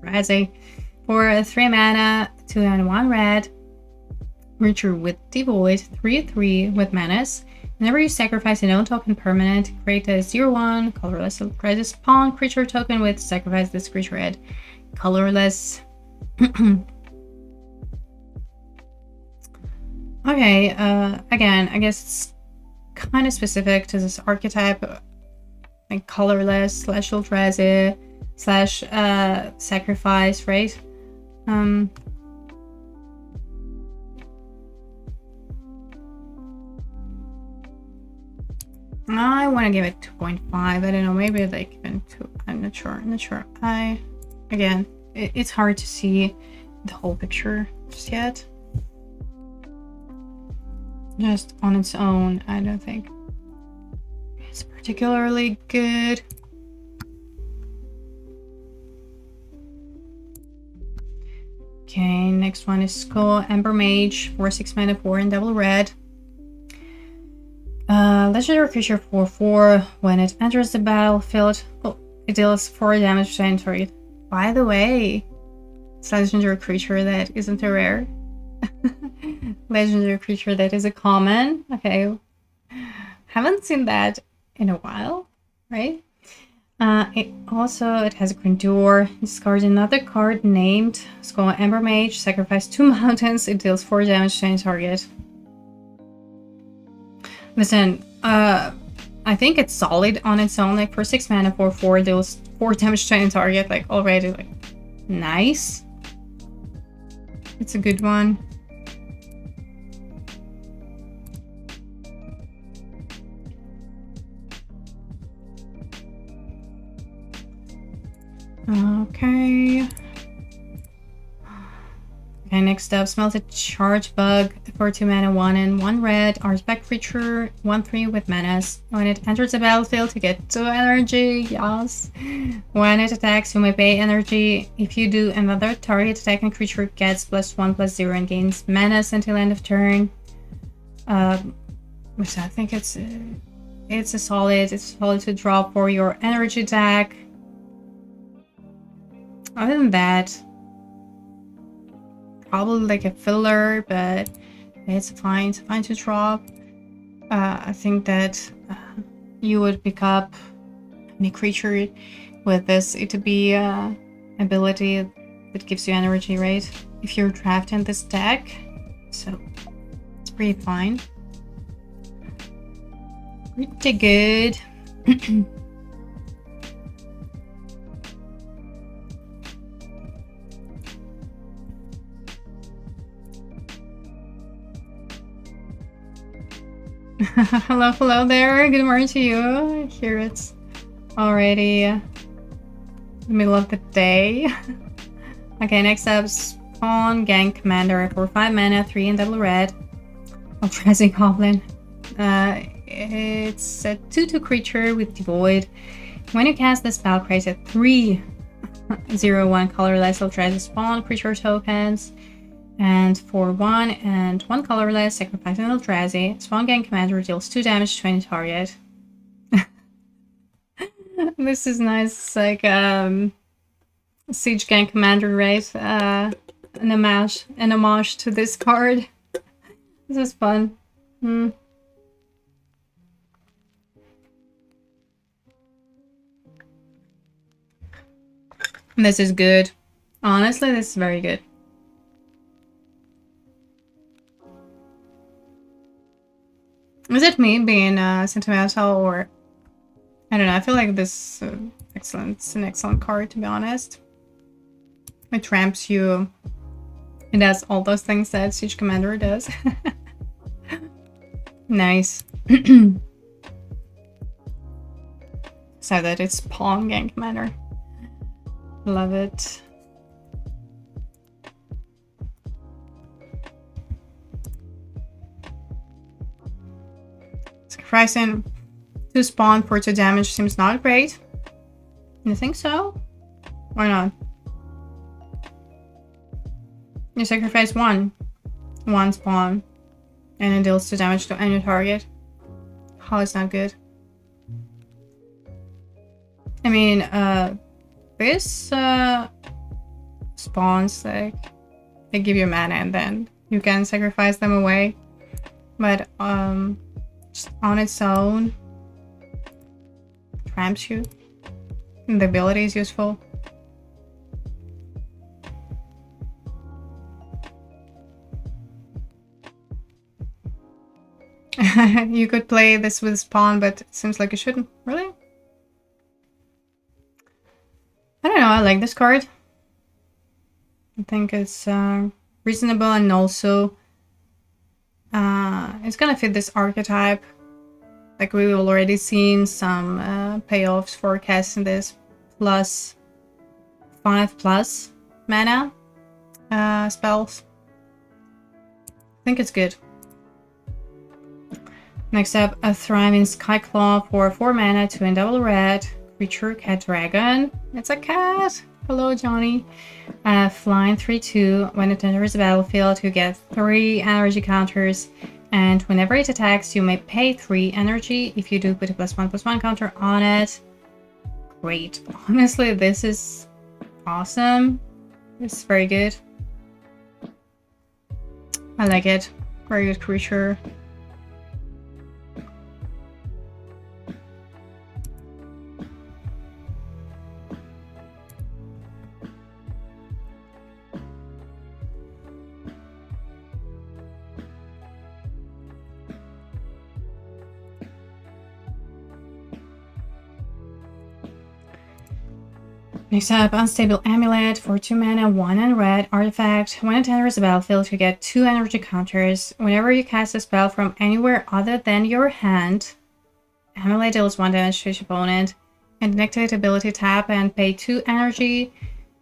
Razzie. For 3 mana, 2 and 1 red, creature with Devoid, 3/3 with menace. Whenever you sacrifice a non-token permanent, create a 0/1 colorless crisis spawn creature token with sacrifice this creature at colorless. Okay, again, I guess it's kind of specific to this archetype, like colorless / Eldrazi / sacrifice, right? I want to give it 2.5. I don't know, maybe like even 2. I'm not sure. Again, it's hard to see the whole picture just yet. Just on its own, I don't think it's particularly good. Okay, next one is Skull Ember Mage for 6 mana, 4 and double red. Legendary creature for 4. When it enters the battlefield, it deals 4 damage to any target. By the way, it's a legendary creature that isn't a rare. legendary creature that is a common. Okay. Haven't seen that in a while, right? It has a green door. Discard another card named Skull Ember Mage. Sacrifice 2 mountains. It deals 4 damage to any target. Listen, I think it's solid on its own. Like for 6 mana, 4/4 deals 4 damage to any target. Like already, like nice. It's a good one. Okay. Okay, next up, Smelted Charge Bug for 2 mana, 1 and 1 red. Artifact creature, 1/3 with menace. When it enters the battlefield, you get 2 energy. Yes. When it attacks, you may pay energy. If you do, another target attacking creature gets +1/+0 and gains menace until end of turn. Which I think it's a solid to draw for your energy deck. Other than that, probably like a filler, but it's fine to drop. I think that you would pick up any creature with this ETB ability that gives you energy, right? If you're drafting this deck, so it's pretty fine. Pretty good. Hello there. Good morning to you. Here it's already the middle of the day. Okay, next up, Spawn Gang Commander for 5 mana, 3 and double red. Eldrazi Goblin. It's a 2/2 creature with Devoid. When you cast the spell, create a 3/0/1 colorless Eldrazi spawn creature tokens. And for 1 and 1 colorless, sacrifice an Eldrazi. Spawn Gang Commander deals 2 damage to any target. This is nice. It's like Siege Gang Commander, right? An homage to this card. This is fun. This is good. Honestly, this is very good. Is it me being sentimental, or I don't know? I feel like this it's an excellent card, to be honest. It tramps you. It does all those things that Siege Commander does. Nice. So that it's Pawn Gang Commander. Love it. Sacrificing 2 spawn for 2 damage seems not great. You think so? Why not? You sacrifice 1 spawn and it deals 2 damage to any target. How is that good? I mean, this spawns, like, they give you mana and then you can sacrifice them away. But just on its own, tramps you. And the ability is useful. You could play this with spawn, but it seems like you shouldn't. Really? I don't know, I like this card. I think it's reasonable, and also it's gonna fit this archetype. Like, we've already seen some payoffs for casting this plus 5+ mana spells. I think it's good. Next up, a Thriving Skyclaw for 4 mana, 2 and double red. Creature, cat dragon. It's a cat. Hello, Johnny. Flying 3/2. When it enters the battlefield, you get 3 energy counters. And whenever it attacks, you may pay 3 energy. If you do, put a +1/+1 counter on it. Great. Honestly, this is awesome. This is very good. I like it. Very good creature. Next up, Unstable Amulet for 2 mana, 1 and red artifact. When it enters the battlefield, you get 2 energy counters. Whenever you cast a spell from anywhere other than your hand, Amulet deals 1 damage to each opponent. And activate ability, tap and pay 2 energy.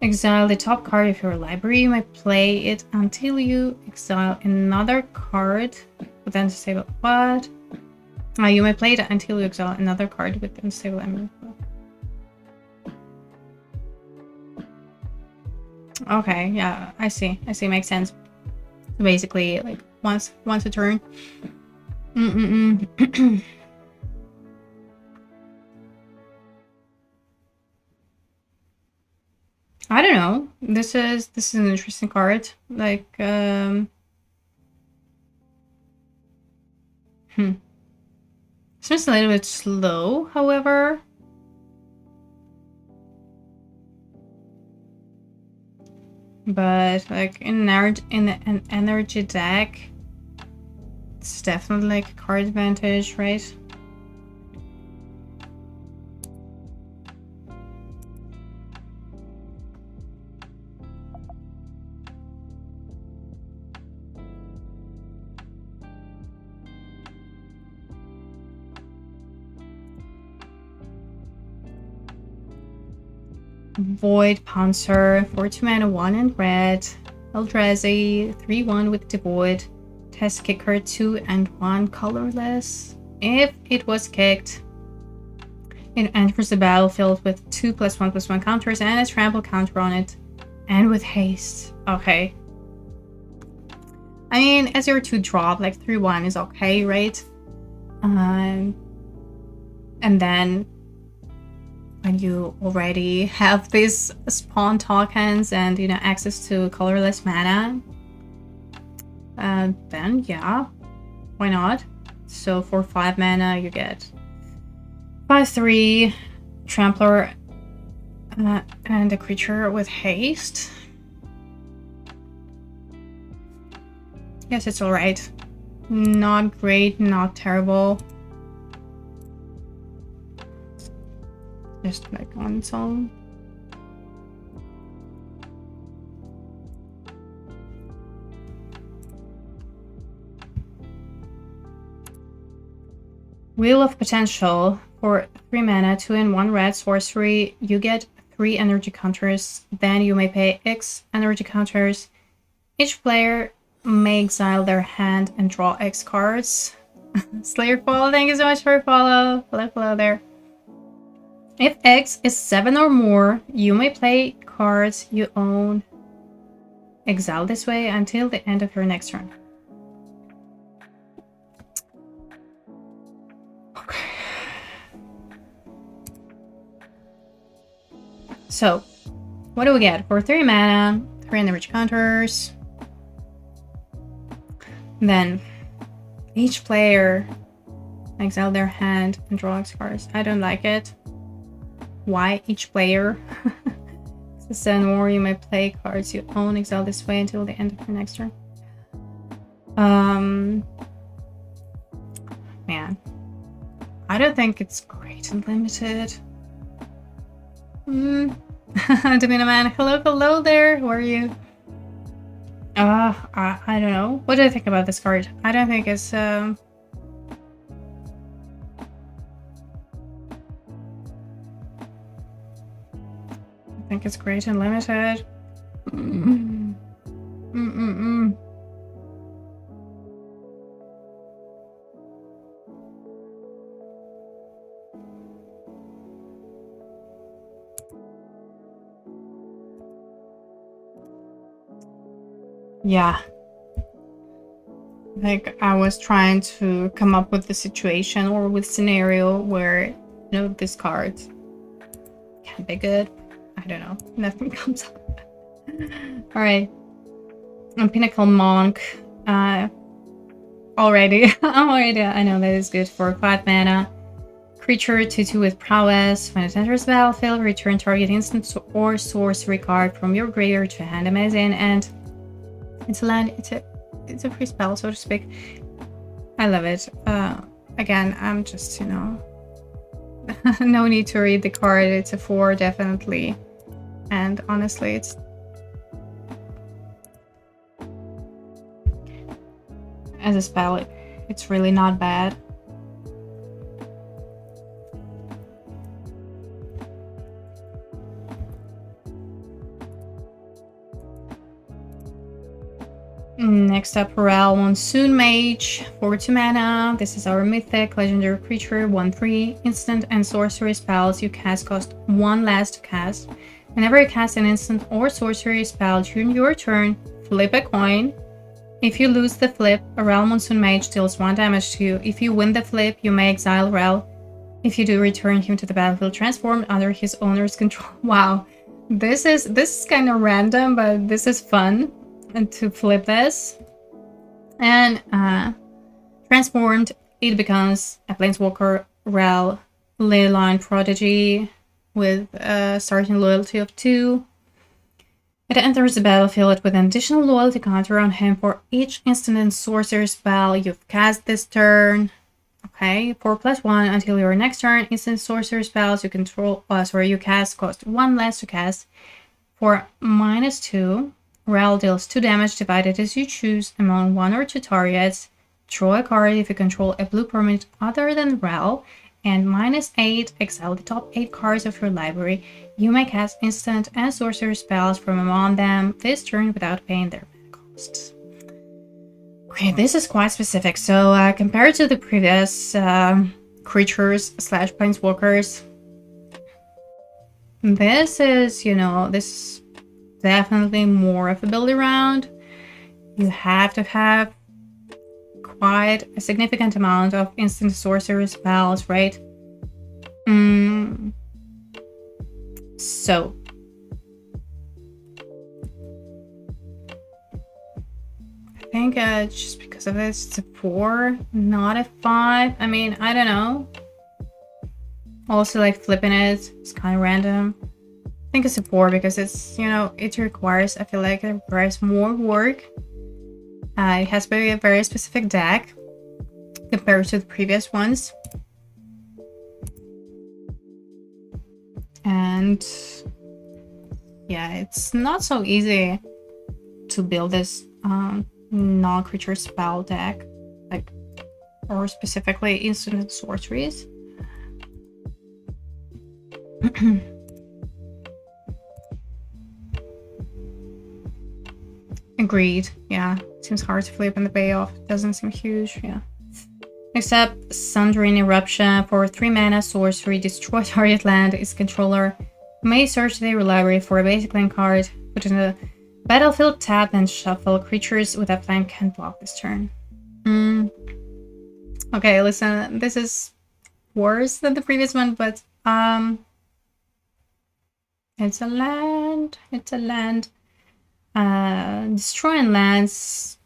Exile the top card of your library. You may play it until you exile another card with Unstable. What? You may play it until you exile another card with Unstable Amulet. Okay, yeah, I see. Makes sense. So basically, like once a turn. I don't know. This is an interesting card. Like, Seems a little bit slow, however. But like in an energy deck, it's definitely like a card advantage, right? Void Pouncer for 2 mana, 1 and red. Eldrazi 3/1 with Devoid. Test kicker 2 and 1 colorless. If it was kicked, it enters the battlefield with 2+1/+1 counters and a trample counter on it, and with haste. Okay. I mean, as your 2 drop, like 3/1 is okay, right? And then when you already have these spawn tokens and, you know, access to colorless mana, then yeah, why not? So for 5 mana, you get 5/3 Trampler and a creature with haste. Yes, it's alright. Not great, not terrible. Just like on its own. Wheel of Potential for 3 mana, 2 and 1 red sorcery. You get 3 energy counters. Then you may pay X energy counters. Each player may exile their hand and draw X cards. Slayerfall, thank you so much for your follow. Follow there. If X is 7 or more, you may play cards you own. Exile this way until the end of your next turn. Okay. So, what do we get? For 3 mana, 3 energy counters. Then, each player exile their hand and draw X cards. I don't like it. Why each player? So 7 more, you may play cards you own. Exile this way until the end of your next turn. Man, I don't think it's great and limited. Domina Man, hello there. Who are you? I don't know. What do I think about this card? I don't think it's I think it's great and limited. Yeah. Like, I was trying to come up with the situation or with scenario where, you know, this card can be good. I don't know. Nothing comes up. Alright. Pinnacle Monk. already. I know that is good for 5 mana. Creature 2/2 with prowess. When it enters the battlefield, return target instant or sorcery card from your graveyard to hand. Amazing. And it's a land. It's a free spell, so to speak. I love it. Again, I'm just, you know, no need to read the card. It's a 4, definitely. And honestly, it's as a spell, it's really not bad. Next up, Ral Monsoon Mage, 4/2 mana. This is our mythic legendary creature, 1/3. Instant and sorcery spells you cast cost 1 less to cast. Whenever you cast an instant or sorcery spell during your turn, flip a coin. If you lose the flip, a Ral Monsoon Mage deals 1 damage to you. If you win the flip, you may exile Ral. If you do, return him to the battlefield transformed under his owner's control. Wow, this is kind of random, but this is fun. And to flip this, and transformed, it becomes a Planeswalker Ral Leyline Prodigy with a starting loyalty of 2. It enters the battlefield with an additional loyalty counter on him for each instant and sorcery spell you've cast this turn. Okay, 4+1 until your next turn. Instant sorcery spells you control, you cast cost 1 less to cast. For -2. Ral deals 2 damage divided as you choose among 1 or 2 targets. Draw a card if you control a blue permanent other than Ral. And -8, exile the top 8 cards of your library. You may cast instant and sorcery spells from among them this turn without paying their mana costs. Okay, this is quite specific. So compared to the previous creatures / planeswalkers, this is, you know, this definitely more of a build around. You have to have quite a significant amount of instant sorcery spells, right? So I think just because of this, it's a 4, not a 5. I mean, I don't know. Also, like, flipping it's kind of random. I think it's a 4 because it's, you know, I feel like it requires more work. It has a very specific deck compared to the previous ones. And yeah, it's not so easy to build this non-creature spell deck, like, or specifically instant and sorceries. Agreed. Yeah, seems hard to flip and the payoff doesn't seem huge. Yeah. Next up, Sundering Eruption. For 3 mana sorcery, destroy target land. Its controller may search their library for a basic land card, put it in the battlefield tab, and shuffle. Creatures with that land can block this turn. Okay, listen, this is worse than the previous one, but it's a land. Destroying lands,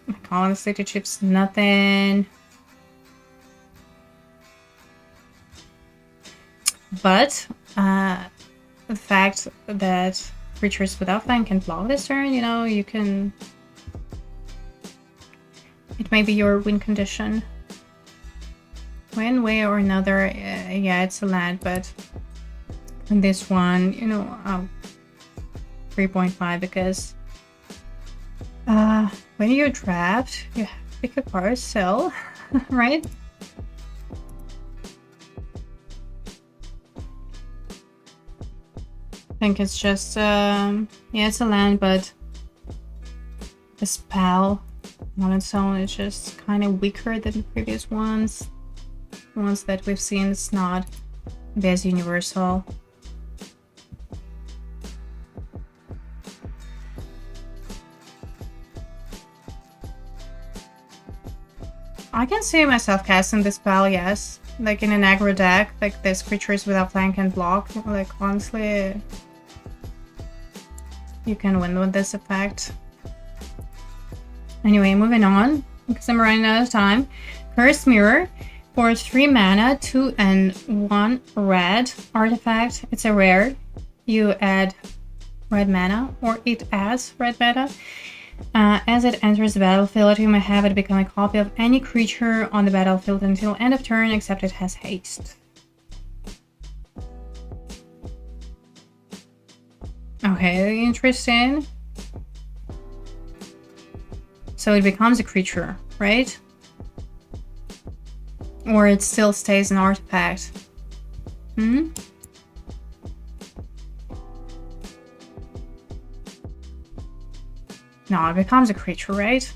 like, honestly, the chip's nothing. But the fact that creatures without land can block this turn, you know, you can... It may be your win condition. One way or another, yeah, it's a land, but in this one, you know, 3.5 because when you draft, you have to pick a card, sell, right? I think it's just, yeah, it's a land, but the spell on its own is just kind of weaker than the previous ones. The ones that we've seen, it's not as universal. I can see myself casting this spell, yes. Like in an aggro deck, like this creatures without flank and block. Like, honestly, you can win with this effect. Anyway, moving on. because I'm running out of time. Cursed Mirror for 3 mana, 2 and 1 red artifact. It's a rare. You add red mana, or it adds red mana. As it enters the battlefield, you may have it become a copy of any creature on the battlefield until end of turn, except it has haste. Okay, interesting. So it becomes a creature, right? Or it still stays an artifact? Hmm? No, it becomes a creature, right?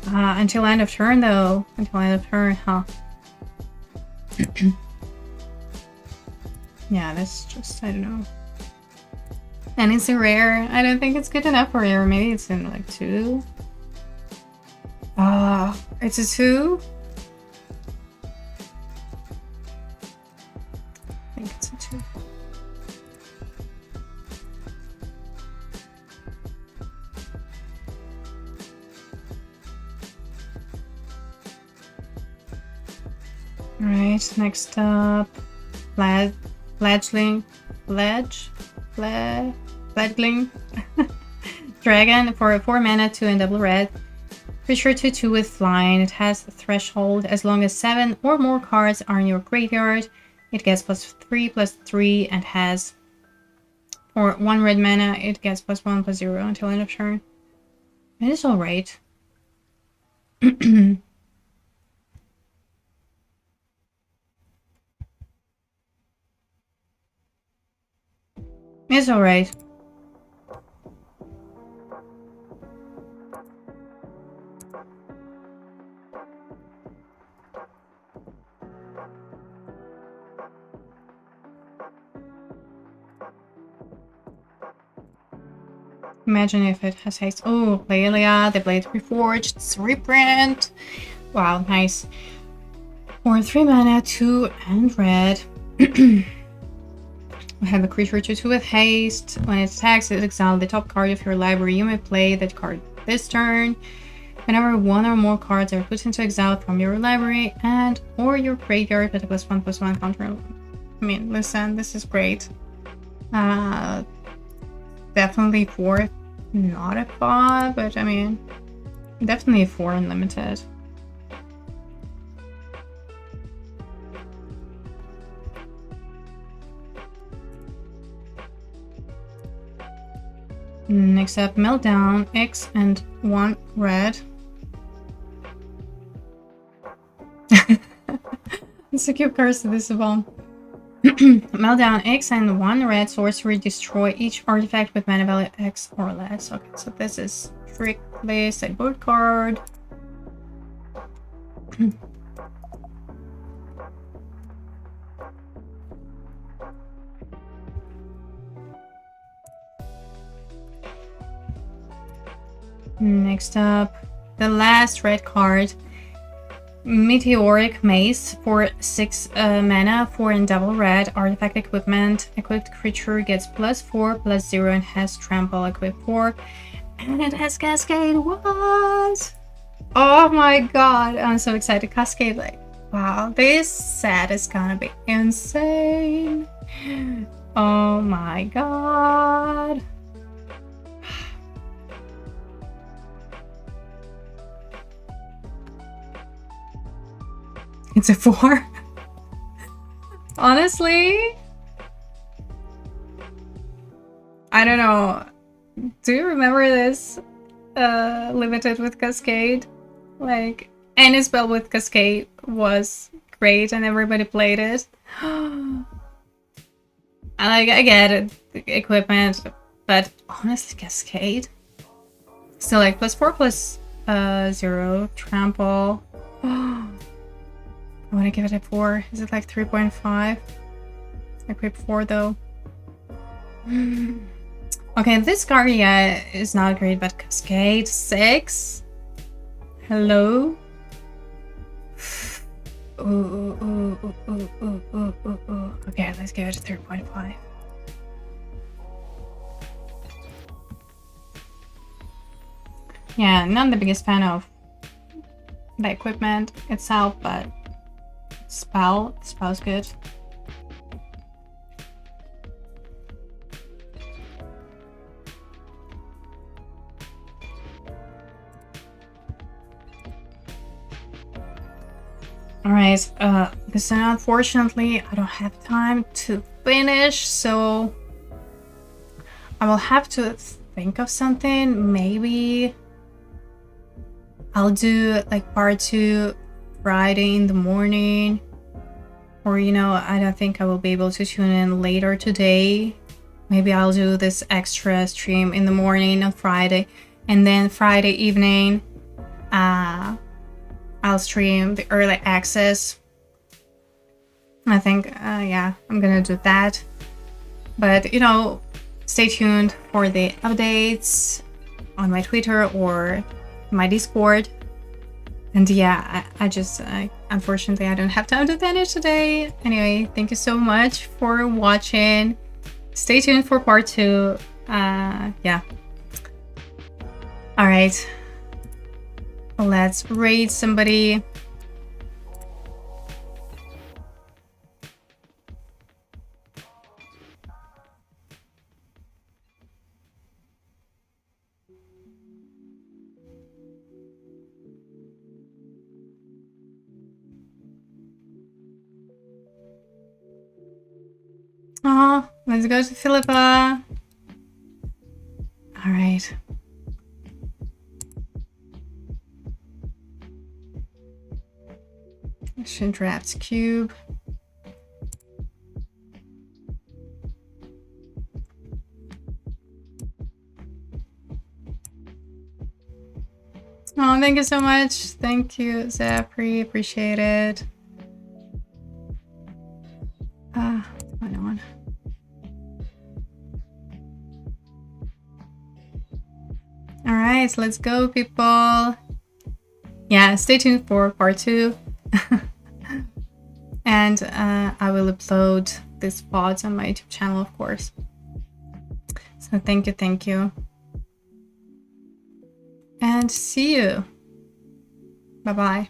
Until end of turn, though. Until end of turn, huh? Yeah, that's just, I don't know. And it's a rare. I don't think it's good enough for rare. Maybe it's in like 2. It's a 2? I think it's a 2. Alright, next up, Fledgling Dragon for 4 mana, 2 and double red. Creature 2/2 with flying. It has a threshold. As long as 7 or more cards are in your graveyard, it gets +3/+3 and has, for 1 red mana, it gets +1/+0 until end of turn. It is alright. It's alright. Imagine if it has haste. Oh, Lelia, the Blade Reforged, it's a reprint. Wow, nice. For 3 mana, 2 and red. We have a creature 2/2 with haste. When it attacks, it exiles the top card of your library. You may play that card this turn. Whenever 1 or more cards are put into exile from your library and or your graveyard with a +1/+1 counter. I mean, listen, this is great. Definitely 4, not a 5, but I mean, definitely a 4 unlimited. Next up, Meltdown, X and 1 red. It's a cute curse to this one. Meltdown, X and 1 red sorcery. Destroy each artifact with mana value X or less. Okay, so this is strictly sideboard card. Next up, the last red card, Meteoric Mace for 6 mana, 4 and double red, artifact equipment. Equipped creature gets +4/+0 and has trample equipped 4, and it has Cascade. What? Oh my god, I'm so excited. Cascade, like, wow, this set is gonna be insane. Oh my god. It's a 4. Honestly, I don't know. Do you remember this limited with Cascade? Like, any spell with Cascade was great and everybody played it. I get it, equipment, but honestly, Cascade? Still like +4/+0, trample. I want to give it a 4. Is it like 3.5? Equip 4 though. Okay, this card, yeah, is not great, but Cascade 6? Hello? Okay, let's give it a 3.5. Yeah, not the biggest fan of the equipment itself, but spell's good. Alright, because unfortunately I don't have time to finish, so I will have to think of something. Maybe I'll do like part 2 Friday in the morning, or I don't think I will be able to tune in later today. Maybe I'll do this extra stream in the morning on Friday, and then Friday evening I'll stream the early access. I think yeah, I'm gonna do that. But stay tuned for the updates on my Twitter or my Discord. And yeah, I unfortunately I don't have time to finish today. Anyway, thank you so much for watching. Stay tuned for part 2. Yeah. All right. Let's raid somebody. Oh, let's go to Philippa. All right. Action drafts cube. Oh, thank you so much. Thank you, Zafri. Appreciate it. One. All right, let's go, people. Yeah, stay tuned for part 2. And I will upload these VODs on my YouTube channel, of course. So thank you. And see you. Bye-bye.